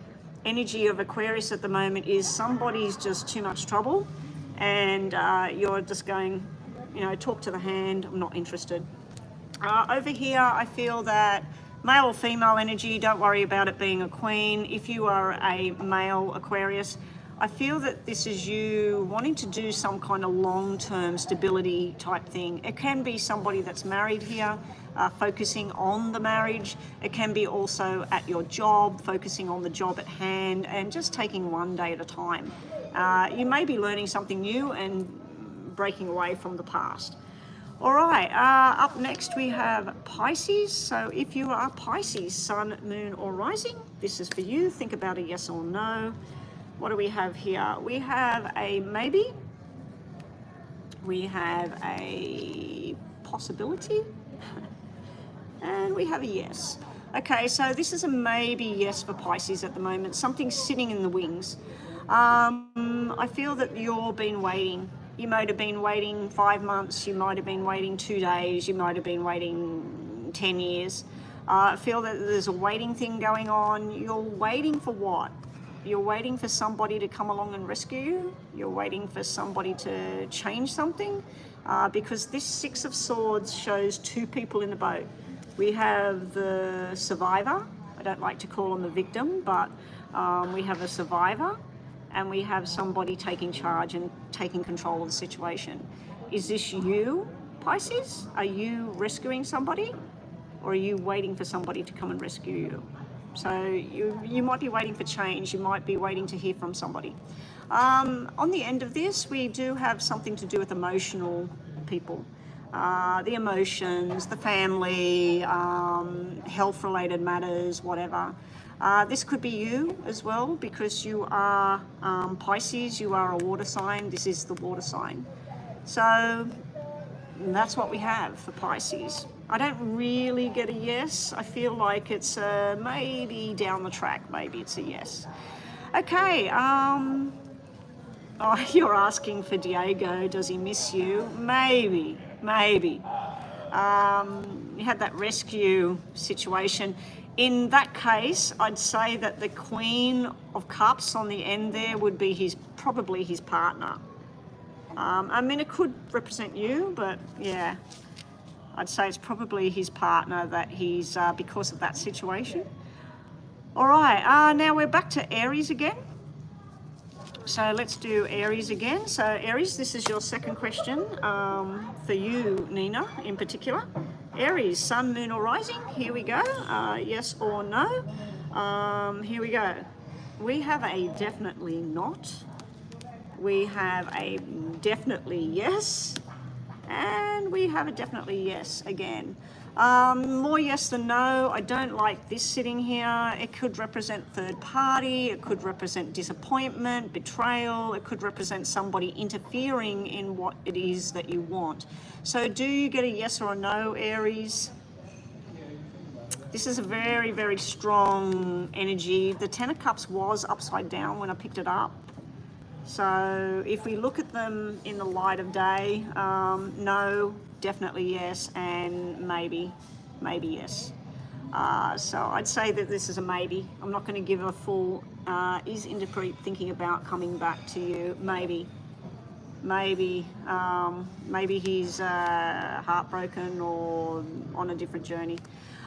energy of Aquarius at the moment is somebody's just too much trouble, and you're just going, talk to the hand, I'm not interested. Over here, I feel that male or female energy, don't worry about it being a queen. If you are a male Aquarius, I feel that this is you wanting to do some kind of long-term stability type thing. It can be somebody that's married here, focusing on the marriage. It can be also at your job, focusing on the job at hand and just taking one day at a time. You may be learning something new and breaking away from the past. All right, up next we have Pisces. So if you are Pisces, Sun, Moon or Rising, this is for you. Think about a yes or no. What do we have here? We have a maybe. We have a possibility. And we have a yes. Okay, so this is a maybe yes for Pisces at the moment. Something's sitting in the wings. I feel that you've been waiting. You might have been waiting 5 months. You might have been waiting 2 days. You might have been waiting 10 years. I feel that there's a waiting thing going on. You're waiting for what? You're waiting for somebody to come along and rescue you. You're waiting for somebody to change something, because this Six of Swords shows 2 people in the boat. We have the survivor. I don't like to call him a victim, but we have a survivor, and we have somebody taking charge and taking control of the situation. Is this you, Pisces? Are you rescuing somebody, or are you waiting for somebody to come and rescue you? So you might be waiting for change. You might be waiting to hear from somebody. On the end of this, we do have something to do with emotional people. The emotions, the family, health-related matters, whatever. This could be you as well, because you are Pisces, you are a water sign. This is the water sign. So that's what we have for Pisces. I don't really get a yes. I feel like it's maybe down the track, maybe it's a yes. Okay, oh, you're asking for Diego, does he miss you? Maybe. You had that rescue situation. In that case, I'd say that the Queen of Cups on the end there would be probably his partner. I mean, it could represent you, but yeah, I'd say it's probably his partner that he's, because of that situation. All right, now we're back to Aries again. So let's do Aries again. So Aries, this is your second question for you, Nina, in particular. Aries, sun, moon or rising, here we go. Yes or no. Here we go. We have a definitely not. We have a definitely yes. And we have a definitely yes again. More yes than no. I don't like this sitting here. It could represent third party. It could represent disappointment, betrayal. It could represent somebody interfering in what it is that you want. So do you get a yes or a no, Aries? This is a very, very strong energy. The Ten of Cups was upside down when I picked it up. So if we look at them in the light of day, no, definitely yes, and maybe yes. So I'd say that this is a maybe. I'm not going to give a full, is Indiprit thinking about coming back to you? Maybe he's heartbroken or on a different journey.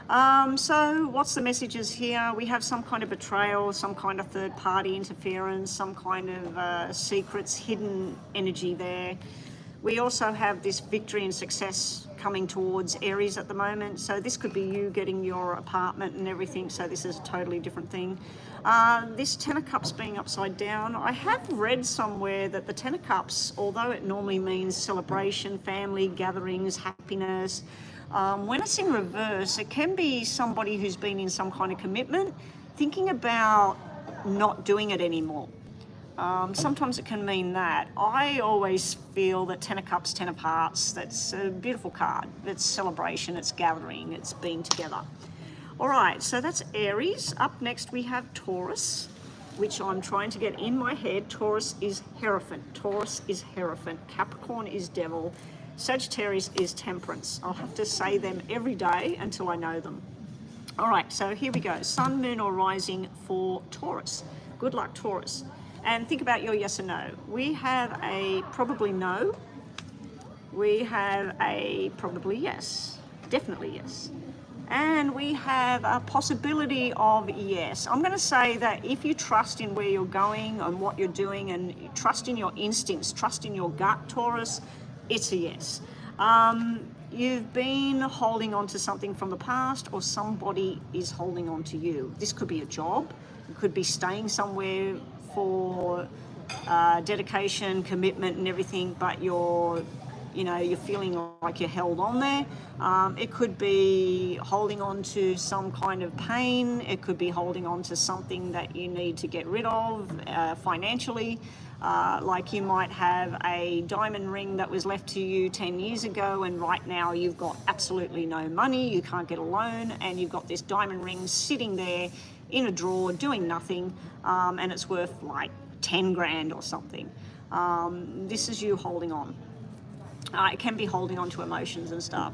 So what's the messages here? We have some kind of betrayal, some kind of third party interference, some kind of secrets, hidden energy there. We also have this victory and success coming towards Aries at the moment. So this could be you getting your apartment and everything. So this is a totally different thing. This Ten of Cups being upside down, I have read somewhere that the Ten of Cups, although it normally means celebration, family, gatherings, happiness, when it's in reverse, it can be somebody who's been in some kind of commitment, thinking about not doing it anymore. Sometimes it can mean that. I always feel that Ten of Cups, Ten of Hearts, that's a beautiful card. It's celebration, it's gathering, it's being together. All right, so that's Aries. Up next we have Taurus, which I'm trying to get in my head. Taurus is Hierophant. Taurus is Hierophant. Capricorn is Devil. Sagittarius is Temperance. I'll have to say them every day until I know them. All right, so here we go. Sun, moon or rising for Taurus. Good luck, Taurus. And think about your yes or no. We have a probably no. We have a probably yes. Definitely yes. And we have a possibility of yes. I'm going to say that if you trust in where you're going and what you're doing and you trust in your instincts, trust in your gut, Taurus, it's a yes. You've been holding on to something from the past, or somebody is holding on to you. This could be a job. It could be staying somewhere for dedication, commitment and everything, but you're feeling like you're held on there. It could be holding on to some kind of pain. It could be holding on to something that you need to get rid of financially. Like you might have a diamond ring that was left to you 10 years ago, and right now you've got absolutely no money, you can't get a loan, and you've got this diamond ring sitting there in a drawer doing nothing, and it's worth like 10 grand or something. This is you holding on. It can be holding on to emotions and stuff.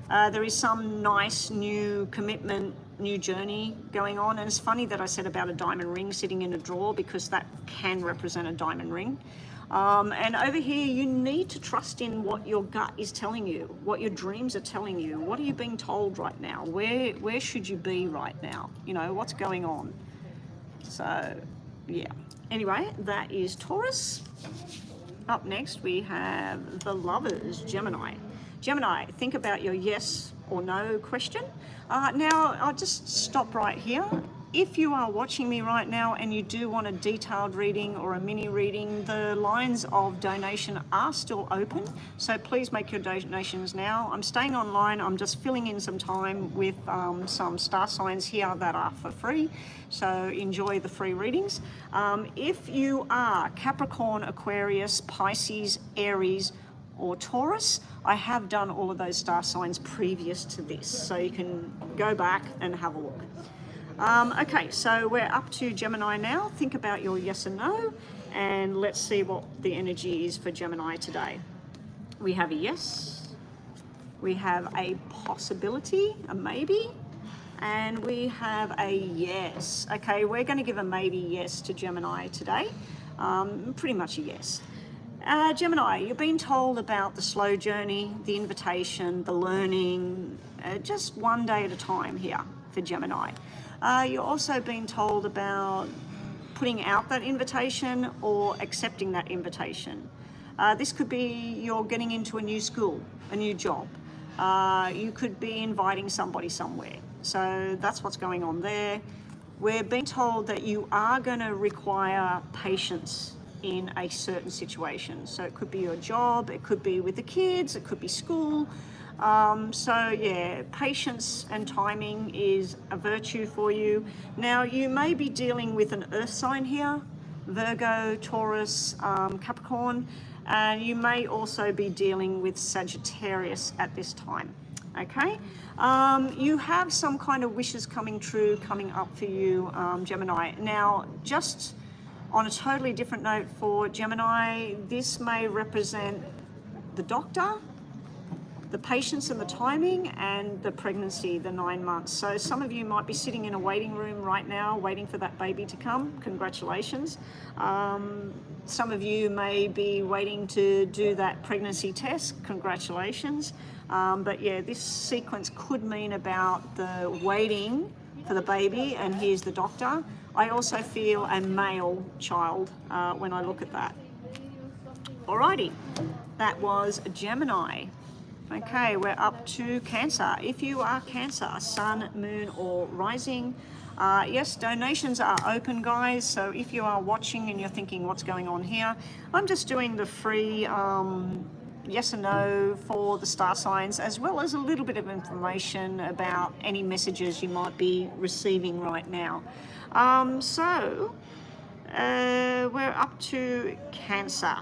There is some nice new commitment, new journey going on. And it's funny that I said about a diamond ring sitting in a drawer, because that can represent a diamond ring. And over here, you need to trust in what your gut is telling you, what your dreams are telling you. What are you being told right now? Where should you be right now? You know, what's going on? So, yeah. Anyway, that is Taurus. Up next, we have the Lovers, Gemini. Gemini, think about your yes or no question. Now, I'll just stop right here. If you are watching me right now and you do want a detailed reading or a mini reading, the lines of donation are still open, so please make your donations now. I'm staying online, I'm just filling in some time with some star signs here that are for free, so enjoy the free readings. If you are Capricorn, Aquarius, Pisces, Aries, or Taurus, I have done all of those star signs previous to this, so you can go back and have a look. Okay, so we're up to Gemini now. Think about your yes and no, and let's see what the energy is for Gemini today. We have a yes, we have a possibility, a maybe, and we have a yes. Okay, we're going to give a maybe yes to Gemini today, pretty much a yes. Gemini, you're being told about the slow journey, the invitation, the learning, just one day at a time here for Gemini. You're also being told about putting out that invitation or accepting that invitation. This could be you're getting into a new school, a new job. You could be inviting somebody somewhere. So that's what's going on there. We're being told that you are going to require patience in a certain situation. So it could be your job, it could be with the kids, it could be school. So yeah, patience and timing is a virtue for you. Now you may be dealing with an earth sign here, Virgo, Taurus, Capricorn, and you may also be dealing with Sagittarius at this time, okay? You have some kind of wishes coming true, coming up for you, Gemini. Now, just on a totally different note for Gemini, this may represent the doctor, the patience and the timing, and the pregnancy, the 9 months. So some of you might be sitting in a waiting room right now, waiting for that baby to come. Congratulations. Some of you may be waiting to do that pregnancy test. Congratulations. But yeah, this sequence could mean about the waiting for the baby, and here's the doctor. I also feel a male child when I look at that. Alrighty, that was Gemini. Okay, we're up to Cancer. If you are Cancer, Sun, Moon, or Rising, yes, donations are open, guys. So if you are watching and you're thinking, what's going on here? I'm just doing the free yes and no for the star signs, as well as a little bit of information about any messages you might be receiving right now. We're up to Cancer.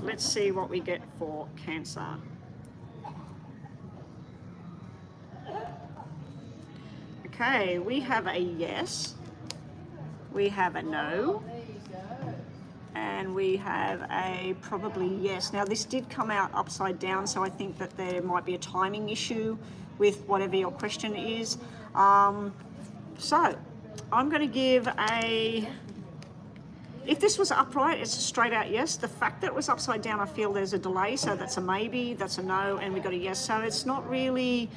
Let's see what we get for Cancer. Okay, we have a yes, we have a no, and we have a probably yes. Now this did come out upside down, so I think that there might be a timing issue with whatever your question is. So I'm going to give a, if this was upright, it's a straight out yes. The fact that it was upside down, I feel there's a delay, so that's a maybe, that's a no, and we got a yes. So it's not really,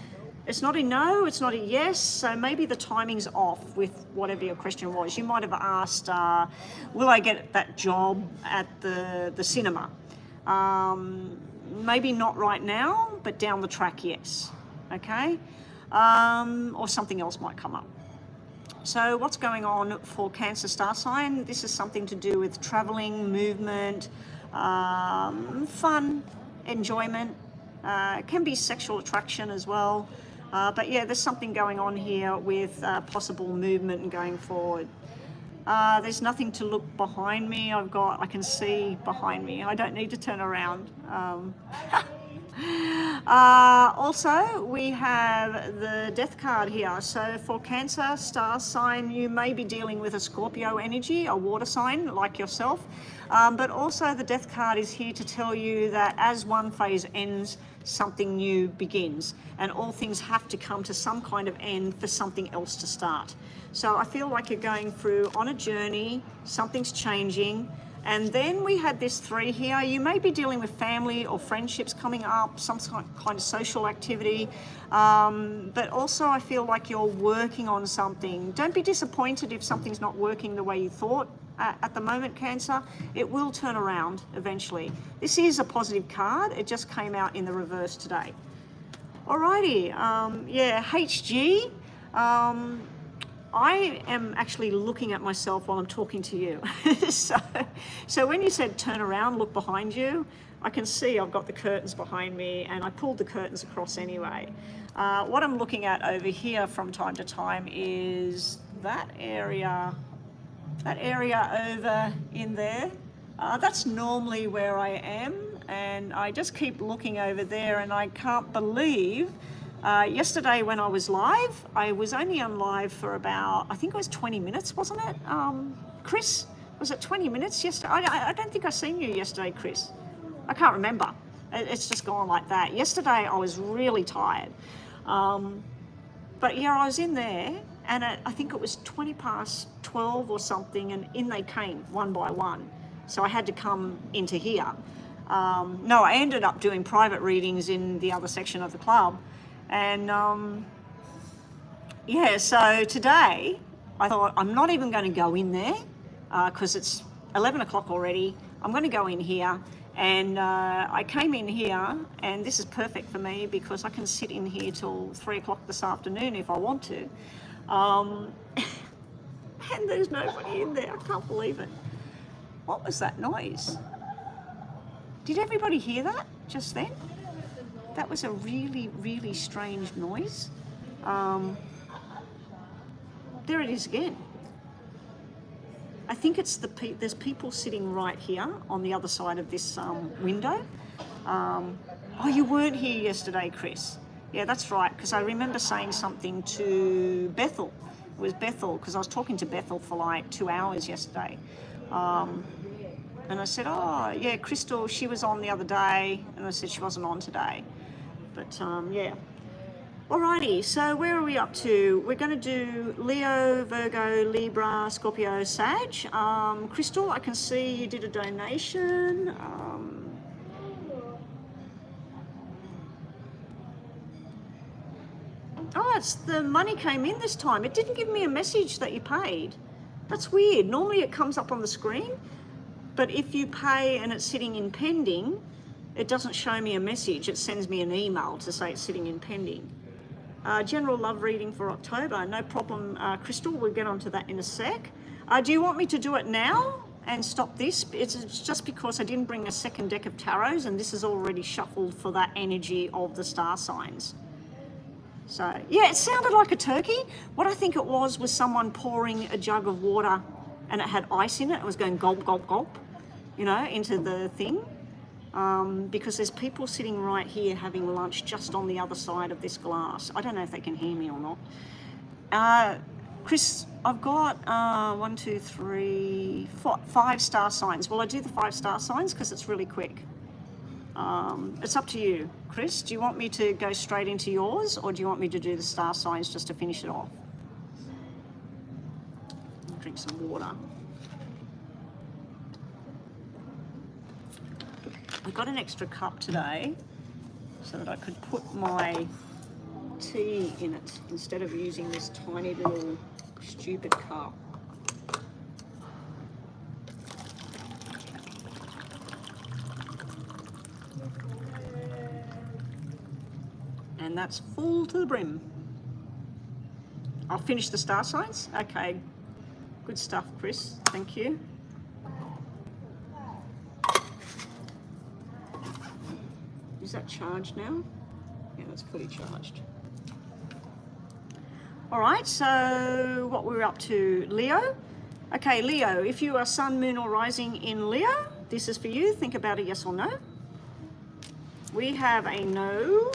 it's not a no, it's not a yes, so maybe the timing's off with whatever your question was. You might have asked, will I get that job at the cinema? Maybe not right now, but down the track, yes, okay? Or something else might come up. So what's going on for Cancer star sign? This is something to do with traveling, movement, fun, enjoyment. It can be sexual attraction as well. But yeah, there's something going on here with possible movement and going forward. There's nothing to look behind me. I can see behind me. I don't need to turn around. Also, we have the Death card here. So for Cancer star sign, you may be dealing with a Scorpio energy, a water sign like yourself. But also the Death card is here to tell you that as one phase ends, something new begins, and all things have to come to some kind of end for something else to start. So I feel like you're going through on a journey, something's changing. And then we had this 3 here. You may be dealing with family or friendships coming up, some kind of social activity. But also I feel like you're working on something. Don't be disappointed if something's not working the way you thought at the moment, Cancer. It will turn around eventually. This is a positive card. It just came out in the reverse today. Alrighty, yeah, HG. I am actually looking at myself while I'm talking to you. so when you said turn around, look behind you, I can see I've got the curtains behind me, and I pulled the curtains across anyway. What I'm looking at over here from time to time is that area over in there. That's normally where I am, and I just keep looking over there, and I can't believe yesterday when I was live, I was only on live for about, I think it was 20 minutes, wasn't it? Chris, was it 20 minutes yesterday? I don't think I seen you yesterday, Chris. I can't remember. It's just gone like that. Yesterday I was really tired. But yeah, I was in there, and I think it was 20 past 12 or something, and in they came one by one. So I had to come into here. No, I ended up doing private readings in the other section of the club. And yeah, so today I thought I'm not even going to go in there because it's 11 o'clock already. I'm going to go in here, and I came in here, and this is perfect for me because I can sit in here till 3 o'clock this afternoon if I want to. And there's nobody in there. I can't believe it. What was that noise? Did everybody hear that just then? That was a really, really strange noise. There it is again. I think it's there's people sitting right here on the other side of this window. Oh, you weren't here yesterday, Chris. Yeah, that's right, because I remember saying something to Bethel. It was Bethel, because I was talking to Bethel for like 2 hours yesterday. And I said, oh, yeah, Crystal, she was on the other day. And I said she wasn't on today. But yeah. Alrighty, so where are we up to? We're going to do Leo, Virgo, Libra, Scorpio, Sag. Crystal, I can see you did a donation. Oh, it's the money came in this time. It didn't give me a message that you paid. That's weird. Normally it comes up on the screen, but if you pay and it's sitting in pending, it doesn't show me a message. It sends me an email to say it's sitting in pending. General love reading for October, no problem, Crystal. We'll get onto that in a sec. Do you want me to do it now and stop this? It's just because I didn't bring a second deck of tarots, and this is already shuffled for that energy of the star signs. So yeah, it sounded like a turkey. What I think it was someone pouring a jug of water, and it had ice in it. It was going gulp, gulp, gulp, you know, into the thing. Because there's people sitting right here having lunch just on the other side of this glass. I don't know if they can hear me or not. Chris, I've got 1, 2, 3, 4, 5 star signs. Will I do the 5 star signs? Because it's really quick. It's up to you. Chris, do you want me to go straight into yours, or do you want me to do the star signs just to finish it off? I'll drink some water. I got an extra cup today so that I could put my tea in it instead of using this tiny little stupid cup. And that's full to the brim. I'll finish the star signs. Okay, good stuff, Chris. Thank you. Is that charged now? Yeah, that's fully charged. All right, so what we're up to, Leo. Okay, Leo, if you are sun, moon, or rising in Leo, this is for you. Think about a yes or no. We have a no.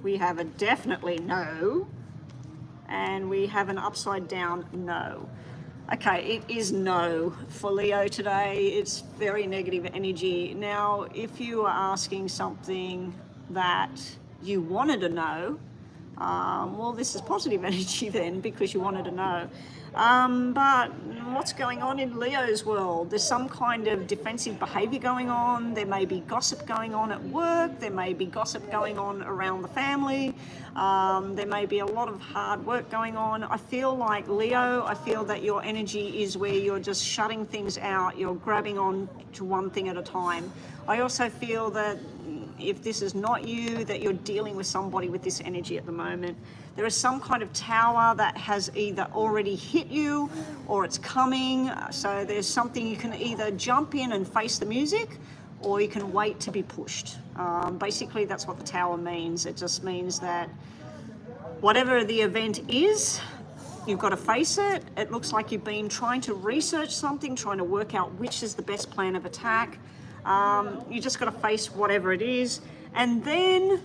We have a definitely no. And we have an upside down no. Okay, it is no for Leo today. It's very negative energy. Now, if you are asking something that you wanted to know, well, this is positive energy then, because you wanted to know. But what's going on in Leo's world? There's some kind of defensive behavior going on. There may be gossip going on at work. There may be gossip going on around the family. There may be a lot of hard work going on. I feel like, Leo, I feel that your energy is where you're just shutting things out. You're grabbing on to one thing at a time. I also feel that if this is not you, that you're dealing with somebody with this energy at the moment. There is some kind of tower that has either already hit you or it's coming. So there's something you can either jump in and face the music, or you can wait to be pushed. Basically, that's what the tower means. It just means that whatever the event is, you've got to face it. It looks like you've been trying to research something, trying to work out which is the best plan of attack. You just got to face whatever it is. And then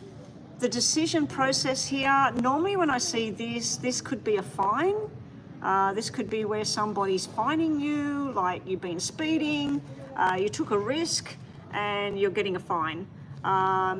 the decision process here, normally when I see this could be a fine. This could be where somebody's fining you, like you've been speeding, you took a risk and you're getting a fine.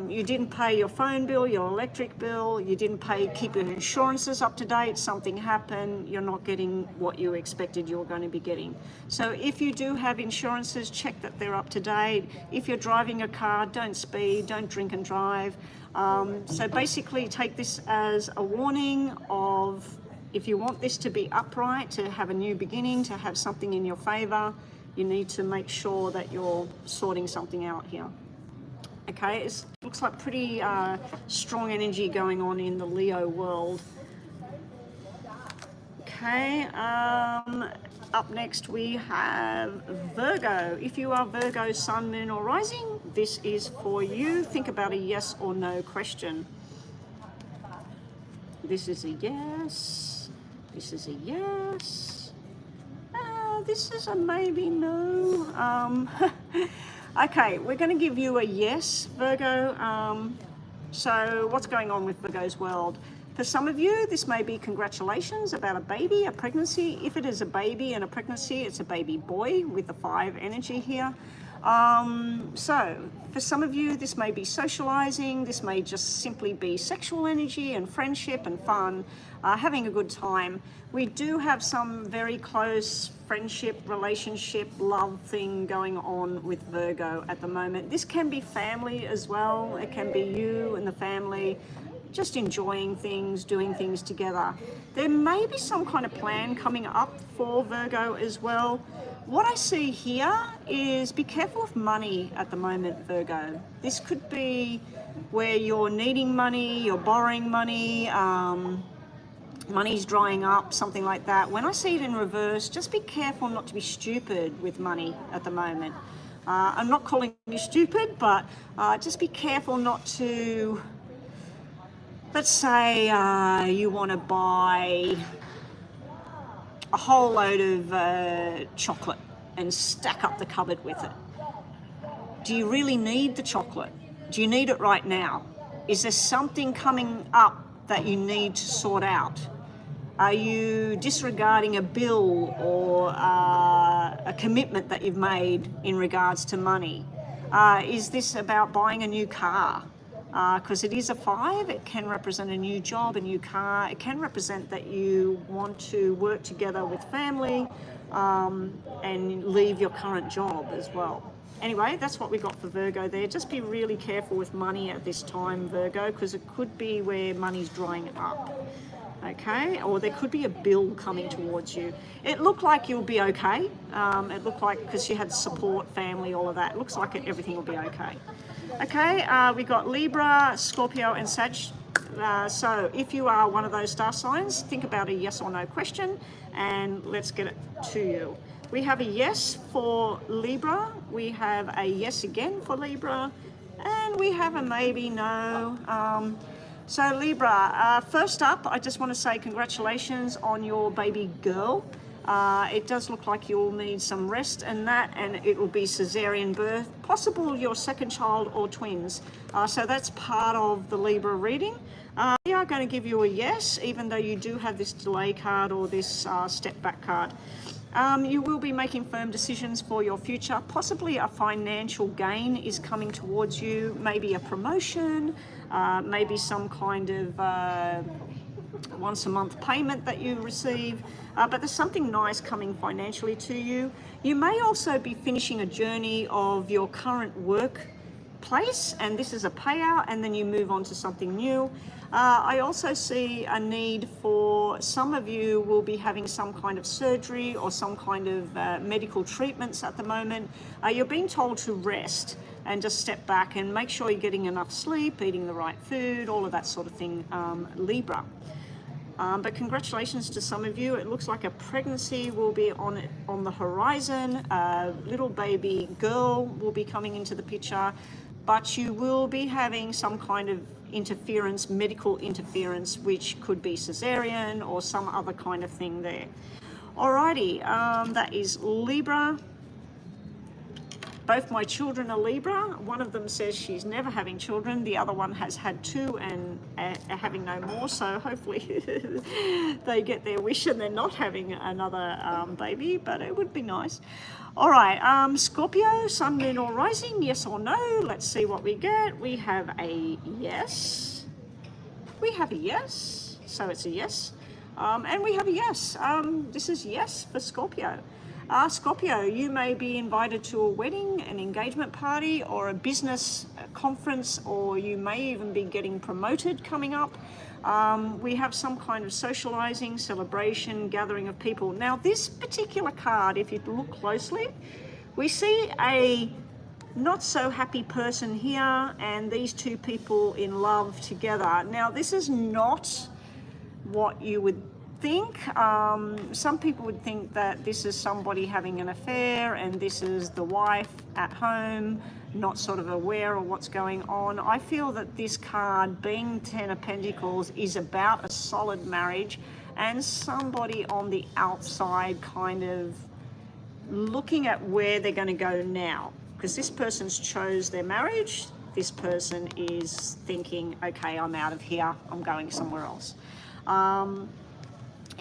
You didn't pay your phone bill, your electric bill, you didn't keep your insurances up to date, something happened, you're not getting what you expected you were going to be getting. So if you do have insurances, check that they're up to date. If you're driving a car, don't speed, don't drink and drive. So basically take this as a warning of, if you want this to be upright, to have a new beginning, to have something in your favor, you need to make sure that you're sorting something out here. Okay, it looks like pretty strong energy going on in the Leo world. Okay, up next we have Virgo. If you are Virgo, Sun, Moon or Rising, this is for you. Think about a yes or no question. This is a yes. This is a yes. This is a maybe no. Okay, we're going to give you a yes, Virgo. So what's going on with Virgo's world? For some of you, this may be congratulations about a baby, a pregnancy. If it is a baby and a pregnancy, it's a baby boy with the 5 energy here. So for some of you, this may be socializing. This may just simply be sexual energy and friendship and fun, having a good time. We do have some very close friendship, relationship, love thing going on with Virgo at the moment. This can be family as well. It can be you and the family just enjoying things, doing things together. There may be some kind of plan coming up for Virgo as well. What I see here is be careful with money at the moment, Virgo. This could be where you're needing money, you're borrowing money, money's drying up, something like that. When I see it in reverse, just be careful not to be stupid with money at the moment. I'm not calling you stupid, but just be careful not to, let's say you want to buy a whole load of chocolate and stack up the cupboard with it. Do you really need the chocolate? Do you need it right now? Is there something coming up that you need to sort out? Are you disregarding a bill or a commitment that you've made in regards to money? Is this about buying a new car? Because it is a 5, it can represent a new job, a new car. It can represent that you want to work together with family and leave your current job as well. Anyway, that's what we got for Virgo there. Just be really careful with money at this time, Virgo, because it could be where money's drying up. Okay, or there could be a bill coming towards you. It looked like you'll be okay. It looked like, because you had support, family, all of that, it looks like everything will be okay. Okay, we got Libra, Scorpio and Sag. So if you are one of those star signs, think about a yes or no question and let's get it to you. We have a yes for Libra, we have a yes again for Libra, and we have a maybe no. So Libra, first up, I just want to say congratulations on your baby girl. It does look like you'll need some rest and that, and it will be cesarean birth, possible your second child or twins. So that's part of the Libra reading. We are going to give you a yes, even though you do have this delay card or this step back card. You will be making firm decisions for your future. Possibly a financial gain is coming towards you, maybe a promotion, maybe some kind of once a month payment that you receive, but there's something nice coming financially to you. You may also be finishing a journey of your current workplace, and this is a payout, and then you move on to something new. I also see a need for some of you will be having some kind of surgery or some kind of medical treatments at the moment. You're being told to rest. and just step back and make sure you're getting enough sleep, eating the right food, all of that sort of thing, Libra. But congratulations to some of you. It looks like a pregnancy will be on the horizon. A little baby girl will be coming into the picture, but you will be having some kind of interference, medical interference, which could be cesarean or some other kind of thing there. Alrighty, that is Libra. Both my children are Libra. One of them says she's never having children. The other one has had 2 and are having no more. So hopefully they get their wish and they're not having another baby, but it would be nice. All right, Scorpio, sun, moon or rising, yes or no? Let's see what we get. We have a yes. We have a yes, so it's a yes. And we have a yes. This is yes for Scorpio. Scorpio, you may be invited to a wedding, an engagement party, or a business conference, or you may even be getting promoted coming up. We have some kind of socializing, celebration, gathering of people. Now, this particular card, if you look closely, we see a not so happy person here and these 2 people in love together. Now, this is not what you would think. Some people would think that this is somebody having an affair and this is the wife at home, not sort of aware of what's going on. I feel that this card, being 10 of Pentacles, is about a solid marriage and somebody on the outside kind of looking at where they're going to go now. Because this person's chose their marriage, this person is thinking, okay, I'm out of here, I'm going somewhere else.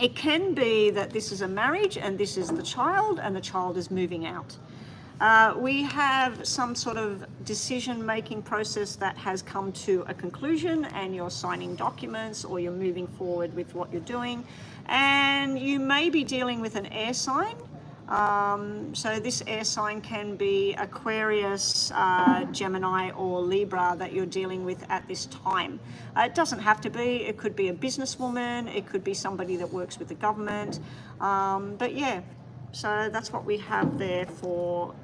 It can be that this is a marriage and this is the child and the child is moving out. We have some sort of decision-making process that has come to a conclusion and you're signing documents or you're moving forward with what you're doing. And you may be dealing with an air sign. So this air sign can be Aquarius, Gemini or Libra that you're dealing with at this time. It doesn't have to be. It could be a businesswoman. It could be somebody that works with the government. But yeah, so that's what we have there for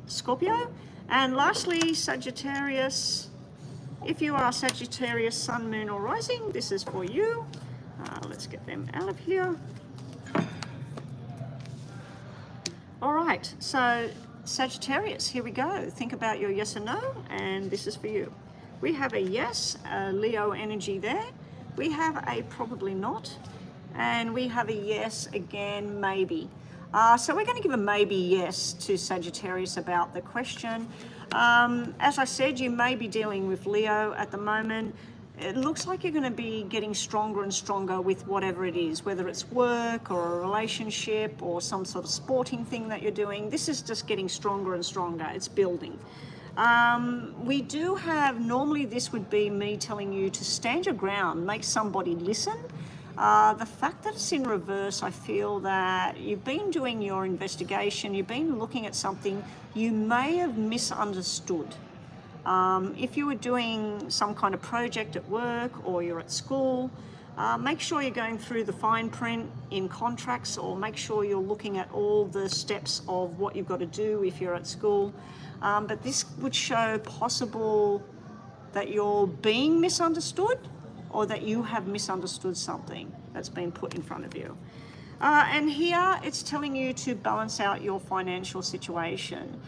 Scorpio. And lastly, Sagittarius. If you are Sagittarius, sun, moon or rising, this is for you. Let's get them out of here. All right, so Sagittarius, here we go. Think about your yes or no, and this is for you. We have a yes, a Leo energy there. We have a probably not, and we have a yes again, maybe. So we're going to give a maybe yes to Sagittarius about the question. As I said, you may be dealing with Leo at the moment. It looks like you're going to be getting stronger and stronger with whatever it is, whether it's work or a relationship or some sort of sporting thing that you're doing. This is just getting stronger and stronger. It's building. We do have, normally this would be me telling you to stand your ground, make somebody listen. The fact that it's in reverse, I feel that you've been doing your investigation, you've been looking at something you may have misunderstood. If you were doing some kind of project at work or you're at school, make sure you're going through the fine print in contracts, or make sure you're looking at all the steps of what you've got to do if you're at school. But this would show possible that you're being misunderstood or that you have misunderstood something that's been put in front of you. And here it's telling you to balance out your financial situation.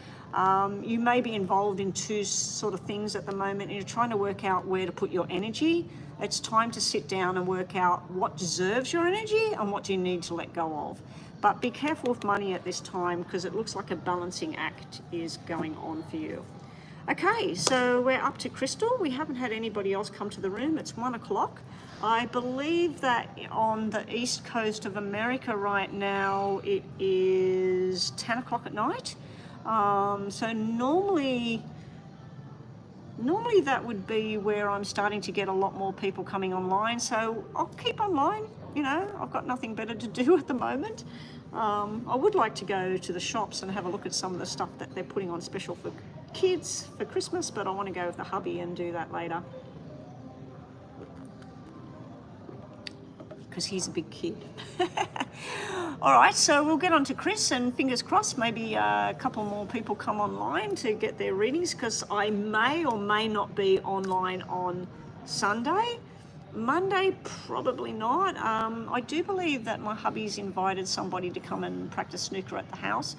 You may be involved in 2 sort of things at the moment and you're trying to work out where to put your energy. It's time to sit down and work out what deserves your energy and what do you need to let go of. But be careful with money at this time because it looks like a balancing act is going on for you. Okay, so we're up to Crystal. We haven't had anybody else come to the room. It's 1 o'clock. I believe that on the east coast of America right now, it is 10 o'clock at night. So normally that would be where I'm starting to get a lot more people coming online. So I'll keep online, you know, I've got nothing better to do at the moment. I would like to go to the shops and have a look at some of the stuff that they're putting on special for kids for Christmas, but I want to go with the hubby and do that later. Because he's a big kid. All right, so we'll get on to Chris, and fingers crossed, maybe a couple more people come online to get their readings, because I may or may not be online on Sunday. Monday, probably not. I do believe that my hubby's invited somebody to come and practice snooker at the house.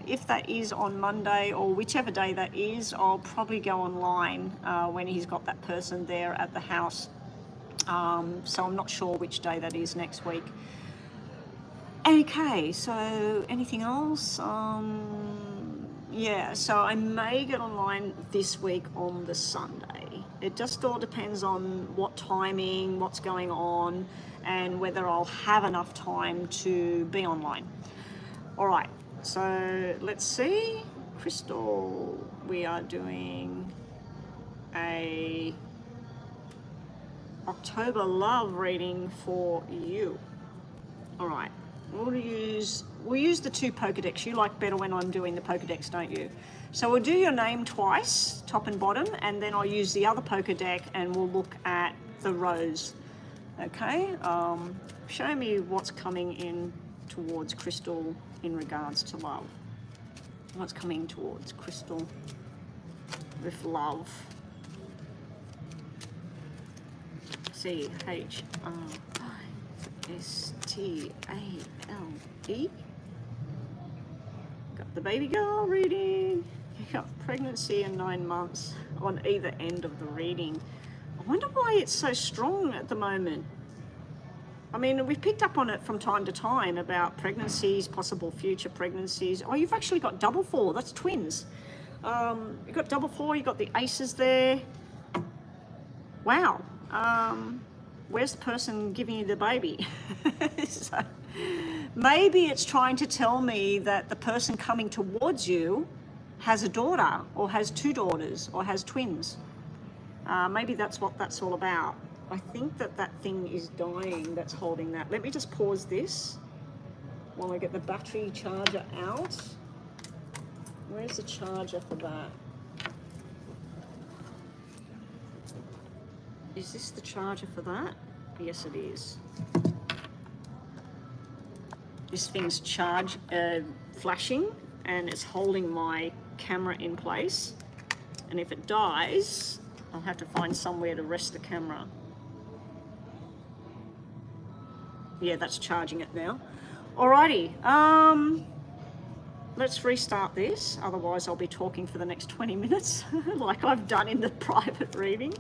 If that is on Monday, or whichever day that is, I'll probably go online when he's got that person there at the house. So I'm not sure which day that is next week. Okay, so anything else? Yeah, so I may get online this week on the Sunday. It just all depends on what timing, what's going on, and whether I'll have enough time to be online. All right, so let's see. Crystal, we are doing a October love reading for you. All right, we'll use the 2 Pokedex. You like better when I'm doing the Pokedex, don't you? So we'll do your name twice, top and bottom, and then I'll use the other Pokedex and we'll look at the rows. Okay, show me what's coming in towards Crystal in regards to love. What's coming towards Crystal with love? CHRISTALE. Got the baby girl reading. You got pregnancy in 9 months on either end of the reading. I wonder why it's so strong at the moment. I mean, we've picked up on it from time to time about pregnancies, possible future pregnancies. Oh, you've actually got double 4. That's twins. You've got double 4. You've got the aces there. Wow. Where's the person giving you the baby? So, maybe it's trying to tell me that the person coming towards you has a daughter, or has 2 daughters, or has twins. Maybe that's what that's all about. I think that thing is dying that's holding that. Let me just pause this while I get the battery charger out. Where's the charger for that? Is this the charger for that? Yes, it is. This thing's flashing, and it's holding my camera in place. And if it dies, I'll have to find somewhere to rest the camera. Yeah, that's charging it now. Alrighty, let's restart this. Otherwise, I'll be talking for the next 20 minutes, like I've done in the private reading.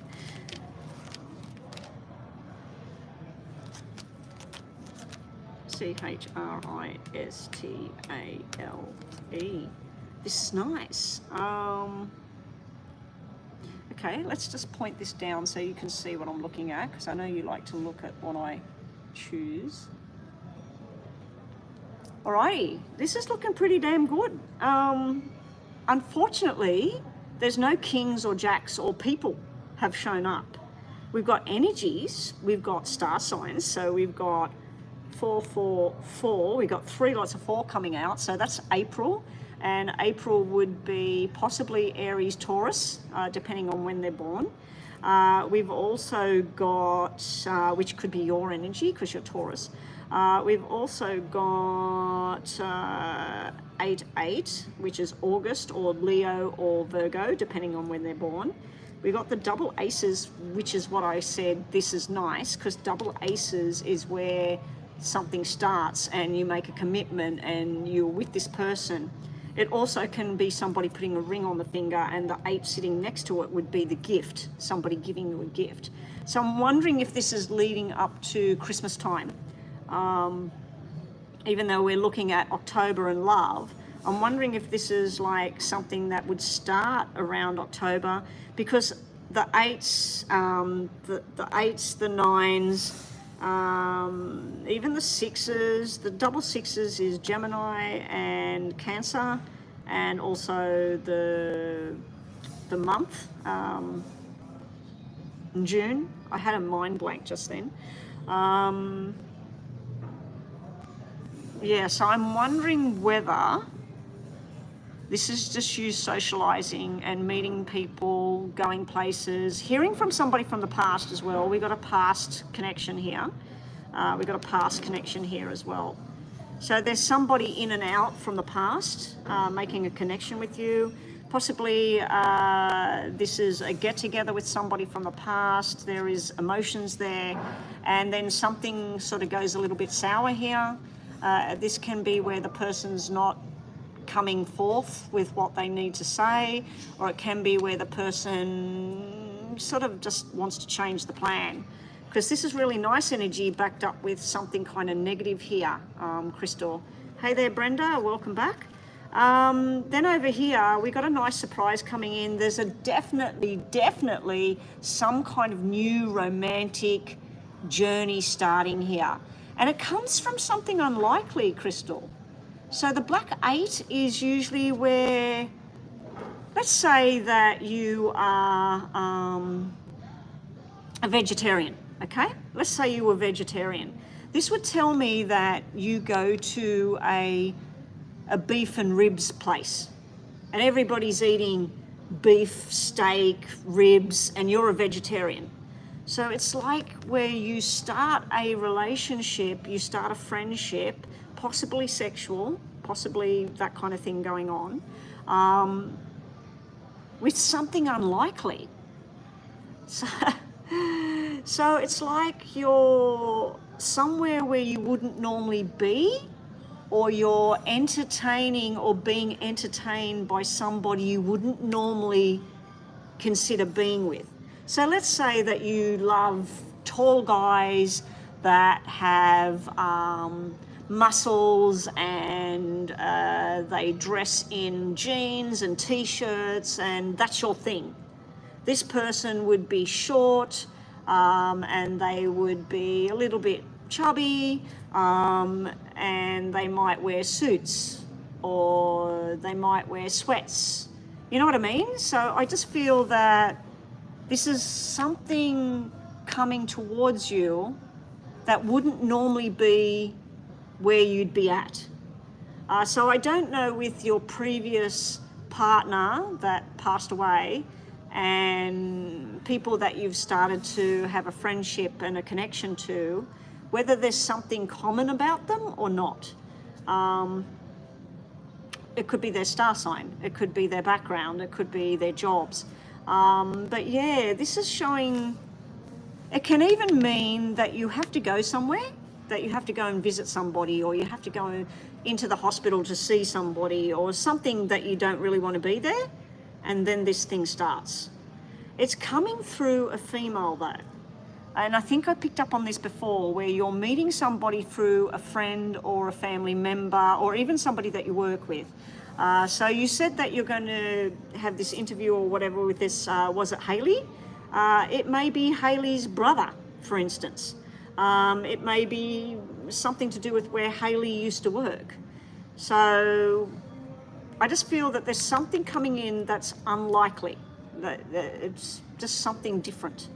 CHRISTALE. This is nice. Okay, let's just point this down so you can see what I'm looking at, because I know you like to look at what I choose. Alrighty, this is looking pretty damn good. Unfortunately, there's no kings or jacks or people have shown up. We've got energies, we've got star signs, so we've got 444, we've got 3 lots of 4 coming out, so that's April, and April would be possibly Aries, Taurus, depending on when they're born. We've also got, which could be your energy because you're Taurus. We've also got 8/8, which is August or Leo or Virgo, depending on when they're born. We got the double aces, which is what I said, this is nice, because double aces is where something starts and you make a commitment and you're with this person. It also can be somebody putting a ring on the finger, and the 8 sitting next to it would be the gift, somebody giving you a gift. So I'm wondering if this is leading up to Christmas time. Even though we're looking at October and love, I'm wondering if this is like something that would start around October, because the 8s, the 8s, the 9s, even the 6s, the double 6s is Gemini and Cancer, and also the month, June. I had a mind blank just then. Yeah, so I'm wondering whether this is just you socializing and meeting people, going places, hearing from somebody from the past as well. We got a past connection here. We got a past connection here as well. So there's somebody in and out from the past, making a connection with you. Possibly this is a get-together with somebody from the past. There is emotions there, and then something sort of goes a little bit sour here. This can be where the person's not coming forth with what they need to say, or it can be where the person sort of just wants to change the plan. Because this is really nice energy backed up with something kind of negative here, Crystal. Hey there, Brenda, welcome back. Then over here, we got a nice surprise coming in. There's a definitely some kind of new romantic journey starting here. And it comes from something unlikely, Crystal. So the black 8 is usually where, let's say that you are a vegetarian. Okay, let's say you were vegetarian. This would tell me that you go to a beef and ribs place and everybody's eating beef, steak, ribs, and you're a vegetarian. So it's like where you start a relationship, you start a friendship, possibly sexual, possibly that kind of thing going on, with something unlikely. So it's like you're somewhere where you wouldn't normally be, or you're entertaining or being entertained by somebody you wouldn't normally consider being with. So let's say that you love tall guys that have muscles and they dress in jeans and t-shirts, and that's your thing. This person would be short, and they would be a little bit chubby, and they might wear suits or they might wear sweats. You know what I mean? So I just feel that this is something coming towards you that wouldn't normally be where you'd be at. So I don't know with your previous partner that passed away, and people that you've started to have a friendship and a connection to, whether there's something common about them or not. It could be their star sign, it could be their background, it could be their jobs. But yeah, this is showing, it can even mean that you have to go somewhere, that you have to go and visit somebody, or you have to go into the hospital to see somebody, or something that you don't really want to be there. And then this thing starts. It's coming through a female though. And I think I picked up on this before, where you're meeting somebody through a friend or a family member, or even somebody that you work with. So you said that you're going to have this interview or whatever with this, was it Haley? It may be Haley's brother, for instance. It may be something to do with where Haley used to work. So I just feel that there's something coming in that's unlikely, that it's just something different.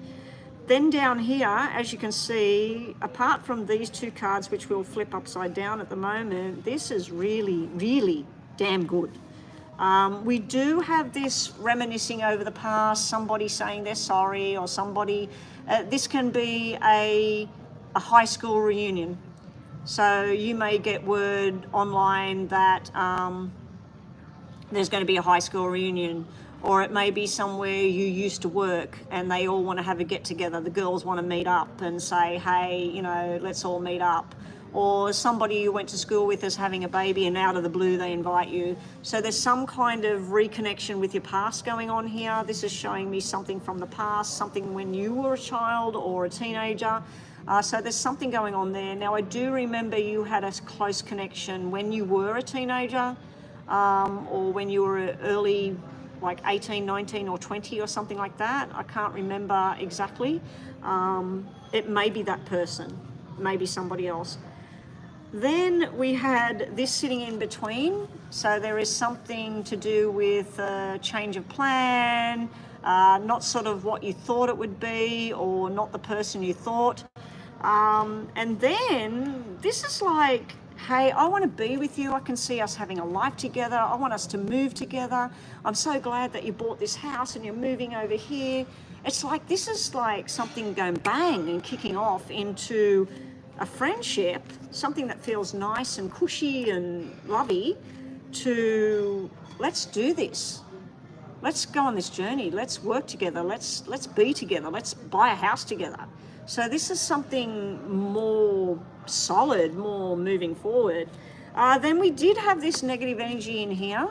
Then down here, as you can see, apart from these two cards, which we'll flip upside down at the moment, this is really, really damn good. We do have this reminiscing over the past, somebody saying they're sorry, or somebody, this can be a high school reunion. So you may get word online that there's going to be a high school reunion, or it may be somewhere you used to work and they all want to have a get together. The girls want to meet up and say, hey, you know, let's all meet up. Or somebody you went to school with is having a baby and out of the blue they invite you. So there's some kind of reconnection with your past going on here. This is showing me something from the past, something when you were a child or a teenager. So there's something going on there. Now I do remember you had a close connection when you were a teenager, or when you were early, like 18, 19 or 20 or something like that. I can't remember exactly. It may be that person, maybe somebody else. Then we had this sitting in between. So there is something to do with a change of plan, not sort of what you thought it would be, or not the person you thought. And then this is like, hey, I want to be with you. I can see us having a life together. I want us to move together. I'm so glad that you bought this house and you're moving over here. It's like, this is like something going bang and kicking off into a friendship, something that feels nice and cushy and lovey, to let's do this. Let's go on this journey. Let's work together. Let's be together. Let's buy a house together. So this is something more solid, more moving forward. Then we did have this negative energy in here.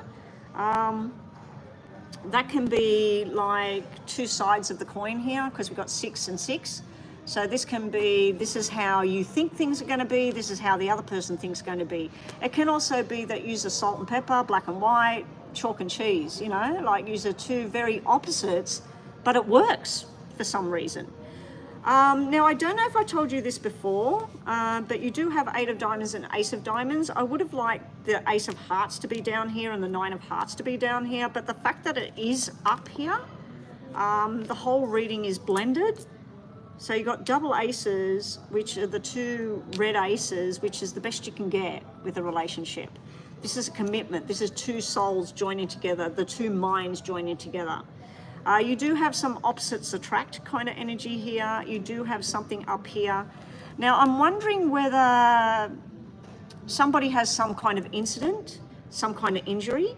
That can be like two sides of the coin here, because we've got 6 and 6. So this can be, this is how you think things are going to be, this is how the other person thinks going to be. It can also be that use a salt and pepper, black and white, chalk and cheese, you know, like use are two very opposites, but it works for some reason. Now, I don't know if I told you this before, but you do have 8 of diamonds and Ace of diamonds. I would have liked the Ace of hearts to be down here and the 9 of hearts to be down here, but the fact that it is up here, the whole reading is blended. So you got double aces, which are the 2 red aces, which is the best you can get with a relationship. This is a commitment. This is 2 souls joining together, the 2 minds joining together. You do have some opposites attract kind of energy here. You do have something up here. Now, I'm wondering whether somebody has some kind of incident, some kind of injury,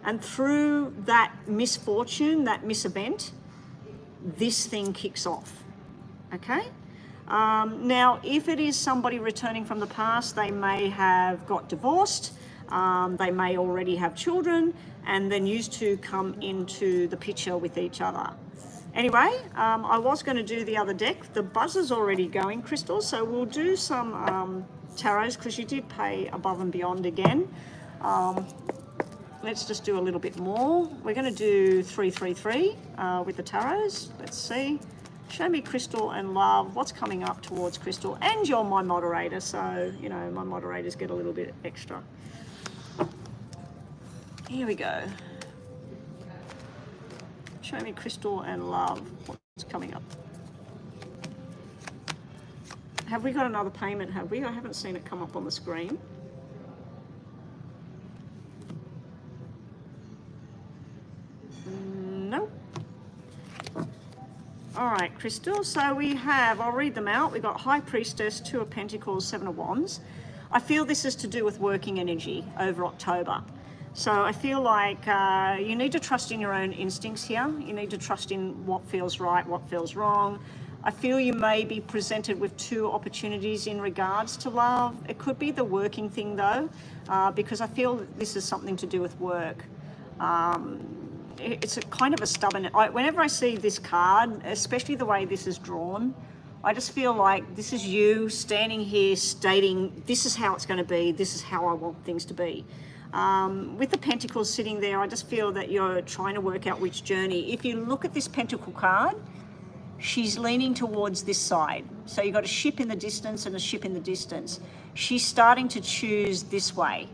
and through that misfortune, that misevent, this thing kicks off, okay? Now, if it is somebody returning from the past, they may have got divorced, they may already have children, and then used to come into the picture with each other. Anyway, I was going to do the other deck. The buzzer's already going, Crystal, so we'll do some tarots, because you did pay above and beyond again. Let's just do a little bit more. We're going to do 333 with the tarots. Let's see. Show me Crystal and love. What's coming up towards Crystal? And you're my moderator, so, you know, my moderators get a little bit extra. Here we go. Show me Crystal and love. What's coming up? Have we got another payment? Have we? I haven't seen it come up on the screen. No. All right, Crystal. So we have, I'll read them out. We've got High Priestess, 2 of Pentacles, 7 of Wands. I feel this is to do with working energy over October. So I feel like you need to trust in your own instincts here. You need to trust in what feels right, what feels wrong. I feel you may be presented with 2 opportunities in regards to love. It could be the working thing though, because I feel that this is something to do with work. It's a kind of a stubborn, whenever I see this card, especially the way this is drawn, I just feel like this is you standing here stating, this is how it's going to be, this is how I want things to be. With the pentacles sitting there, I just feel that you're trying to work out which journey. If you look at this pentacle card, she's leaning towards this side. So you've got a ship in the distance and a ship in the distance. She's starting to choose this way.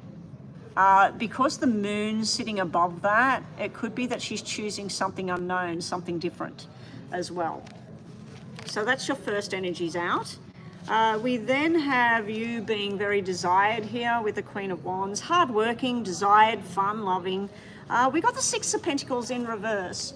Because the moon's sitting above that, it could be that she's choosing something unknown, something different as well. So that's your first energies out. We then have you being very desired here with the Queen of Wands, hardworking, desired, fun, loving. We got the 6 of Pentacles in reverse.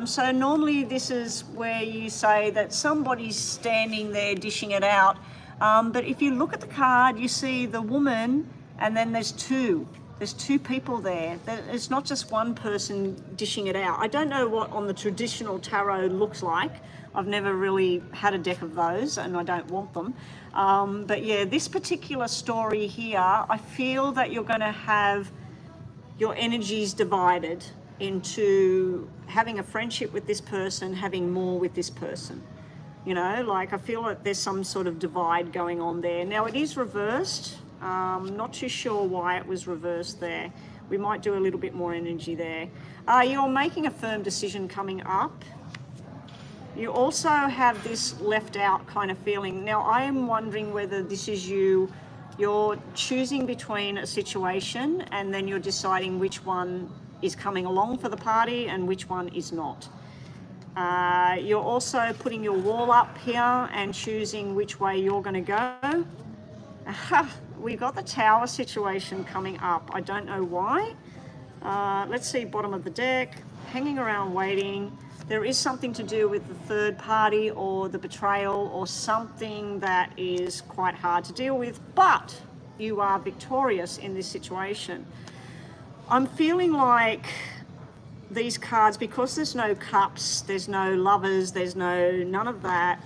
So normally this is where you say that somebody's standing there dishing it out. But if you look at the card, you see the woman, and then there's 2. There's 2 people there. It's not just one person dishing it out. I don't know what on the traditional tarot looks like. I've never really had a deck of those, and I don't want them. But yeah, this particular story here, I feel that you're going to have your energies divided into having a friendship with this person, having more with this person. You know, like I feel like there's some sort of divide going on there. Now it is reversed. Not too sure why it was reversed there. We might do a little bit more energy there. You're making a firm decision coming up. You also have this left out kind of feeling. Now, I am wondering whether this is you're choosing between a situation and then you're deciding which one is coming along for the party and which one is not. You're also putting your wall up here and choosing which way you're going to go. We got the Tower situation coming up. I don't know why. Let's see bottom of the deck. hanging around waiting. There is something to do with the third party or the betrayal or something that is quite hard to deal with, but you are victorious in this situation. I'm feeling like these cards, because there's no cups, there's no lovers, there's none of that.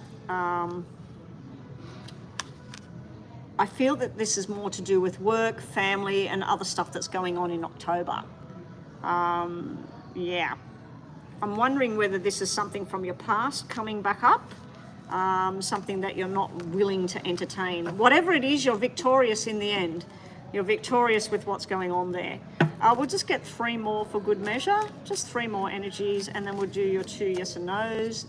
I feel that this is more to do with work, family, and other stuff that's going on in October. Yeah. I'm wondering whether this is something from your past coming back up, something that you're not willing to entertain. Whatever it is, you're victorious in the end. You're victorious with what's going on there. We'll just get 3 more for good measure, just 3 more energies, and then we'll do your 2 yes and no's.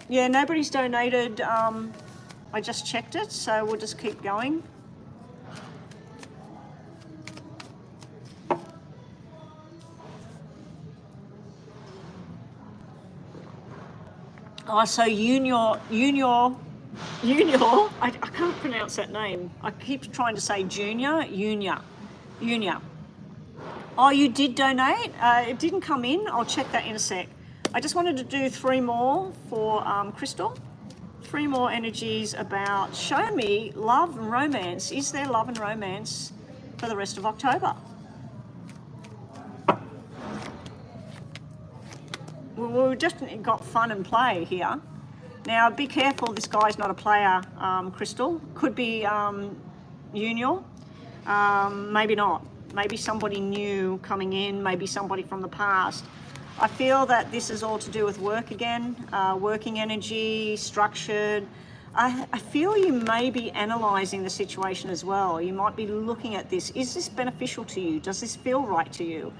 Yeah, nobody's donated. I just checked it, so we'll just keep going. Oh, so Junior, I can't pronounce that name. I keep trying to say Junior. Oh, you did donate? It didn't come in. I'll check that in a sec. I just wanted to do 3 more for Crystal. 3 more energies about, show me love and romance. Is there love and romance for the rest of October? Well, we've definitely got fun and play here. Now, be careful, this guy's not a player, Crystal. Could be Junior, maybe not. Maybe somebody new coming in, maybe somebody from the past. I feel that this is all to do with work again, working energy, structured. I feel you may be analysing the situation as well. You might be looking at this. Is this beneficial to you? Does this feel right to you?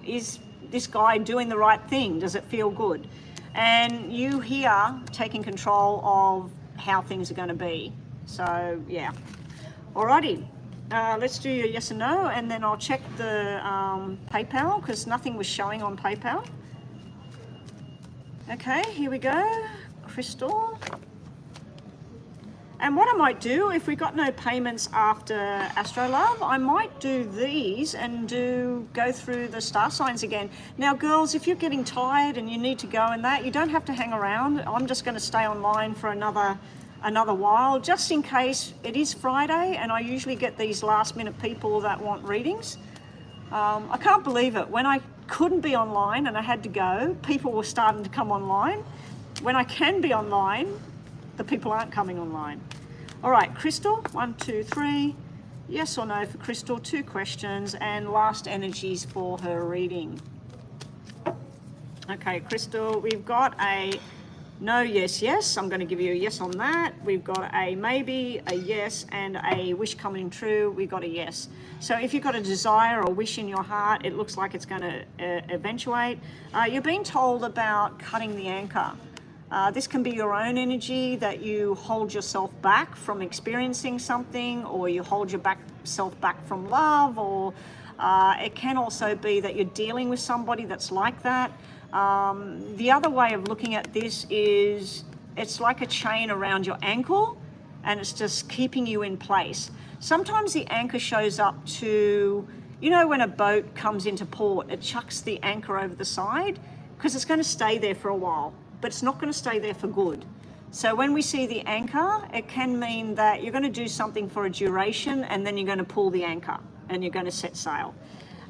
Is this guy doing the right thing? Does it feel good? And you here taking control of how things are going to be. So, yeah. Alrighty. Let's do your yes and no, and then I'll check the PayPal, because nothing was showing on PayPal. Okay, here we go. Crystal. And what I might do, if we got no payments after Astrolove, I might do these and go through the star signs again. Now, girls, if you're getting tired and you need to go and that, you don't have to hang around. I'm just going to stay online for another while, just in case. It is Friday, and I usually get these last-minute people that want readings. I can't believe it. When I couldn't be online and I had to go, people were starting to come online. When I can be online, the people aren't coming online. All right, Crystal, 1, 2, 3. Yes or no for Crystal, 2 questions, and last energies for her reading. Okay, Crystal, we've got a no, yes, yes. I'm going to give you a yes on that. We've got a maybe, a yes, and a wish coming true. We've got a yes. So if you've got a desire or wish in your heart, it looks like it's going to eventuate. You're being told about cutting the anchor. This can be your own energy, that you hold yourself back from experiencing something, or you hold yourself back from love, or it can also be that you're dealing with somebody that's like that. The other way of looking at this is it's like a chain around your ankle, and it's just keeping you in place. Sometimes the anchor shows up to, you know, when a boat comes into port, it chucks the anchor over the side because it's going to stay there for a while, but it's not going to stay there for good. So when we see the anchor, it can mean that you're going to do something for a duration, and then you're going to pull the anchor and you're going to set sail.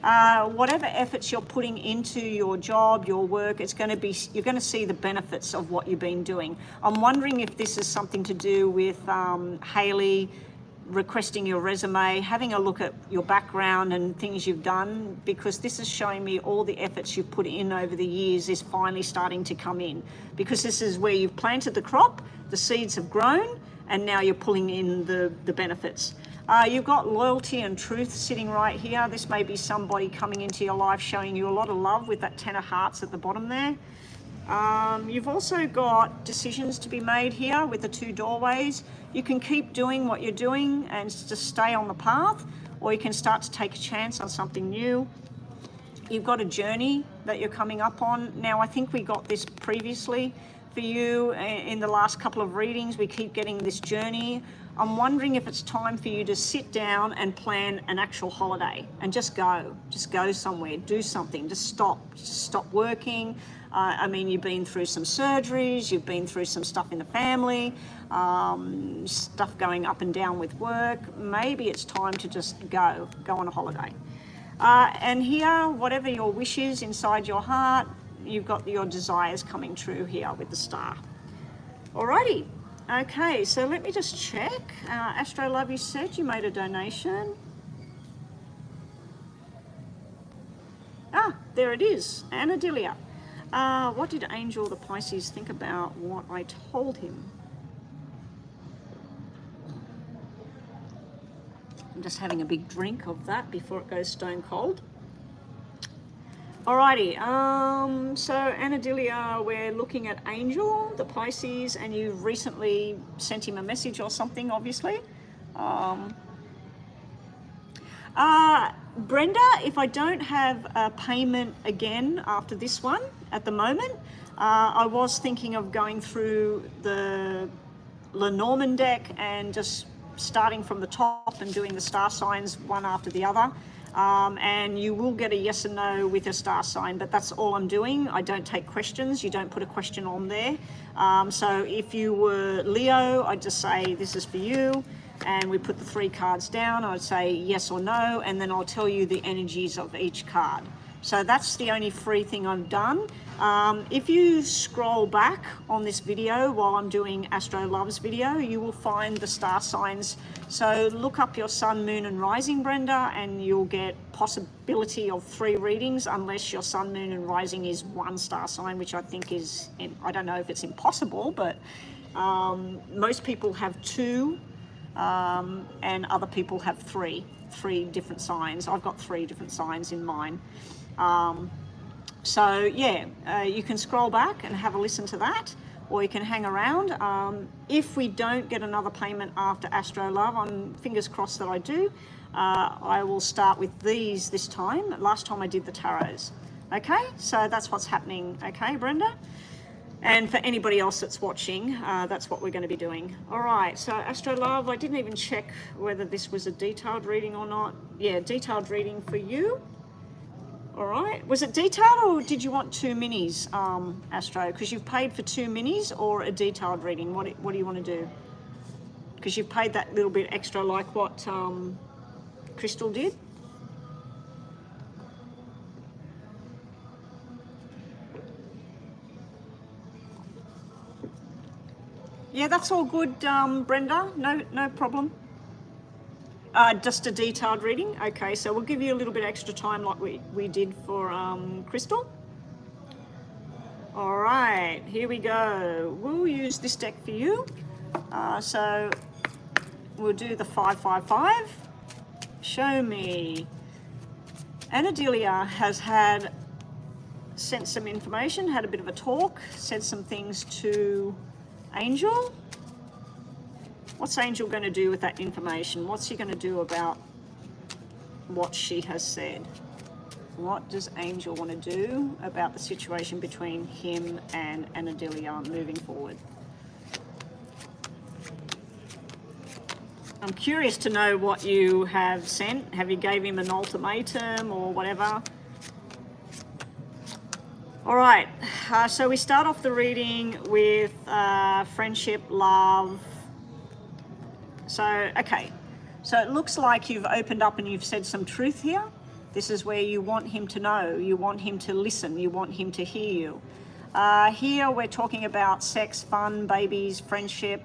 Whatever efforts you're putting into your job, your work, it's going to be, you're going to see the benefits of what you've been doing. I'm wondering if this is something to do with Hayley requesting your resume, having a look at your background and things you've done, because this is showing me all the efforts you've put in over the years is finally starting to come in, because this is where you've planted the crop, the seeds have grown, and now you're pulling in the benefits. You've got loyalty and truth sitting right here. This may be somebody coming into your life showing you a lot of love with that 10 of hearts at the bottom there. You've also got decisions to be made here with the 2 doorways. You can keep doing what you're doing and just stay on the path, or you can start to take a chance on something new. You've got a journey that you're coming up on. Now, I think we got this previously for you in the last couple of readings. We keep getting this journey. I'm wondering if it's time for you to sit down and plan an actual holiday and just go somewhere, do something, just stop working. I mean, you've been through some surgeries, you've been through some stuff in the family, stuff going up and down with work. Maybe it's time to just go on a holiday. And here, whatever your wish is inside your heart, you've got your desires coming true here with the star. Alrighty. Okay, so let me just check. Astro Love, you said you made a donation. Ah, there it is, Anna Delia. What did Angel the Pisces think about what I told him? I'm just having a big drink of that before it goes stone cold. Alrighty, so Anna Delia, we're looking at Angel, the Pisces, and you recently sent him a message or something, obviously. Brenda, if I don't have a payment again after this one at the moment, I was thinking of going through the Lenormand deck and just starting from the top and doing the star signs one after the other. And you will get a yes and no with a star sign, but that's all I'm doing. I don't take questions. You don't put a question on there. So if you were Leo, I'd just say this is for you, and we put the 3 cards down. I'd say yes or no, and then I'll tell you the energies of each card. So that's the only free thing I've done. If you scroll back on this video while I'm doing Astro Love's video, you will find the star signs. So look up your sun, moon and rising, Brenda, and you'll get possibility of 3 readings unless your sun, moon and rising is 1 star sign, which I think is, I don't know if it's impossible, but most people have 2 and other people have 3 different signs. I've got 3 different signs in mine. So yeah, you can scroll back and have a listen to that, or you can hang around. If we don't get another payment after Astro Love, I'm fingers crossed that I do, I will start with these this time. Last time I did the tarots. Okay, so that's what's happening. Okay, Brenda? And for anybody else that's watching, that's what we're going to be doing. All right, so Astro Love, I didn't even check whether this was a detailed reading or not. Yeah, detailed reading for you. All right, was it detailed or did you want 2 minis, Astro? Because you've paid for 2 minis or a detailed reading. What do you want to do? Because you've paid that little bit extra like what Crystal did. Yeah, that's all good, Brenda. No problem. Just a detailed reading. Okay, so we'll give you a little bit extra time like we did for Crystal. All right, here we go. We'll use this deck for you. So we'll do the 555. Show me. Anna Delia has sent some information, had a bit of a talk, said some things to Angel. What's Angel going to do with that information? What's he going to do about what she has said? What does Angel want to do about the situation between him and Anna Delia moving forward? I'm curious to know what you have sent. Have you gave him an ultimatum or whatever? All right, so we start off the reading with friendship, love. So, okay, so it looks like you've opened up and you've said some truth here. This is where you want him to know, you want him to listen, you want him to hear you. Here we're talking about sex, fun, babies, friendship,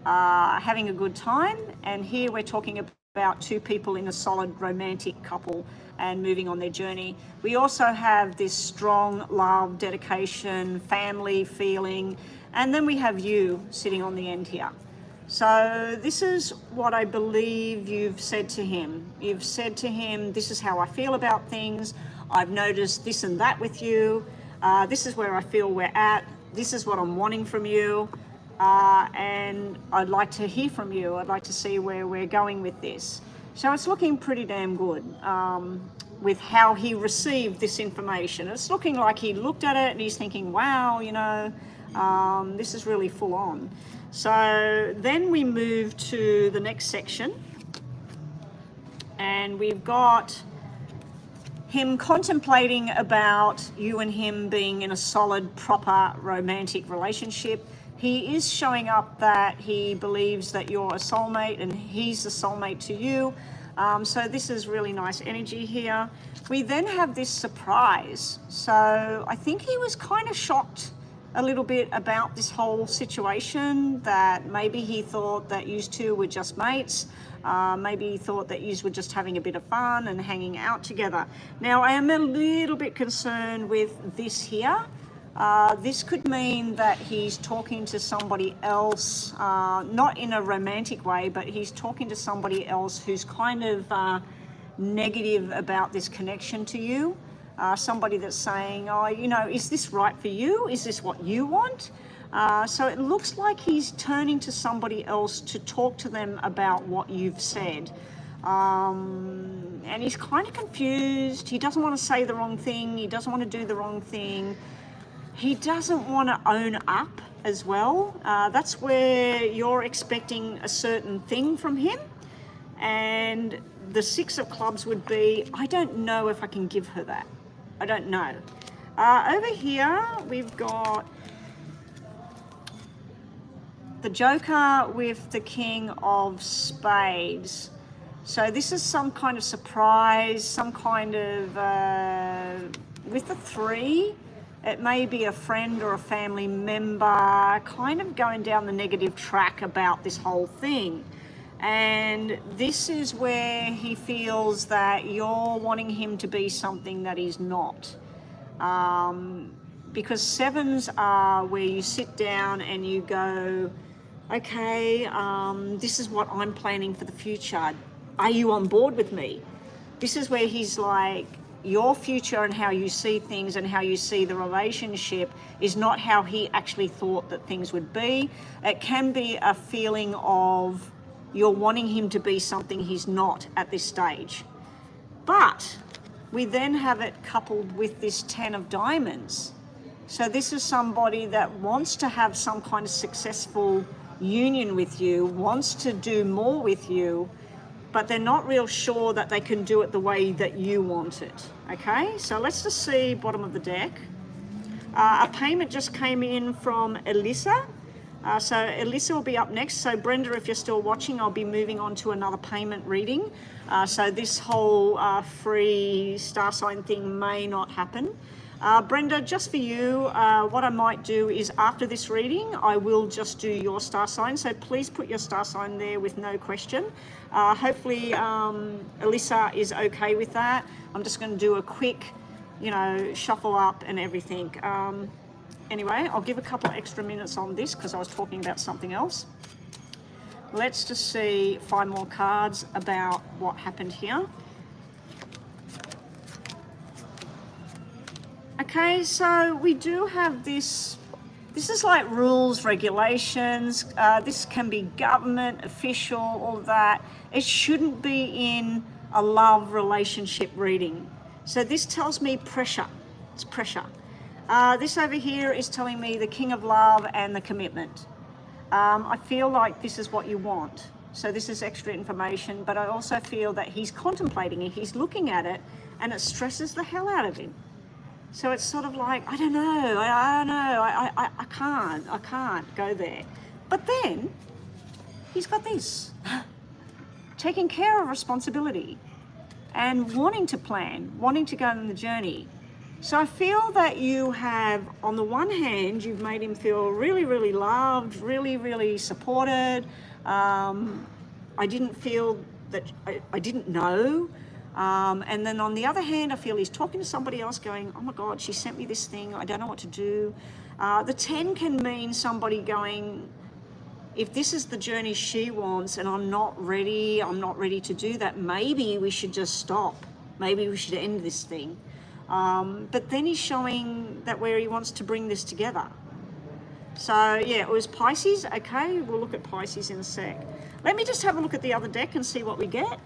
having a good time. And here we're talking about 2 people in a solid romantic couple and moving on their journey. We also have this strong love, dedication, family feeling, and then we have you sitting on the end here. So this is what I believe you've said to him. You've said to him, this is how I feel about things. I've noticed this and that with you. This is where I feel we're at. This is what I'm wanting from you. And I'd like to hear from you. I'd like to see where we're going with this. So it's looking pretty damn good with how he received this information. It's looking like he looked at it and he's thinking, wow, you know, This is really full on. So then we move to the next section, and we've got him contemplating about you and him being in a solid, proper romantic relationship. He is showing up that he believes that you're a soulmate and he's the soulmate to you. So this is really nice energy here. We then have this surprise. So I think he was kind of shocked a little bit about this whole situation, that maybe he thought that you two were just mates. Maybe he thought that you were just having a bit of fun and hanging out together. Now, I am a little bit concerned with this here. This could mean that he's talking to somebody else, not in a romantic way, but he's talking to somebody else who's kind of negative about this connection to you. Somebody that's saying, oh, you know, is this right for you? Is this what you want? So it looks like he's turning to somebody else to talk to them about what you've said. And he's kind of confused. He doesn't want to say the wrong thing. He doesn't want to do the wrong thing. He doesn't want to own up as well. That's where you're expecting a certain thing from him. And the 6 of clubs would be, I don't know if I can give her that. I don't know. Over here, we've got the Joker with the King of Spades. So this is some kind of surprise, some kind of, with the 3, it may be a friend or a family member kind of going down the negative track about this whole thing. And this is where he feels that you're wanting him to be something that he's not. Because 7s are where you sit down and you go, okay, this is what I'm planning for the future. Are you on board with me? This is where he's like, your future and how you see things and how you see the relationship is not how he actually thought that things would be. It can be a feeling of you're wanting him to be something he's not at this stage. But we then have it coupled with this 10 of diamonds. So this is somebody that wants to have some kind of successful union with you, wants to do more with you, but they're not real sure that they can do it the way that you want it. Okay, so let's just see bottom of the deck. A payment just came in from Elisa. So Elisa will be up next. So Brenda, if you're still watching, I'll be moving on to another payment reading. So this whole free star sign thing may not happen. Brenda, just for you, what I might do is after this reading, I will just do your star sign. So please put your star sign there with no question. Hopefully Elisa is okay with that. I'm just going to do a quick, you know, shuffle up and everything. Anyway, I'll give a couple of extra minutes on this because I was talking about something else. Let's just see 5 more cards about what happened here. Okay, so we do have this. This is like rules, regulations. This can be government, official, all that. It shouldn't be in a love relationship reading. So this tells me pressure. It's pressure. This over here is telling me the King of Love and the commitment. I feel like this is what you want. So this is extra information, but I also feel that he's contemplating it. He's looking at it and it stresses the hell out of him. So it's sort of like, I don't know, I can't go there. But then he's got this, taking care of responsibility and wanting to plan, wanting to go on the journey. So I feel that you have, on the one hand, you've made him feel really, really loved, really, really supported. I didn't feel that, I didn't know. And then on the other hand, I feel he's talking to somebody else going, oh my God, she sent me this thing, I don't know what to do. The 10 can mean somebody going, if this is the journey she wants and I'm not ready to do that, maybe we should just stop. Maybe we should end this thing. But then he's showing that where he wants to bring this together. So yeah, it was Pisces. Okay, we'll look at Pisces in a sec. Let me just have a look at the other deck and see what we get.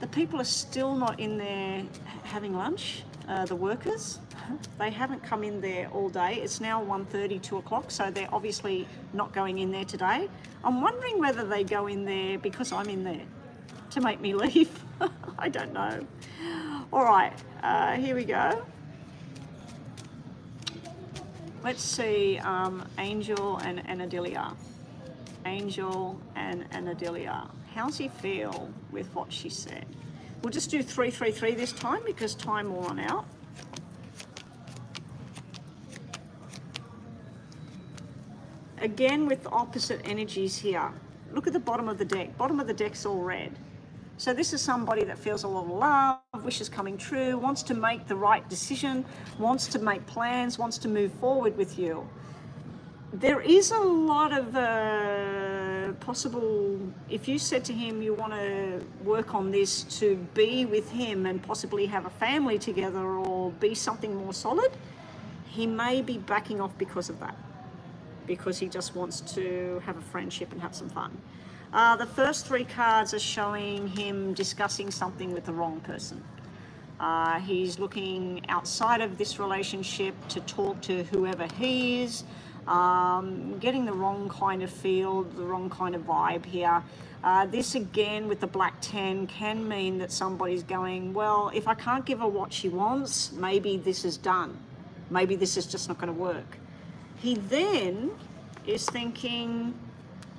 The people are still not in there having lunch, the workers. They haven't come in there all day. It's now 1:30, 2 o'clock, so they're obviously not going in there today. I'm wondering whether they go in there because I'm in there to make me leave. I don't know. All right, here we go. Let's see, Angel and Anadilia. Angel and Anadilia. How's he feel with what she said? We'll just do 333 this time because time will run out. Again with opposite energies here. Look at the bottom of the deck. Bottom of the deck's all red. So this is somebody that feels a lot of love, wishes coming true, wants to make the right decision, wants to make plans, wants to move forward with you. There is a lot of possible, if you said to him you want to work on this to be with him and possibly have a family together or be something more solid, he may be backing off because of that, because he just wants to have a friendship and have some fun. The first three cards are showing him discussing something with the wrong person. He's looking outside of this relationship to talk to whoever he is, getting the wrong kind of feel, the wrong kind of vibe here. This again with the black 10 can mean that somebody's going, well, if I can't give her what she wants, maybe this is done. Maybe this is just not going to work. He then is thinking,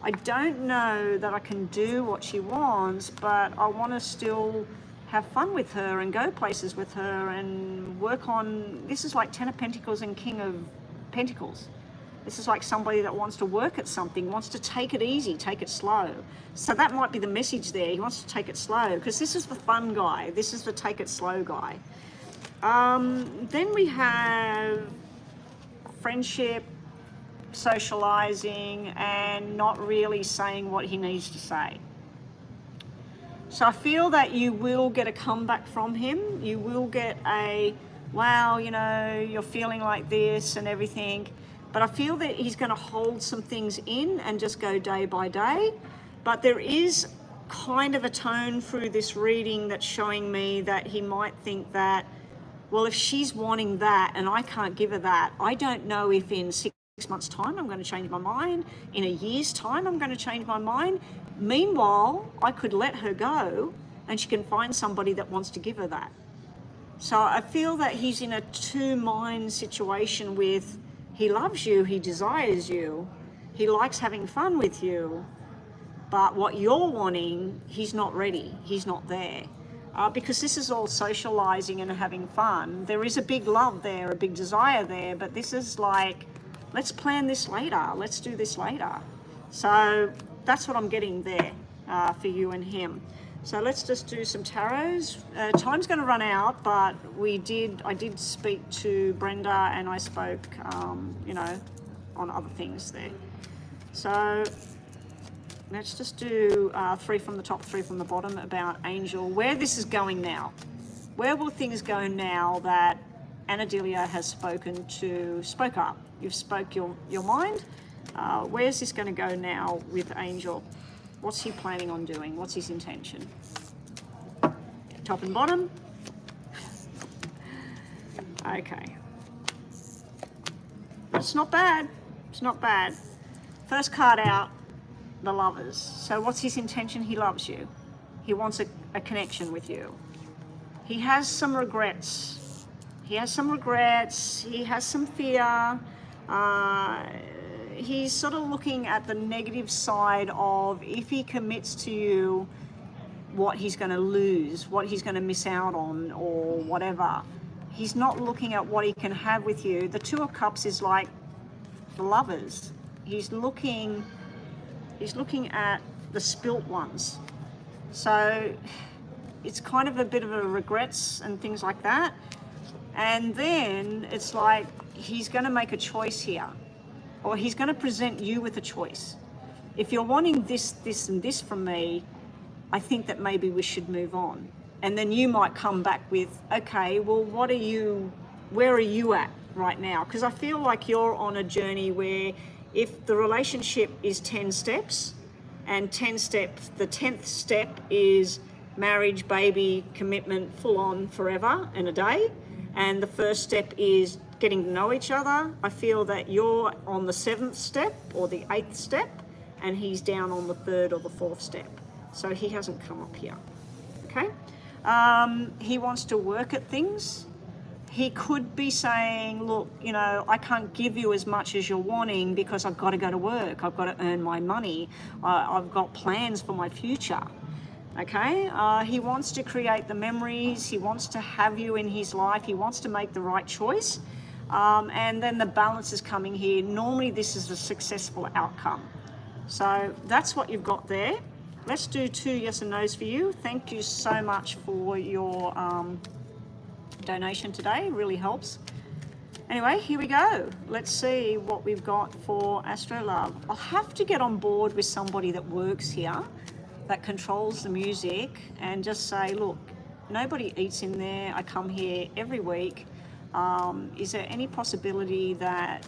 I don't know that I can do what she wants, but I want to still have fun with her and go places with her and work on, this is like 10 of Pentacles and King of Pentacles. This is like somebody that wants to work at something, wants to take it easy, take it slow. So that might be the message there. He wants to take it slow because this is the fun guy. This is the take it slow guy. Then we have friendship, socializing, and not really saying what he needs to say. So I feel that you will get a comeback from him. You will get a, wow, you know, you're feeling like this and everything. But I feel that he's going to hold some things in and just go day by day. But there is kind of a tone through this reading that's showing me that he might think that, well, if she's wanting that and I can't give her that, I don't know if in 6 months' time I'm going to change my mind. In a year's time, I'm going to change my mind. Meanwhile, I could let her go and she can find somebody that wants to give her that. So I feel that he's in a two-mind situation with, he loves you, he desires you, he likes having fun with you, but what you're wanting, he's not ready, he's not there. Because this is all socializing and having fun. There is a big love there, a big desire there, but this is like, let's plan this later, let's do this later. So that's what I'm getting there for you and him. So let's just do some tarots. Time's going to run out, but I did speak to Brenda and I spoke, you know, on other things there. So let's just do 3 from the top, 3 from the bottom about Angel. Where this is going now. Where will things go now that Anadilia has spoke up? You've spoke your mind. Where's this going to go now with Angel? What's he planning on doing? What's his intention? Top and bottom. Okay. It's not bad. It's not bad. First card out, the lovers. So what's his intention? He loves you. He wants a connection with you. He has some regrets. He has some regrets. He has some fear. He's sort of looking at the negative side of if he commits to you, what he's going to lose, what he's going to miss out on, or whatever. He's not looking at what he can have with you. The Two of Cups is like the lovers. He's looking at the spilt ones. So it's kind of a bit of a regrets and things like that. And then it's like he's going to make a choice here. Or he's going to present you with a choice. If you're wanting this, this, and this from me, I think that maybe we should move on. And then you might come back with, okay, well, where are you at right now? Because I feel like you're on a journey where if the relationship is 10 steps, and 10 steps, the 10th step is marriage, baby, commitment, full on forever and a day. And the first step is getting to know each other. I feel that you're on the 7th step or the 8th step, and he's down on the 3rd or the 4th step. So he hasn't come up here, okay? He wants to work at things. He could be saying, look, you know, I can't give you as much as you're wanting because I've got to go to work. I've got to earn my money. I've got plans for my future. Okay, he wants to create the memories. He wants to have you in his life. He wants to make the right choice. And then the balance is coming here. Normally this is a successful outcome. So that's what you've got there. Let's do 2 yes and no's for you. Thank you so much for your donation today. It really helps. Anyway, here we go. Let's see what we've got for Astro Love. I'll have to get on board with somebody that works here, that controls the music, and just say, look, nobody eats in there. I come here every week. Is there any possibility that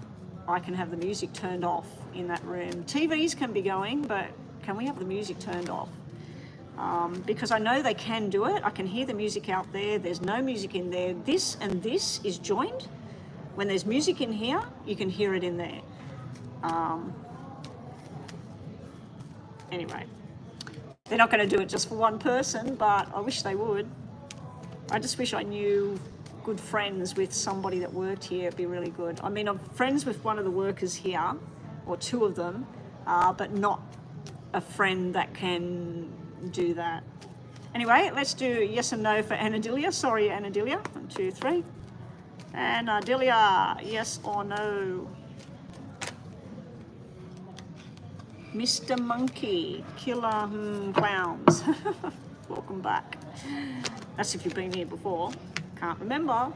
I can have the music turned off in that room? TVs can be going, but can we have the music turned off? Because I know they can do it. I can hear the music out there. There's no music in there. This and this is joined. When there's music in here, you can hear it in there. Anyway, they're not going to do it just for one person, but I wish they would. I just wish I knew good friends with somebody that worked here. It'd be really good. I mean, I'm friends with one of the workers here, or 2 of them, but not a friend that can do that. Anyway, let's do yes and no for Anadilia. Sorry, Anadilia. 1, 2, 3. Anadilia, yes or no? Mr. Monkey, Killer Clowns. Welcome back. That's if you've been here before. Can't remember.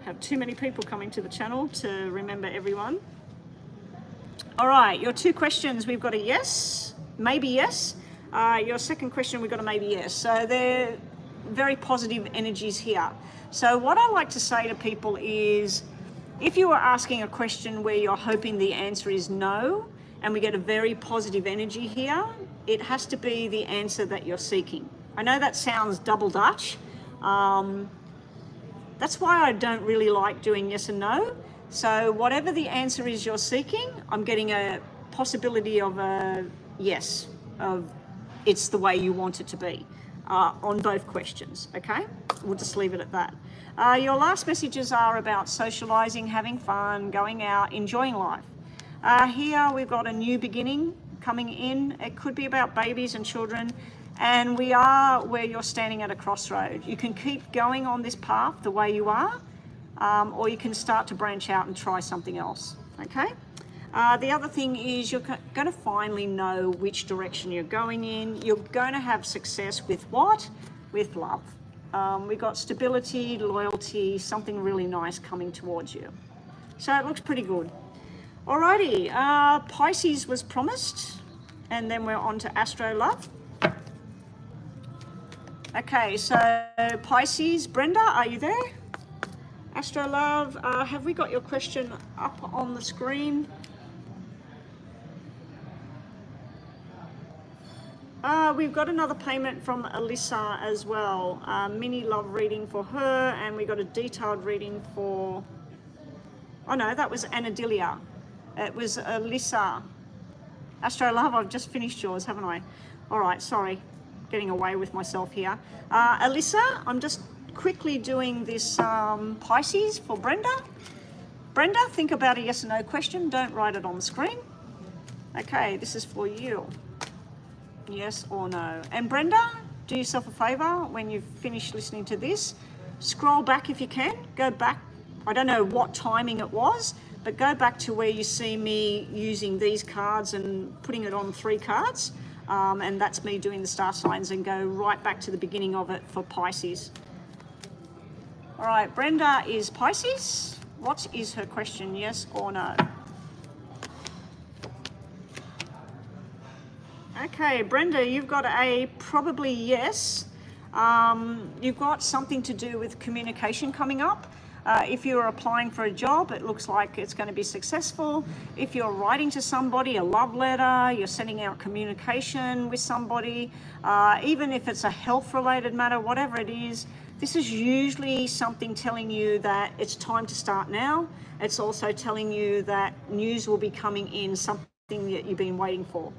Have too many people coming to the channel to remember everyone. All right, your 2 questions, we've got a yes, maybe yes. Your second question, we've got a maybe yes. So they're very positive energies here. So what I like to say to people is, if you are asking a question where you're hoping the answer is no, and we get a very positive energy here, it has to be the answer that you're seeking. I know that sounds double Dutch. That's why I don't really like doing yes and no. So whatever the answer is you're seeking, I'm getting a possibility of a yes, of it's the way you want it to be on both questions, okay? We'll just leave it at that. Your last messages are about socializing, having fun, going out, enjoying life. Here we've got a new beginning coming in. It could be about babies and children, and we are where you're standing at a crossroad. You can keep going on this path the way you are, or you can start to branch out and try something else, okay? The other thing is you're going to finally know which direction you're going in. You're going to have success with what? With love. We've got stability, loyalty, something really nice coming towards you. So it looks pretty good. Alrighty, Pisces was promised, and then we're on to Astro Love. Okay, so Pisces, Brenda, are you there? Astro Love, have we got your question up on the screen? We've got another payment from Alyssa as well. Mini love reading for her, and we got a detailed reading for... Oh no, that was Anadilia. It was Alyssa. Astro Love, I've just finished yours, haven't I? All right, sorry. Getting away with myself here. Alyssa, I'm just quickly doing this Pisces for Brenda. Brenda, think about a yes or no question. Don't write it on the screen. Okay, this is for you. Yes or no. And Brenda, do yourself a favor when you've finished listening to this. Scroll back if you can. Go back. I don't know what timing it was, but go back to where you see me using these cards and putting it on 3 cards. And that's me doing the star signs, and go right back to the beginning of it for Pisces. All right, Brenda is Pisces. What is her question, yes or no? Okay, Brenda, you've got a probably yes. You've got something to do with communication coming up. If you're applying for a job, it looks like it's going to be successful. If you're writing to somebody, a love letter, you're sending out communication with somebody, even if it's a health-related matter, whatever it is, This is usually something telling you that it's time to start now. It's also telling you that news will be coming in, something that you've been waiting for.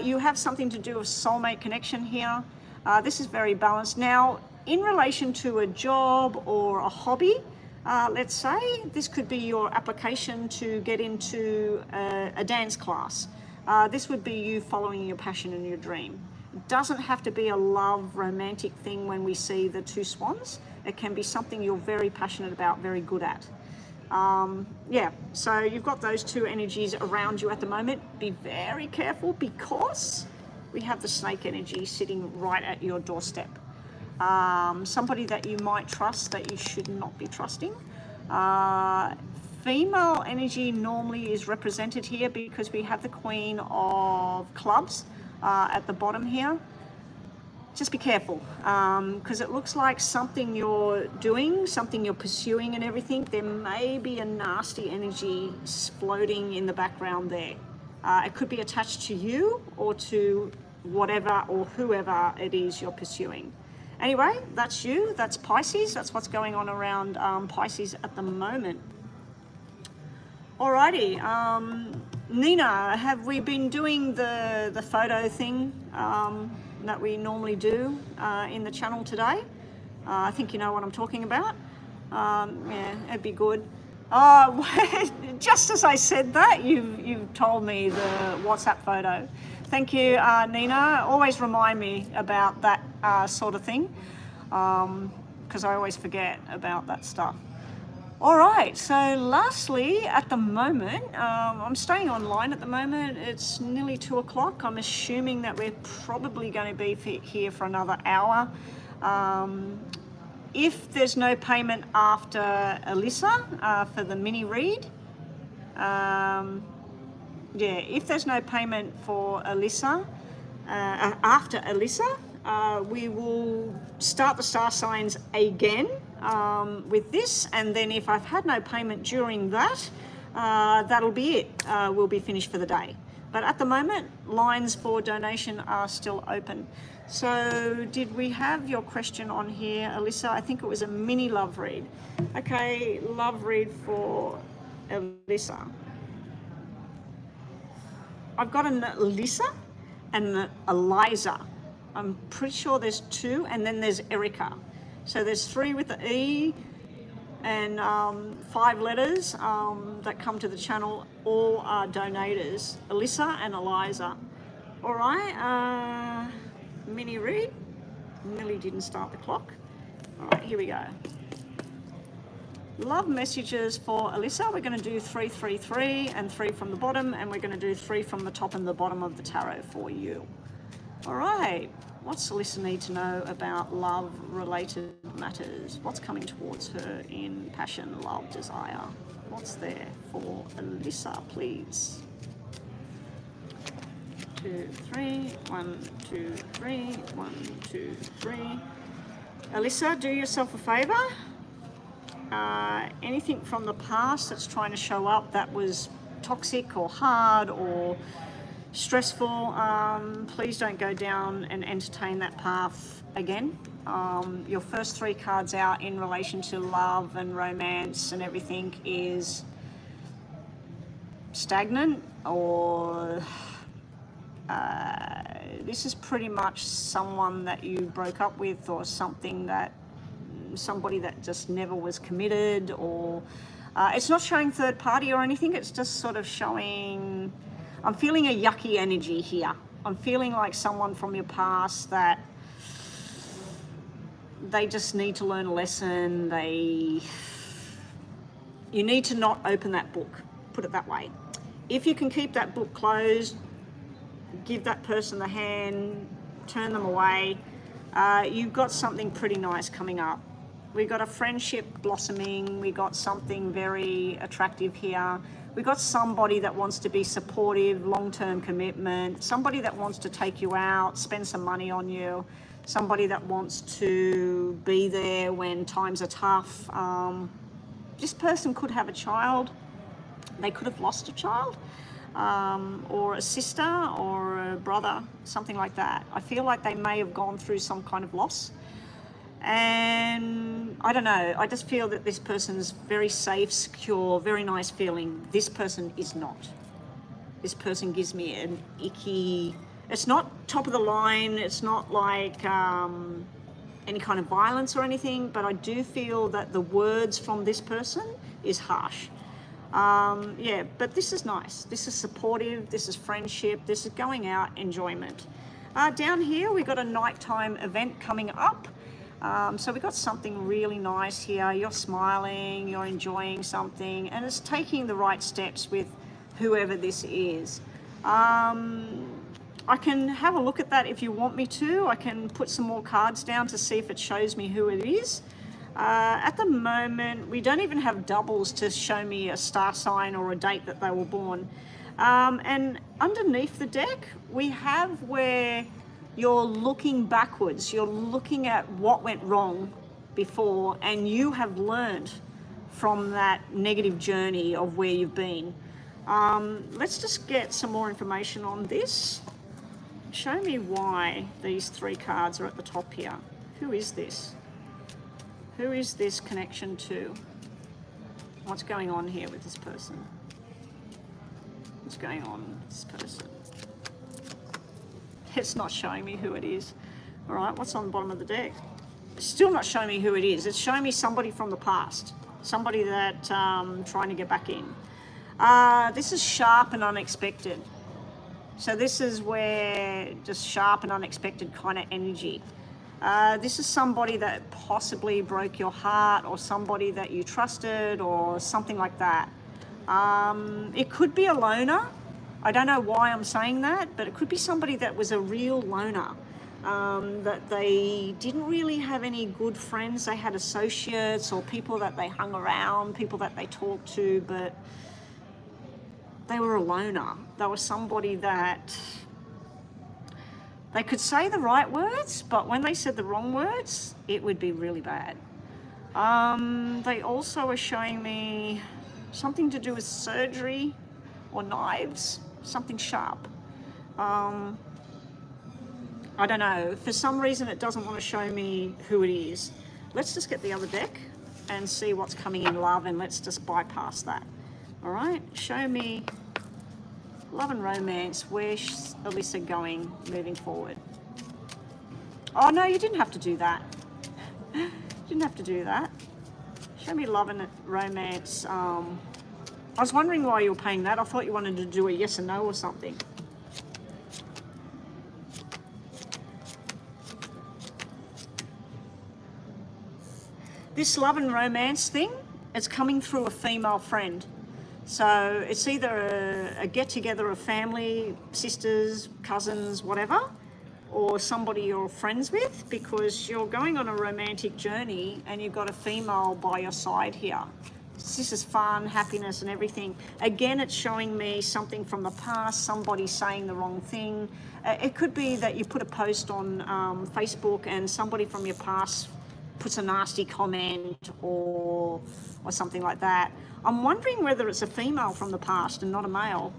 You have something to do with soulmate connection here. This is very balanced. Now, in relation to a job or a hobby, let's say this could be your application to get into a dance class. This would be you following your passion and your dream. It doesn't have to be a love romantic thing when we see the two swans. It can be something you're very passionate about, very good at. Yeah, so you've got those two energies around you at the moment. Be very careful because we have the snake energy sitting right at your doorstep. Somebody that you might trust that you should not be trusting. Female energy normally is represented here because we have the Queen of Clubs at the bottom here. Just be careful because it looks like something you're doing, something you're pursuing and everything. There may be a nasty energy floating in the background there. It could be attached to you or to whatever or whoever it is you're pursuing. Anyway, that's you, that's Pisces. That's what's going on around Pisces at the moment. Alrighty, Nina, have we been doing the photo thing that we normally do in the channel today? I think you know what I'm talking about. Yeah, it'd be good. Just as I said that, you've told me the WhatsApp photo. Thank you, Nina. Always remind me about that sort of thing because I always forget about that stuff. All right, so lastly, at the moment, I'm staying online at the moment. It's nearly 2 o'clock. I'm assuming that we're probably going to be here for another hour. If there's no payment after Alyssa for the mini read, yeah, if there's no payment for Alyssa, after Alyssa, we will start the star signs again with this, and then if I've had no payment during that, that'll be it. We'll be finished for the day. But at the moment, lines for donation are still open. So did we have your question on here, Alyssa? I think it was a mini love read. Okay, love read for Alyssa. I've got an Alyssa and an Eliza. I'm pretty sure there's 2, and then there's Erica. So there's 3 with the E and 5 letters that come to the channel. All are donators, Alyssa and Eliza. All right, mini read. Nearly didn't start the clock. All right, here we go. Love messages for Alyssa. We're going to do 3, 3, 3 and 3 from the bottom, and we're going to do 3 from the top and the bottom of the tarot for you. All right, what's Alyssa need to know about love-related matters? What's coming towards her in passion, love, desire? What's there for Alyssa, please? 2, 3, 1, 2, 3, 1, 2, 3. Alyssa, do yourself a favor. Anything from the past that's trying to show up that was toxic or hard or stressful, please don't go down and entertain that path again. Your first 3 cards out in relation to love and romance and everything is stagnant, or this is pretty much someone that you broke up with, or somebody that just never was committed, or it's not showing third party or anything. It's just sort of showing, I'm feeling a yucky energy here. I'm feeling like someone from your past that they just need to learn a lesson. You need to not open that book, put it that way. If you can keep that book closed, give that person the hand, turn them away, you've got something pretty nice coming up. We got a friendship blossoming. We got something very attractive here. We got somebody that wants to be supportive, long-term commitment, somebody that wants to take you out, spend some money on you, somebody that wants to be there when times are tough. This person could have a child. They could have lost a child, or a sister or a brother, something like that. I feel like they may have gone through some kind of loss. And I don't know, I just feel that this person's very safe, secure, very nice feeling. This person is not. This person gives me an icky, it's not top of the line, it's not like any kind of violence or anything, but I do feel that the words from this person is harsh. Yeah, but this is nice. This is supportive, this is friendship, this is going out, enjoyment. Down here, we got a nighttime event coming up. So we got something really nice here. You're smiling, you're enjoying something, and it's taking the right steps with whoever this is. I can have a look at that if you want me to. I can put some more cards down to see if it shows me who it is. At the moment, we don't even have doubles to show me a star sign or a date that they were born. And underneath the deck, we have where you're looking backwards. You're looking at what went wrong before, and you have learned from that negative journey of where you've been. Let's just get some more information on this. Show me why these 3 cards are at the top here. Who is this? Who is this connection to? What's going on here with this person? What's going on with this person? It's not showing me who it is. All right, what's on the bottom of the deck? It's still not showing me who it is. It's showing me somebody from the past, somebody that trying to get back in. This is sharp and unexpected. So this is where just sharp and unexpected kind of energy. This is somebody that possibly broke your heart, or somebody that you trusted, or something like that. It could be a loner. I don't know why I'm saying that, but it could be somebody that was a real loner, that they didn't really have any good friends. They had associates or people that they hung around, people that they talked to, but they were a loner. They were somebody that they could say the right words, but when they said the wrong words, it would be really bad. They also are showing me something to do with surgery or knives, something sharp. I don't know. For some reason, it doesn't want to show me who it is. Let's just get the other deck and see what's coming in love, and let's just bypass that. All right, show me love and romance. Where's Alyssa going moving forward? Oh no, you didn't have to do that. You didn't have to do that. Show me love and romance. I was wondering why you were paying that. I thought you wanted to do a yes or no or something. This love and romance thing, it's coming through a female friend. So it's either a get-together of family, sisters, cousins, whatever, or somebody you're friends with, because you're going on a romantic journey and you've got a female by your side here. This is fun, happiness and everything. Again, it's showing me something from the past, somebody saying the wrong thing. It could be that you put a post on Facebook and somebody from your past puts a nasty comment or something like that. I'm wondering whether it's a female from the past and not a male.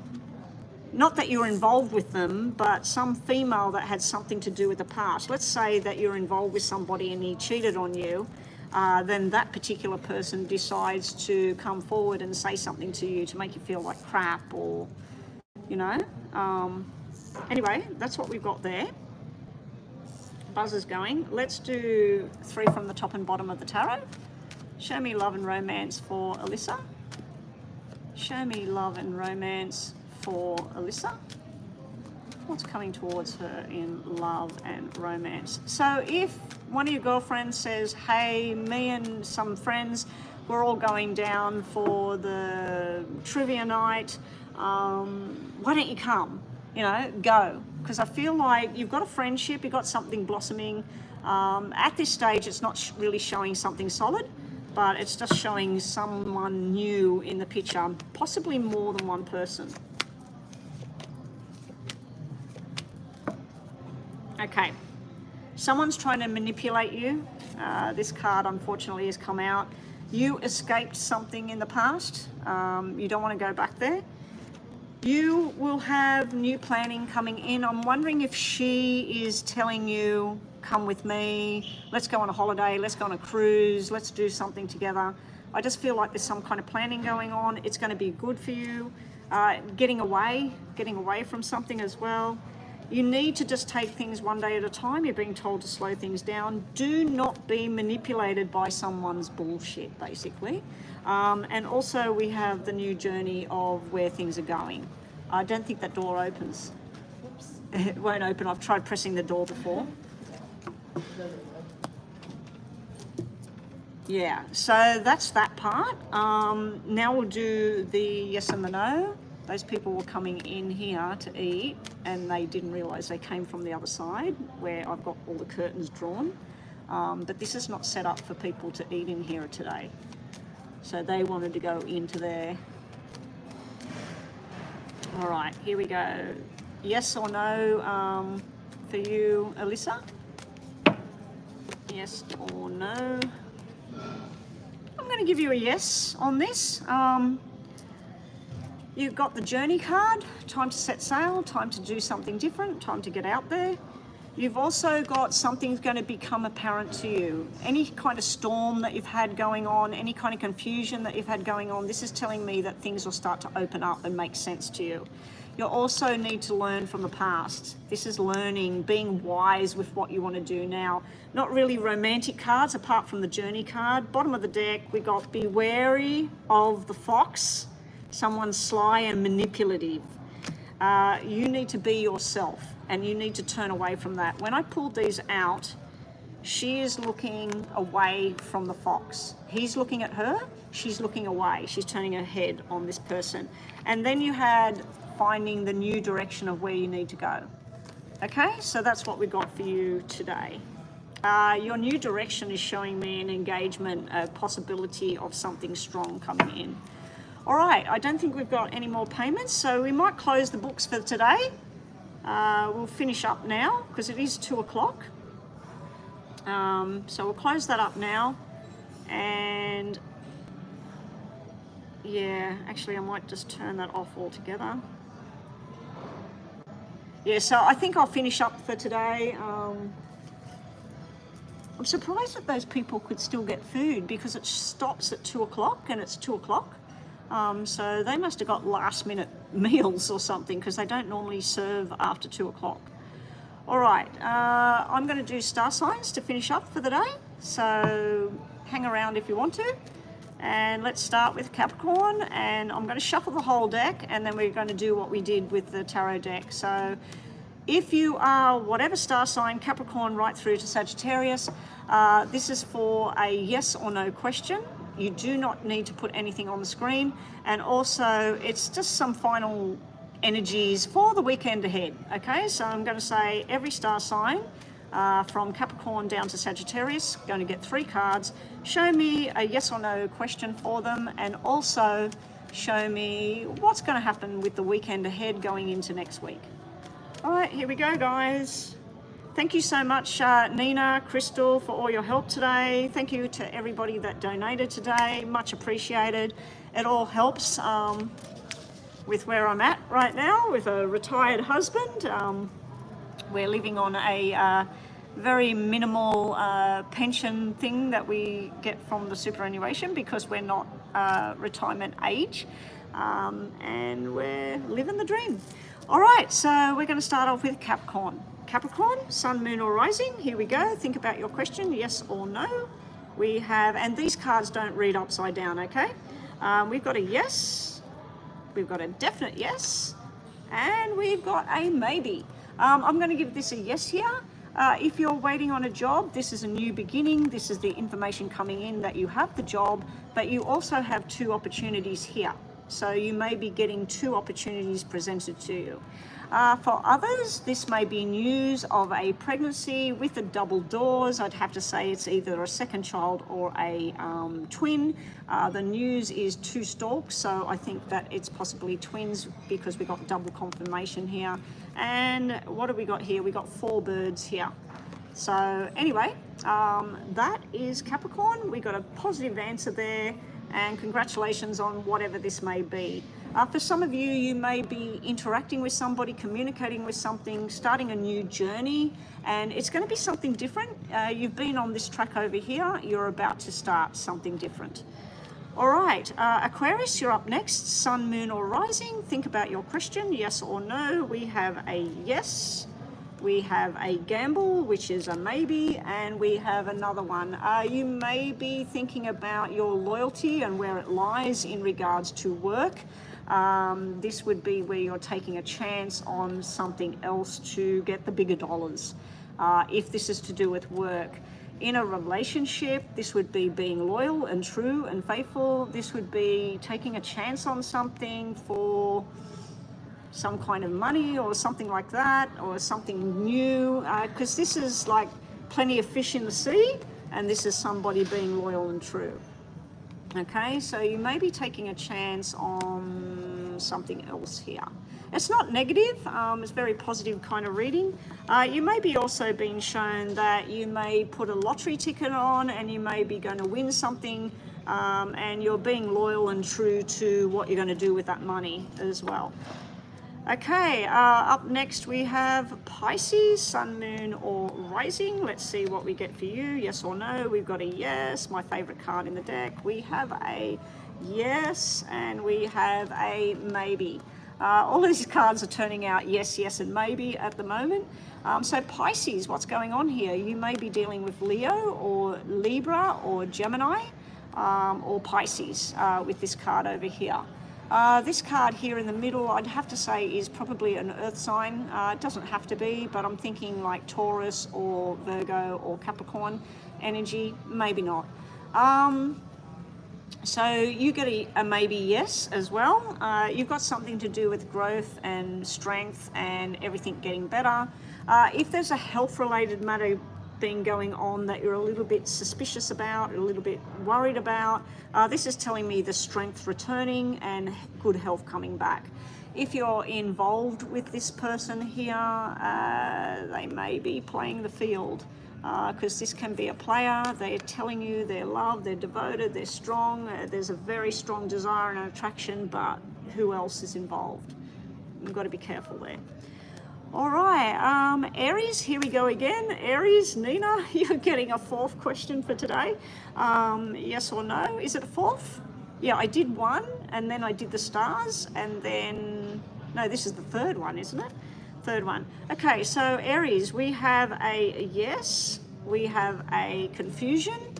Not that you're involved with them, but some female that had something to do with the past. Let's say that you're involved with somebody and he cheated on you. Then that particular person decides to come forward and say something to you to make you feel like crap, or, you know. Anyway, that's what we've got there. Buzzer's going. Let's do 3 from the top and bottom of the tarot. Show me love and romance for Alyssa. Show me love and romance for Alyssa. What's coming towards her in love and romance? So if one of your girlfriends says, hey, me and some friends, we're all going down for the trivia night, why don't you come? You know, go. Because I feel like you've got a friendship, you've got something blossoming. At this stage, it's not really showing something solid, but it's just showing someone new in the picture, possibly more than one person. Okay, someone's trying to manipulate you. This card, unfortunately, has come out. You escaped something in the past. You don't want to go back there. You will have new planning coming in. I'm wondering if she is telling you come with me, let's go on a holiday, let's go on a cruise, let's do something together. I just feel like there's some kind of planning going on. It's going to be good for you. Getting away from something as well. You need to just take things one day at a time. You're being told to slow things down. Do not be manipulated by someone's bullshit, basically. And also we have the new journey of where things are going. I don't think that door opens. Oops. It won't open. I've tried pressing the door before. Yeah, so that's that part. Now we'll do the yes and the no. Those people were coming in here to eat and they didn't realise they came from the other side where I've got all the curtains drawn. But this is not set up for people to eat in here today. So they wanted to go into there. All right, here we go. Yes or no for you, Alyssa? Yes or no? I'm going to give you a yes on this. You've got the journey card, time to set sail, time to do something different, time to get out there. You've also got something's going to become apparent to you. Any kind of storm that you've had going on, any kind of confusion that you've had going on, this is telling me that things will start to open up and make sense to you. You also need to learn from the past. This is learning, being wise with what you want to do now. Not really romantic cards apart from the journey card. Bottom of the deck, we got be wary of the fox. Someone sly and manipulative. You need to be yourself and you need to turn away from that. When I pulled these out, she is looking away from the fox. He's looking at her, she's looking away. She's turning her head on this person. And then you had finding the new direction of where you need to go. Okay, so that's what we got for you today. Your new direction is showing me an engagement, a possibility of something strong coming in. All right, I don't think we've got any more payments, so we might close the books for today. We'll finish up now because it is 2 o'clock. So we'll close that up now. And yeah, actually I might just turn that off altogether. Yeah, so I think I'll finish up for today. I'm surprised that those people could still get food because it stops at 2 o'clock and it's 2 o'clock. So they must have got last minute meals or something because they don't normally serve after 2 o'clock. All right, I'm going to do star signs to finish up for the day. So hang around if you want to. And let's start with Capricorn, and I'm going to shuffle the whole deck and then we're going to do what we did with the tarot deck. So if you are whatever star sign, Capricorn right through to Sagittarius, this is for a yes or no question. You do not need to put anything on the screen, and also it's just some final energies for the weekend ahead. Okay, so I'm going to say every star sign from Capricorn down to Sagittarius, going to get 3 cards. Show me a yes or no question for them, and also show me what's going to happen with the weekend ahead going into next week. All right, here we go, guys. Thank you so much, Nina, Crystal, for all your help today. Thank you to everybody that donated today. Much appreciated. It all helps with where I'm at right now with a retired husband. We're living on a very minimal pension thing that we get from the superannuation because we're not retirement age, and we're living the dream. All right, so we're going to start off with Capricorn. Capricorn, sun, moon or rising. Here we go. Think about your question, yes or no. We have, and these cards don't read upside down, okay? We've got a yes, we've got a definite yes, and we've got a maybe. I'm going to give this a yes here. If you're waiting on a job, this is a new beginning. This is the information coming in that you have the job, but you also have 2 opportunities here. So you may be getting 2 opportunities presented to you. For others, this may be news of a pregnancy with the double doors. I'd have to say it's either a second child or a twin. The news is 2 stalks, so I think that it's possibly twins because we got double confirmation here. And what have we got here? We got 4 birds here. So anyway, that is Capricorn. We got a positive answer there. and congratulations on whatever this may be. For some of you, you may be interacting with somebody, communicating with something, starting a new journey, and it's going to be something different. You've been on this track over here, you're about to start something different. All right, Aquarius, you're up next. Sun, moon, or rising. Think about your question, yes or no. We have a yes, we have a gamble, which is a maybe, and we have another one. You may be thinking about your loyalty and where it lies in regards to work. This would be where you're taking a chance on something else to get the bigger dollars. If this is to do with work. In a relationship, this would be being loyal and true and faithful. This would be taking a chance on something for some kind of money or something like that, or something new, because this is like plenty of fish in the sea, and this is somebody being loyal and true. Okay, so you may be taking a chance on something else here. It's not negative, it's very positive kind of reading. You may be also being shown that you may put a lottery ticket on and you may be going to win something, and you're being loyal and true to what you're going to do with that money as well. Okay, up next we have Pisces, sun, moon, or rising. Let's see what we get for you, yes or no. We've got a yes, my favorite card in the deck. We have a yes, and we have a maybe. All of these cards are turning out yes, yes, and maybe at the moment. So Pisces, what's going on here? You may be dealing with Leo or Libra or Gemini or Pisces with this card over here. This card here in the middle, I'd have to say, is probably an earth sign. It doesn't have to be, but I'm thinking like Taurus or Virgo or Capricorn energy, maybe not. So you get a maybe yes as well. You've got something to do with growth and strength and everything getting better. If there's a health-related matter been going on that you're a little bit suspicious about, a little bit worried about, this is telling me the strength returning and good health coming back. If you're involved with this person here, they may be playing the field, because this can be a player. They're telling you they're loved, they're devoted, they're strong, there's a very strong desire and attraction, but who else is involved? You've got to be careful there. All right, Aries, here we go again. Aries, Nina, you're getting a fourth question for today. Yes or no? Is it a fourth? Yeah, I did one, and then I did the stars, and then, no, this is the third one, isn't it? Third one. Okay, so Aries, we have a yes, we have a confusion,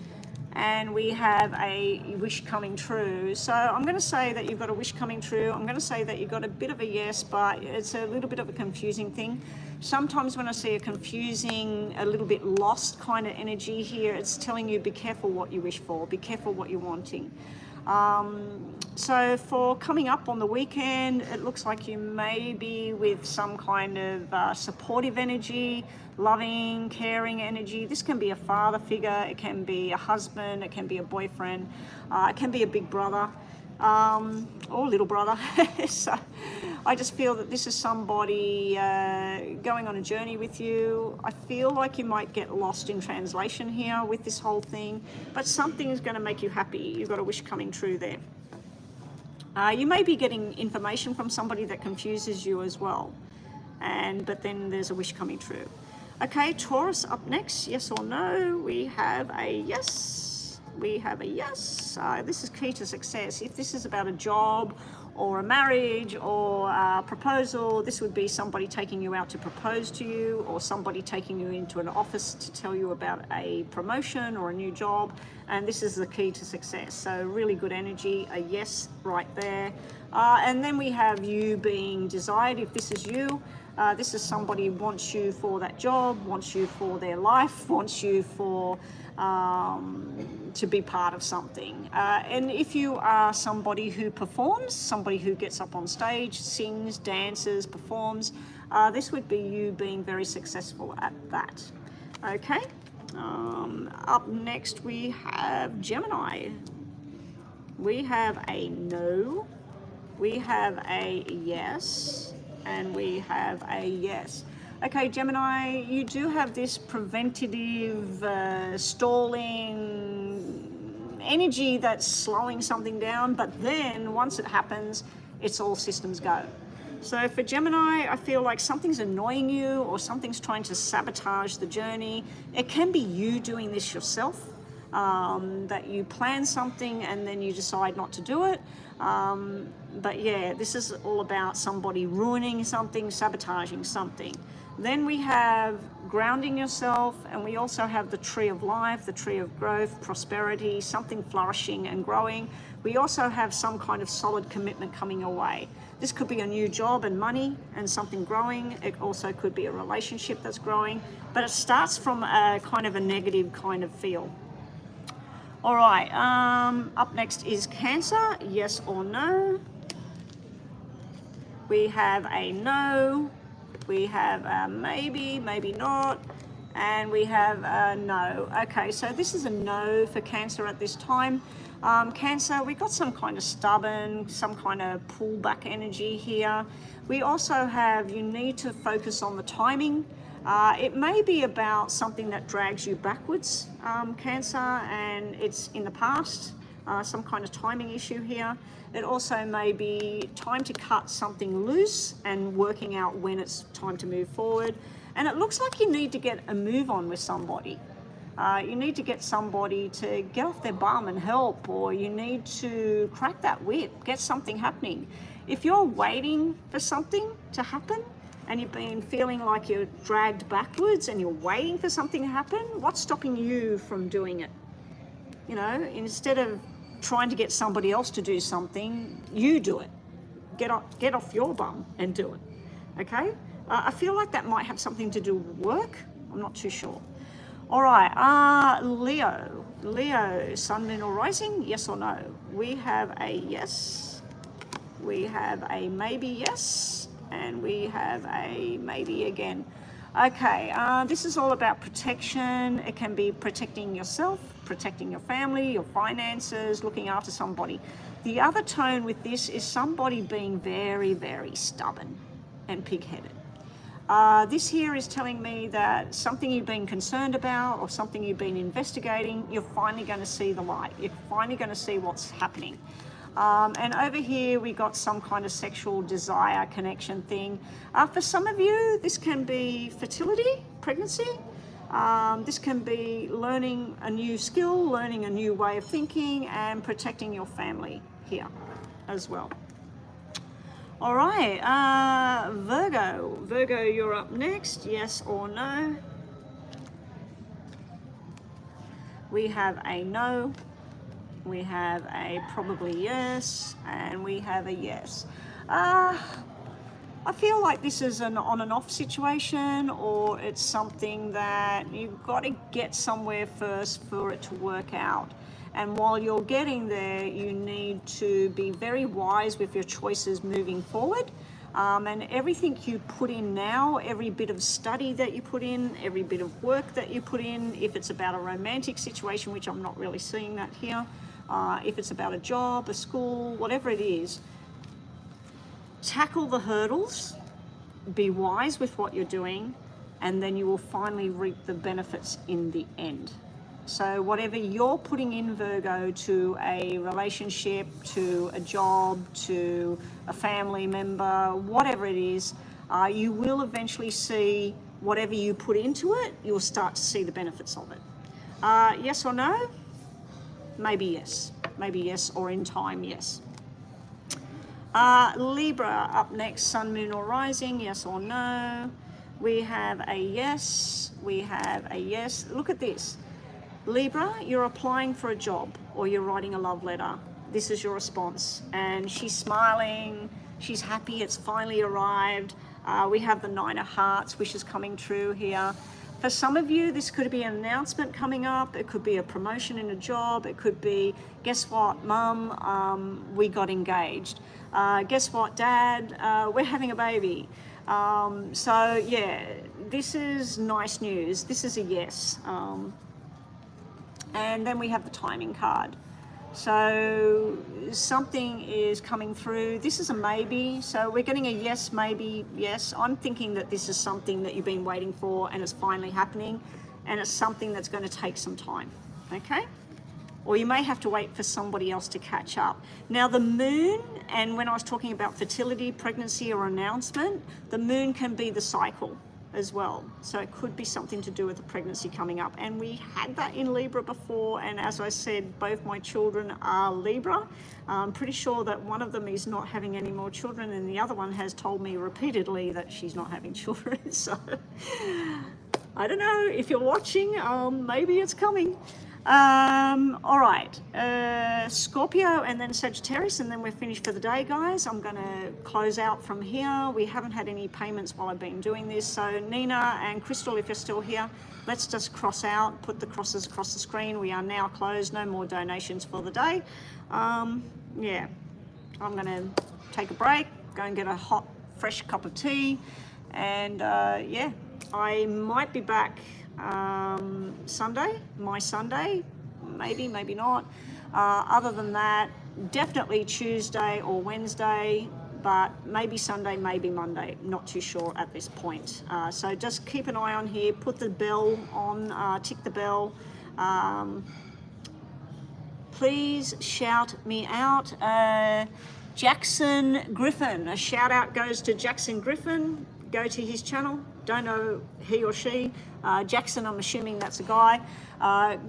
and we have a wish coming true. So I'm going to say that you've got a wish coming true. I'm going to say that you've got a bit of a yes, but it's a little bit of a confusing thing. Sometimes when I see a confusing, a little bit lost kind of energy here, it's telling you be careful what you wish for, be careful what you're wanting. So for coming up on the weekend, it looks like you may be with some kind of supportive energy, loving, caring energy. This can be a father figure, it can be a husband, it can be a boyfriend, it can be a big brother, or little brother. So I just feel that this is somebody going on a journey with you. I feel like you might get lost in translation here with this whole thing, but something is going to make you happy. You've got a wish coming true there. You may be getting information from somebody that confuses you as well, but then there's a wish coming true. Okay, Taurus up next, yes or no? We have a yes, we have a yes. This is key to success. If this is about a job or a marriage or a proposal, this would be somebody taking you out to propose to you, or somebody taking you into an office to tell you about a promotion or a new job, and this is the key to success. So really good energy, a yes right there. And then we have you being desired. If this is you, this is somebody who wants you for that job, wants you for their life, wants you for to be part of something. And if you are somebody who performs, somebody who gets up on stage, sings, dances, performs, this would be you being very successful at that. Okay, up next we have Gemini. We have a no, we have a yes, and we have a yes. Okay, Gemini, you do have this preventative, stalling energy that's slowing something down, but then once it happens, it's all systems go. So for Gemini, I feel like something's annoying you or something's trying to sabotage the journey. It can be you doing this yourself, that you plan something and then you decide not to do it. But yeah, this is all about somebody ruining something, sabotaging something. Then we have grounding yourself, and we also have the tree of life, the tree of growth, prosperity, something flourishing and growing. We also have some kind of solid commitment coming away. This could be a new job and money and something growing. It also could be a relationship that's growing, but it starts from a kind of a negative kind of feel. All right, up next is Cancer, yes or no. We have a no, we have a maybe, maybe not, and we have a no. Okay, so this is a no for Cancer at this time. Cancer, we got some kind of stubborn, some kind of pullback energy here. We also have, you need to focus on the timing. It may be about something that drags you backwards, Cancer, and it's in the past, some kind of timing issue here. It also may be time to cut something loose and working out when it's time to move forward. And it looks like you need to get a move on with somebody. You need to get somebody to get off their bum and help, or you need to crack that whip, get something happening. If you're waiting for something to happen and you've been feeling like you're dragged backwards and you're waiting for something to happen, what's stopping you from doing it? You know, instead of trying to get somebody else to do something, you do it. Get off your bum and do it, okay? I feel like that might have something to do with work. I'm not too sure. All right, Leo, sun, moon or rising, yes or no? We have a yes, we have a maybe yes, and we have a maybe again. Okay, this is all about protection. It can be protecting yourself, protecting your family, your finances, looking after somebody. The other tone with this is somebody being very, very stubborn and pig-headed. This here is telling me that something you've been concerned about or something you've been investigating, you're finally going to see the light. You're finally going to see what's happening. And over here we got some kind of sexual desire connection thing. For some of you, this can be fertility, pregnancy. This can be learning a new skill, learning a new way of thinking, and protecting your family here as well. All right, Virgo, you're up next, yes or no? We have a no, we have a probably yes, and we have a yes. I feel like this is an on and off situation, or it's something that you've got to get somewhere first for it to work out. And while you're getting there, you need to be very wise with your choices moving forward. And everything you put in now, every bit of study that you put in, every bit of work that you put in, if it's about a romantic situation, which I'm not really seeing that here, if it's about a job, a school, whatever it is, tackle the hurdles, be wise with what you're doing, and then you will finally reap the benefits in the end. So whatever you're putting in, Virgo, to a relationship, to a job, to a family member, whatever it is, you will eventually see whatever you put into it, you'll start to see the benefits of it. Yes or no? Maybe yes. Maybe yes, or in time, yes. Libra, up next, sun, moon or rising, yes or no? We have a yes, we have a yes. Look at this. Libra, you're applying for a job or you're writing a love letter. This is your response. And she's smiling, she's happy, it's finally arrived. We have the 9 of Hearts, which is coming true here. For some of you, this could be an announcement coming up. It could be a promotion in a job. It could be, guess what, Mum, we got engaged. Guess what, Dad, we're having a baby. So yeah, this is nice news. This is a yes. And then we have the timing card. So something is coming through. This is a maybe. So we're getting a yes, maybe, yes. I'm thinking that this is something that you've been waiting for and it's finally happening. And it's something that's going to take some time. Okay? or you may have to wait for somebody else to catch up. Now the moon, and when I was talking about fertility, pregnancy or announcement, the moon can be the cycle as well. So it could be something to do with the pregnancy coming up. And we had that in Libra before, and as I said, both my children are Libra. I'm pretty sure that one of them is not having any more children, and the other one has told me repeatedly that she's not having children. So I don't know, if you're watching, maybe it's coming. All right, Scorpio and then Sagittarius, and then we're finished for the day, guys. I'm going to close out from here. We haven't had any payments while I've been doing this. So Nina and Crystal, if you're still here, let's just cross out, put the crosses across the screen. We are now closed. No more donations for the day. Yeah, I'm going to take a break, go and get a hot, fresh cup of tea. And yeah, I might be back Sunday, my Sunday, maybe not. Other than that, definitely Tuesday or Wednesday, but maybe Sunday, maybe Monday, not too sure at this point. So just keep an eye on here, put the bell on, tick the bell. Please shout me out. Jackson Griffin, a shout out goes to Jackson Griffin. Go to his channel, don't know he or she. Jackson, I'm assuming that's a guy.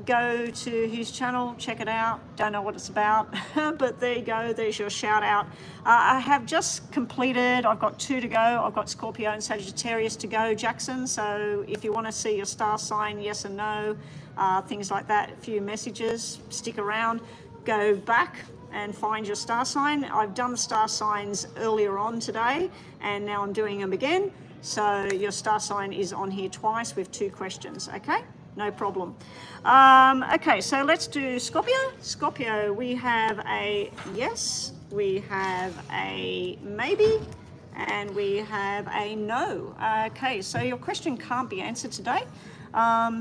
Go to his channel, check it out. Don't know what it's about, but there you go, there's your shout out. I have just completed, I've got 2 to go. I've got Scorpio and Sagittarius to go, Jackson. So if you want to see your star sign, yes and no, things like that, a few messages, stick around, go back and find your star sign. I've done the star signs earlier on today, and now I'm doing them again. So your star sign is on here twice with 2 questions, okay? No problem. Okay, so let's do Scorpio. Scorpio, we have a yes, we have a maybe, and we have a no. Okay, so your question can't be answered today.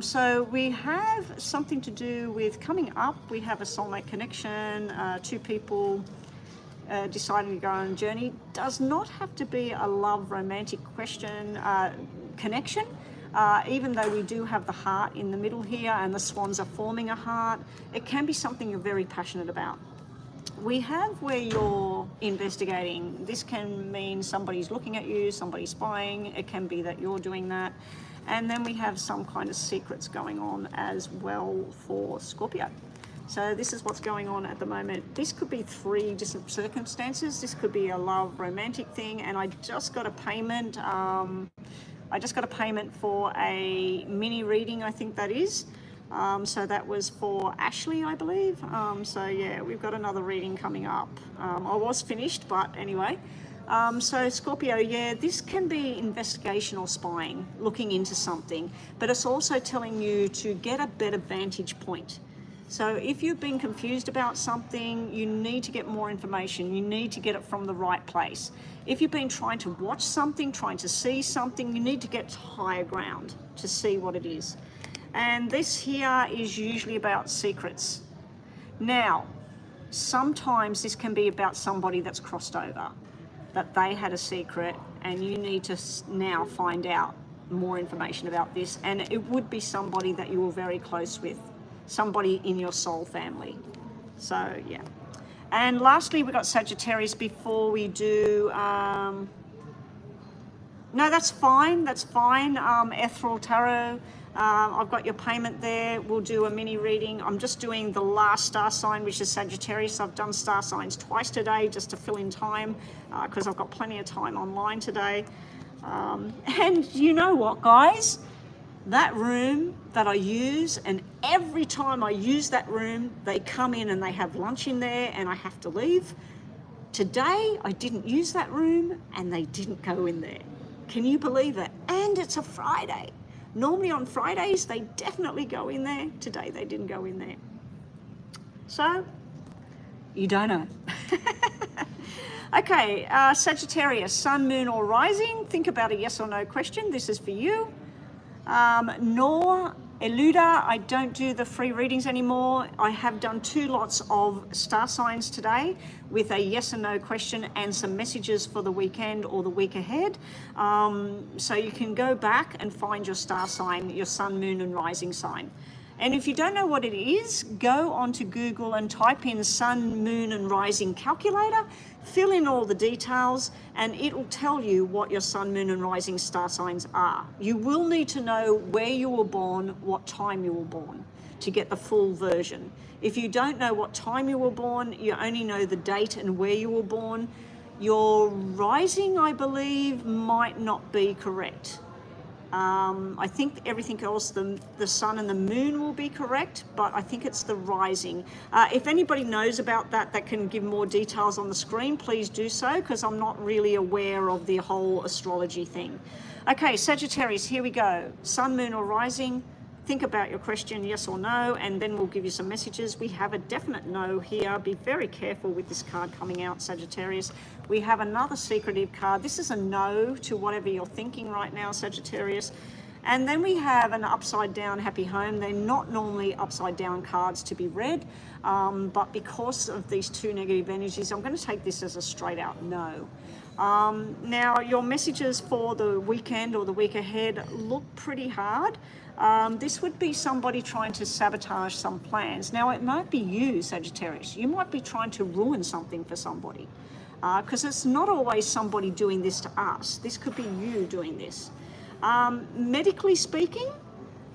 So we have something to do with coming up. We have a soulmate connection, 2 people deciding to go on a journey. Does not have to be a love romantic connection, even though we do have the heart in the middle here and the swans are forming a heart. It can be something you're very passionate about. We have where you're investigating. This can mean somebody's looking at you, somebody's spying. It can be that you're doing that. And then we have some kind of secrets going on as well for Scorpio. So this is what's going on at the moment. This could be 3 different circumstances. This could be a love romantic thing. And I just got a payment. I just got a payment for a mini reading, I think that is. So that was for Ashley, I believe. So yeah, we've got another reading coming up. I was finished, but anyway. So Scorpio, yeah, this can be investigation or spying, looking into something, but it's also telling you to get a better vantage point. So if you've been confused about something, you need to get more information. You need to get it from the right place. If you've been trying to watch something, trying to see something, you need to get to higher ground to see what it is. And this here is usually about secrets. Now, sometimes this can be about somebody that's crossed over, that they had a secret and you need to now find out more information about this. And it would be somebody that you were very close with, somebody in your soul family. So yeah. And lastly, we've got Sagittarius before we do, no, that's fine, Ethereal Tarot. I've got your payment there. We'll do a mini reading. I'm just doing the last star sign, which is Sagittarius. I've done star signs twice today just to fill in time because I've got plenty of time online today. And you know what, guys? That room that I use, and every time I use that room, they come in and they have lunch in there and I have to leave. Today, I didn't use that room and they didn't go in there. Can you believe it? And it's a Friday. Normally on Fridays, they definitely go in there. Today, they didn't go in there. So, you don't know. Okay, Sagittarius, sun, moon, or rising. Think about a yes or no question. This is for you. Nor Eluda, I don't do the free readings anymore. I have done 2 lots of star signs today with a yes and no question and some messages for the weekend or the week ahead. So you can go back and find your star sign, your sun, moon, and rising sign. And if you don't know what it is, go onto Google and type in Sun, Moon and Rising Calculator, fill in all the details, and it will tell you what your Sun, Moon and Rising star signs are. You will need to know where you were born, what time you were born, to get the full version. If you don't know what time you were born, you only know the date and where you were born, your rising, I believe, might not be correct. I think everything else, the sun and the moon will be correct, but I think it's the rising. If anybody knows about that can give more details on the screen, please do so, because I'm not really aware of the whole astrology thing. Okay, Sagittarius, here we go. Sun, moon or rising. Think about your question, yes or no, and then we'll give you some messages. We have a definite no here. Be very careful with this card coming out, Sagittarius. We have another secretive card. This is a no to whatever you're thinking right now, Sagittarius. And then we have an upside down happy home. They're not normally upside down cards to be read, but because of these two negative energies, I'm going to take this as a straight out no. Now, your messages for the weekend or the week ahead look pretty hard. This would be somebody trying to sabotage some plans. Now, it might be you, Sagittarius. You might be trying to ruin something for somebody, because it's not always somebody doing this to us. This could be you doing this. Medically speaking,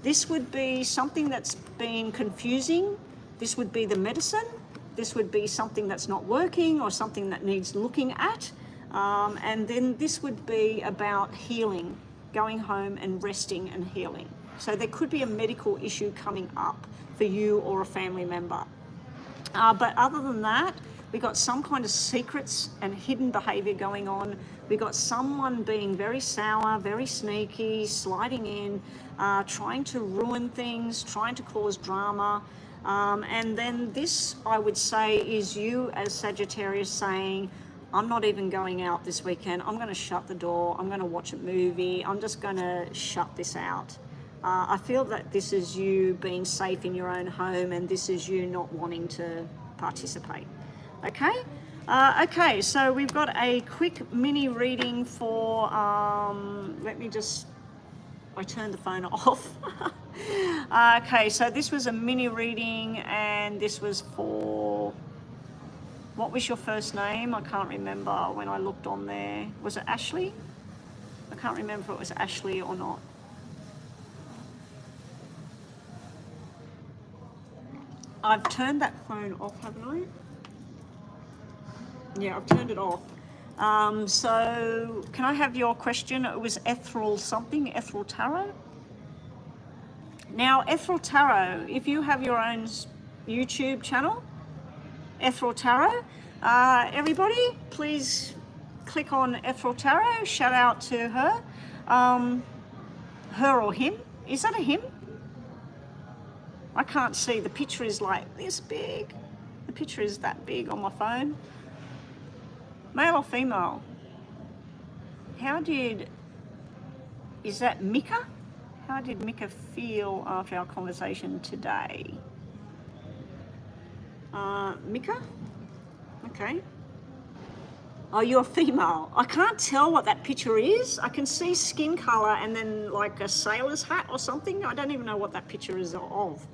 this would be something that's been confusing. This would be the medicine. This would be something that's not working or something that needs looking at. And then this would be about healing, going home and resting and healing. So there could be a medical issue coming up for you or a family member. But other than that, we got some kind of secrets and hidden behavior going on. We got someone being very sour, very sneaky, sliding in, trying to ruin things, trying to cause drama. And then this, I would say, is you as Sagittarius saying, I'm not even going out this weekend. I'm going to shut the door. I'm going to watch a movie. I'm just going to shut this out. I feel that this is you being safe in your own home, and this is you not wanting to participate. Okay? Okay, so we've got a quick mini reading for, let me just, I turned the phone off. Okay, so this was a mini reading, and this was for, what was your first name? I can't remember when I looked on there. Was it Ashley? I can't remember if it was Ashley or not. I've turned that phone off, haven't I? Yeah, I've turned it off. So can I have your question? It was Ethereal something, Ethereal Tarot. Now, Ethereal Tarot, if you have your own YouTube channel, Ethereal Tarot, everybody, please click on Ethereal Tarot. Shout out to her. Her or him. Is that a him? I can't see. The picture is like this big. The picture is that big on my phone. Male or female? Is that Mika? How did Mika feel after our conversation today? Mika? Okay. Oh, you're a female. I can't tell what that picture is. I can see skin color and then like a sailor's hat or something. I don't even know what that picture is of.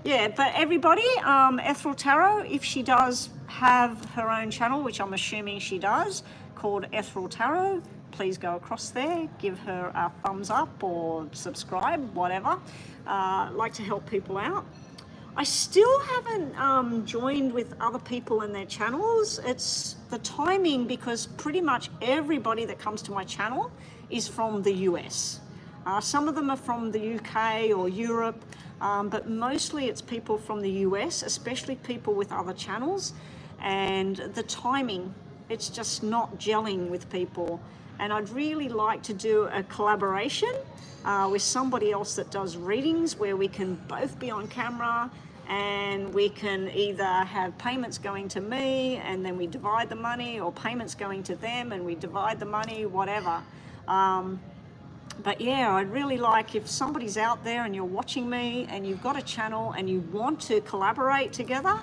Yeah, but everybody, Ethereal Tarot, if she does have her own channel, which I'm assuming she does, called Ethereal Tarot, please go across there, give her a thumbs up or subscribe, whatever. Like to help people out. I still haven't joined with other people in their channels. It's the timing, because pretty much everybody that comes to my channel is from the US. Some of them are from the UK or Europe, but mostly it's people from the US, especially people with other channels. And the timing, it's just not gelling with people. And I'd really like to do a collaboration with somebody else that does readings, where we can both be on camera and we can either have payments going to me and then we divide the money, or payments going to them and we divide the money, whatever. But yeah, I'd really like, if somebody's out there and you're watching me and you've got a channel and you want to collaborate together,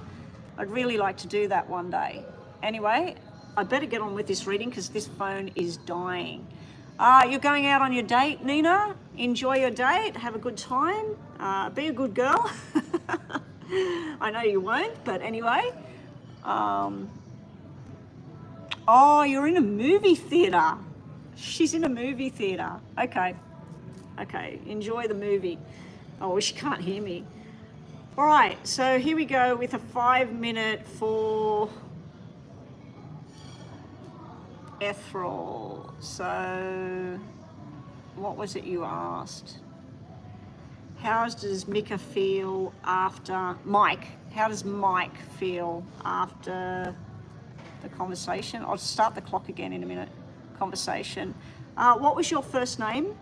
I'd really like to do that one day. Anyway, I better get on with this reading because this phone is dying. You're going out on your date, Nina. Enjoy your date. Have a good time. Be a good girl. I know you won't, but anyway. Oh, you're in a movie theatre. She's in a movie theatre. Okay. Okay, enjoy the movie. Oh, she can't hear me. All right, so here we go with a 5-minute for ethereal. So what was it you asked? How does Mika feel after Mike? How does Mike feel after the conversation? I'll start the clock again in a minute. Conversation. What was your first name?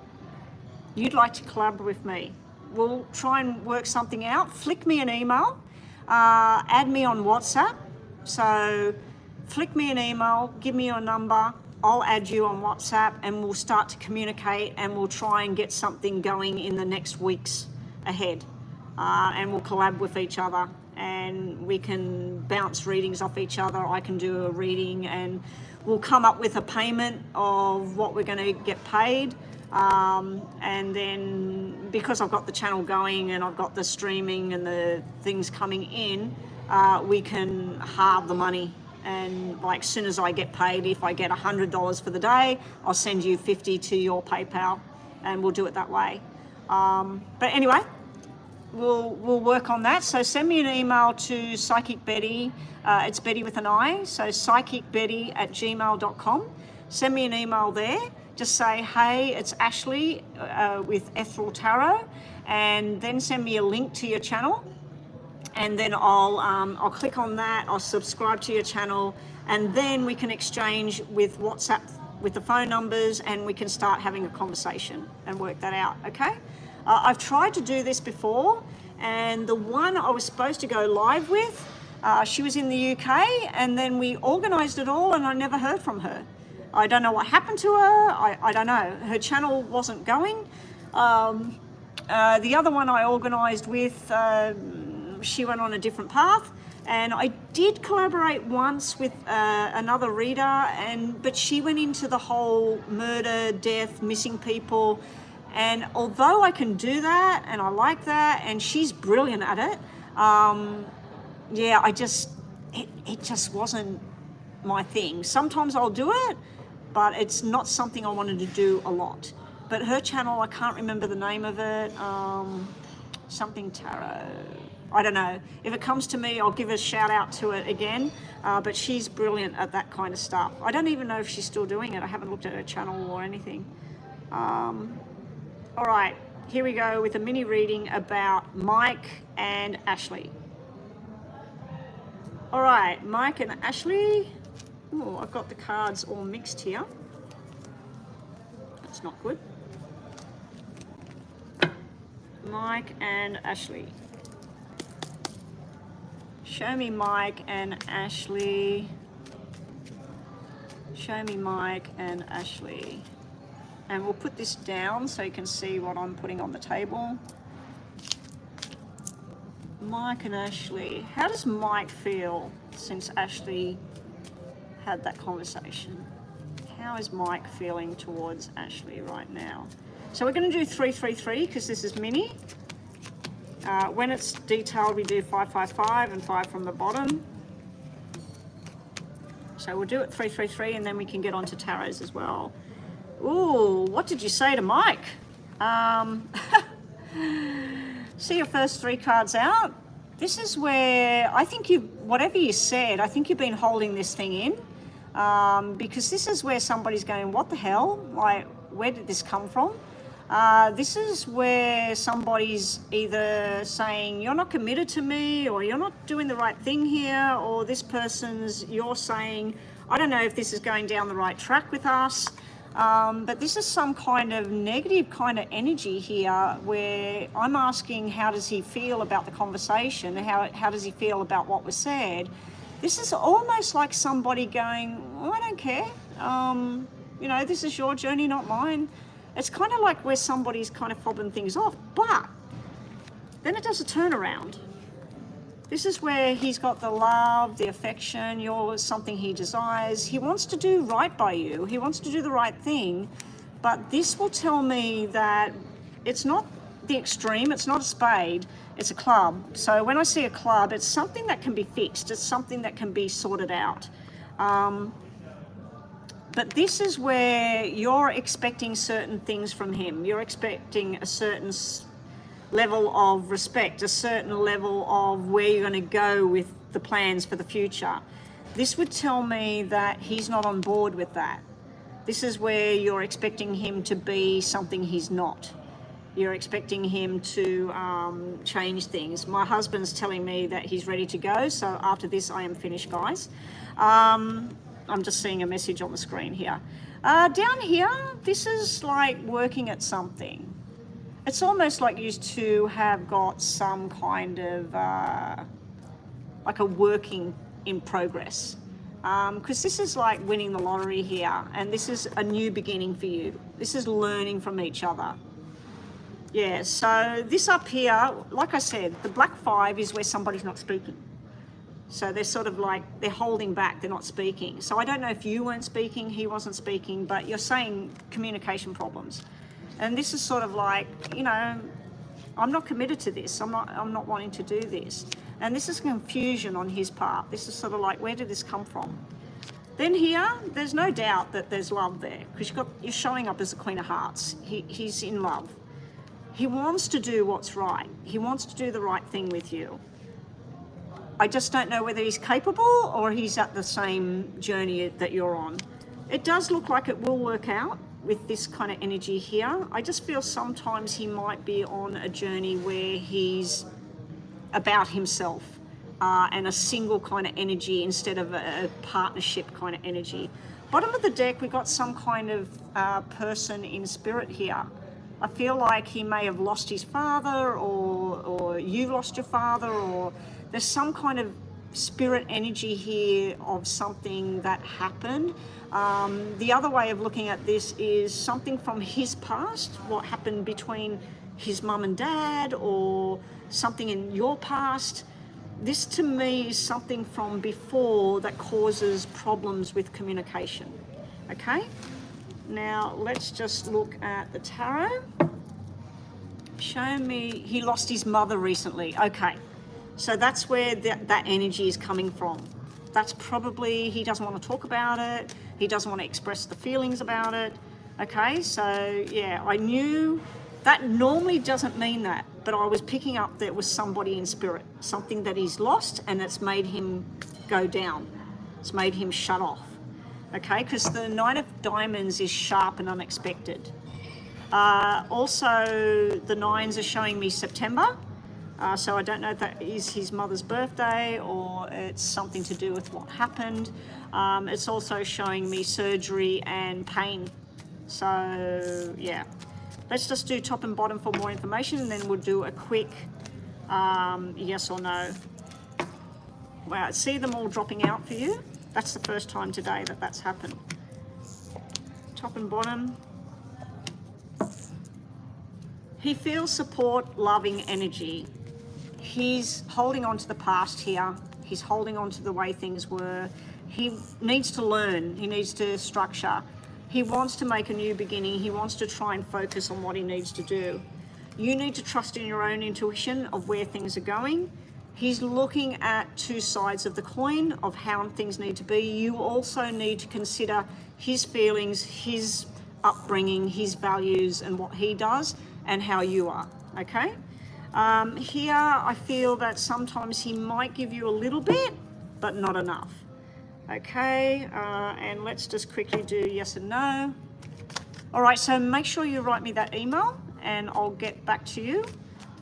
You'd like to collaborate with me. We'll try and work something out. Flick me an email. Add me on WhatsApp. So flick me an email, give me your number. I'll add you on WhatsApp and we'll start to communicate and we'll try and get something going in the next weeks ahead. And we'll collab with each other and we can bounce readings off each other. I can do a reading and we'll come up with a payment of what we're going to get paid. And then because I've got the channel going and I've got the streaming and the things coming in, we can halve the money. And like, as soon as I get paid, if I get $100 for the day, I'll send you 50 to your PayPal and we'll do it that way. But anyway, we'll work on that. So send me an email to Psychic Betty. It's Betty with an I. So psychicbetty@gmail.com. Send me an email there. Just say, hey, it's Ashley with Ethereal Tarot. And then send me a link to your channel. And then I'll click on that, I'll subscribe to your channel, and then we can exchange with WhatsApp with the phone numbers and we can start having a conversation and work that out, okay? I've tried to do this before, and the one I was supposed to go live with, she was in the UK, and then we organised it all and I never heard from her. I don't know what happened to her, I don't know. Her channel wasn't going. The other one I organised with, she went on a different path, and I did collaborate once with another reader, but she went into the whole murder, death, missing people, and although I can do that and I like that and she's brilliant at it, yeah, it just wasn't my thing. Sometimes I'll do it, but it's not something I wanted to do a lot. But her channel, I can't remember the name of it, something tarot. I don't know. If it comes to me, I'll give a shout out to it again. But she's brilliant at that kind of stuff. I don't even know if she's still doing it. I haven't looked at her channel or anything. All right, here we go with a mini reading about Mike and Ashley. All right, Mike and Ashley. Oh, I've got the cards all mixed here. That's not good. Mike and Ashley. Show me Mike and Ashley. Show me Mike and Ashley. And we'll put this down so you can see what I'm putting on the table. Mike and Ashley. How does Mike feel since Ashley had that conversation? How is Mike feeling towards Ashley right now? So we're going to do 333 because this is mini. When it's detailed, we do 555 and 5 from the bottom. So we'll do it 333 and then we can get on to tarots as well. Ooh, what did you say to Mike? See your first 3 cards out. This is where I think whatever you said, I think you've been holding this thing in. Because this is where somebody's going, what the hell? Like, where did this come from? This is where somebody's either saying, you're not committed to me, or you're not doing the right thing here, or this person's, you're saying, I don't know if this is going down the right track with us. But this is some kind of negative kind of energy here where I'm asking, how does he feel about the conversation? How does he feel about what was said? This is almost like somebody going, oh, I don't care. You know, this is your journey, not mine. It's kind of like where somebody's kind of fobbing things off, but then it does a turnaround. This is where he's got the love, the affection, you're something he desires. He wants to do right by you. He wants to do the right thing, But this will tell me that it's not the extreme, it's not a spade, it's a club. So when I see a club, it's something that can be fixed, it's something that can be sorted out. But this is where you're expecting certain things from him. You're expecting a certain level of respect, a certain level of where you're going to go with the plans for the future. This would tell me that he's not on board with that. This is where you're expecting him to be something he's not. You're expecting him to change things. My husband's telling me that he's ready to go, so after this I am finished, guys. I'm just seeing a message on the screen here. Down here, this is like working at something. It's almost like you two have got some kind of like a working in progress. Because this is like winning the lottery here, and this is a new beginning for you. This is learning from each other. Yeah, so this up here, like I said, the black 5 is where somebody's not speaking. So they're sort of like, they're holding back, they're not speaking. So I don't know if you weren't speaking, he wasn't speaking, but you're saying communication problems. And this is sort of like, you know, I'm not committed to this. I'm not wanting to do this. And this is confusion on his part. This is sort of like, where did this come from? Then here, there's no doubt that there's love there, because you're showing up as the Queen of Hearts. He's in love. He wants to do what's right. He wants to do the right thing with you. I just don't know whether he's capable or he's at the same journey that you're on. It does look like it will work out with this kind of energy here. I just feel sometimes he might be on a journey where he's about himself and a single kind of energy instead of a partnership kind of energy. Bottom of the deck, we've got some kind of person in spirit here. I feel like he may have lost his father, or you lost your father, or there's some kind of spirit energy here of something that happened. The other way of looking at this is something from his past, what happened between his mum and dad, or something in your past. This to me is something from before that causes problems with communication. Okay? Now let's just look at the tarot. Show me, he lost his mother recently. Okay, so that's where that energy is coming from. That's probably, he doesn't want to talk about it. He doesn't want to express the feelings about it. Okay, so yeah, I knew that normally doesn't mean that, but I was picking up there was somebody in spirit, something that he's lost, and it's made him go down. It's made him shut off. Okay, because the 9 of Diamonds is sharp and unexpected. Also, the 9s are showing me September. So I don't know if that is his mother's birthday or it's something to do with what happened. It's also showing me surgery and pain. So yeah, let's just do top and bottom for more information, and then we'll do a quick yes or no. Wow, see them all dropping out for you? That's the first time today that that's happened. Top and bottom. He feels support, loving energy. He's holding on to the past here. He's holding on to the way things were. He needs to learn. He needs to structure. He wants to make a new beginning. He wants to try and focus on what he needs to do. You need to trust in your own intuition of where things are going. He's looking at two sides of the coin of how things need to be. You also need to consider his feelings, his upbringing, his values, and what he does and how you are, okay? Here, I feel that sometimes he might give you a little bit, but not enough, okay? And let's just quickly do yes and no. All right, so make sure you write me that email and I'll get back to you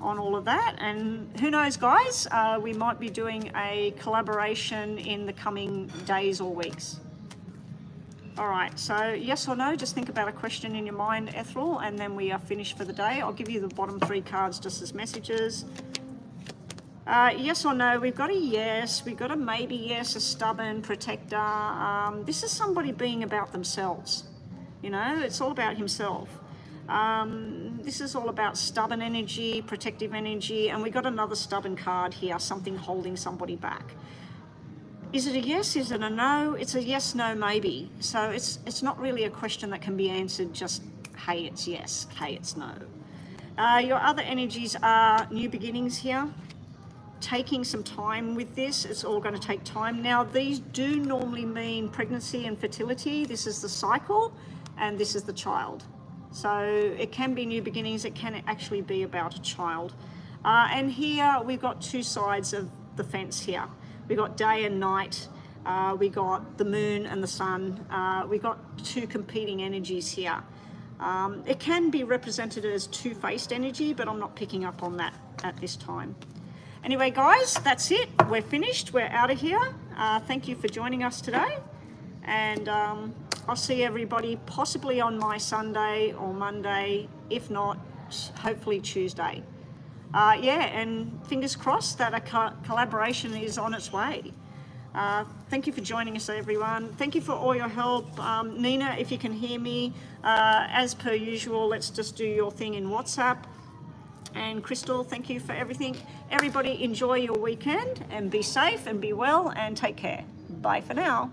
on all of that. And who knows, guys, we might be doing a collaboration in the coming days or weeks. All right, so yes or no, just think about a question in your mind, Ethel, and then we are finished for the day. I'll give you the bottom 3 cards just as messages. Yes or no, we've got a yes, we've got a maybe yes, a stubborn protector. This is somebody being about themselves. You know, it's all about himself. This is all about stubborn energy, protective energy, and we got another stubborn card here, something holding somebody back. Is it a yes? Is it a no? It's a yes, no, maybe. So it's not really a question that can be answered just hey, it's yes, hey, it's no. Your other energies are new beginnings here. Taking some time with this, it's all going to take time. Now, these do normally mean pregnancy and fertility. This is the cycle, and this is the child. So it can be new beginnings, it can actually be about a child. And here we've got two sides of the fence here. We've got day and night, we got the moon and the sun, we've got two competing energies here. It can be represented as two-faced energy, but I'm not picking up on that at this time. Anyway, guys, that's it. We're finished. We're out of here. Thank you for joining us today. And I'll see everybody possibly on my Sunday or Monday, if not, hopefully Tuesday. Yeah, and fingers crossed that a collaboration is on its way. Thank you for joining us, everyone. Thank you for all your help. Nina, if you can hear me, as per usual, let's just do your thing in WhatsApp. And Crystal, thank you for everything. Everybody enjoy your weekend and be safe and be well and take care. Bye for now.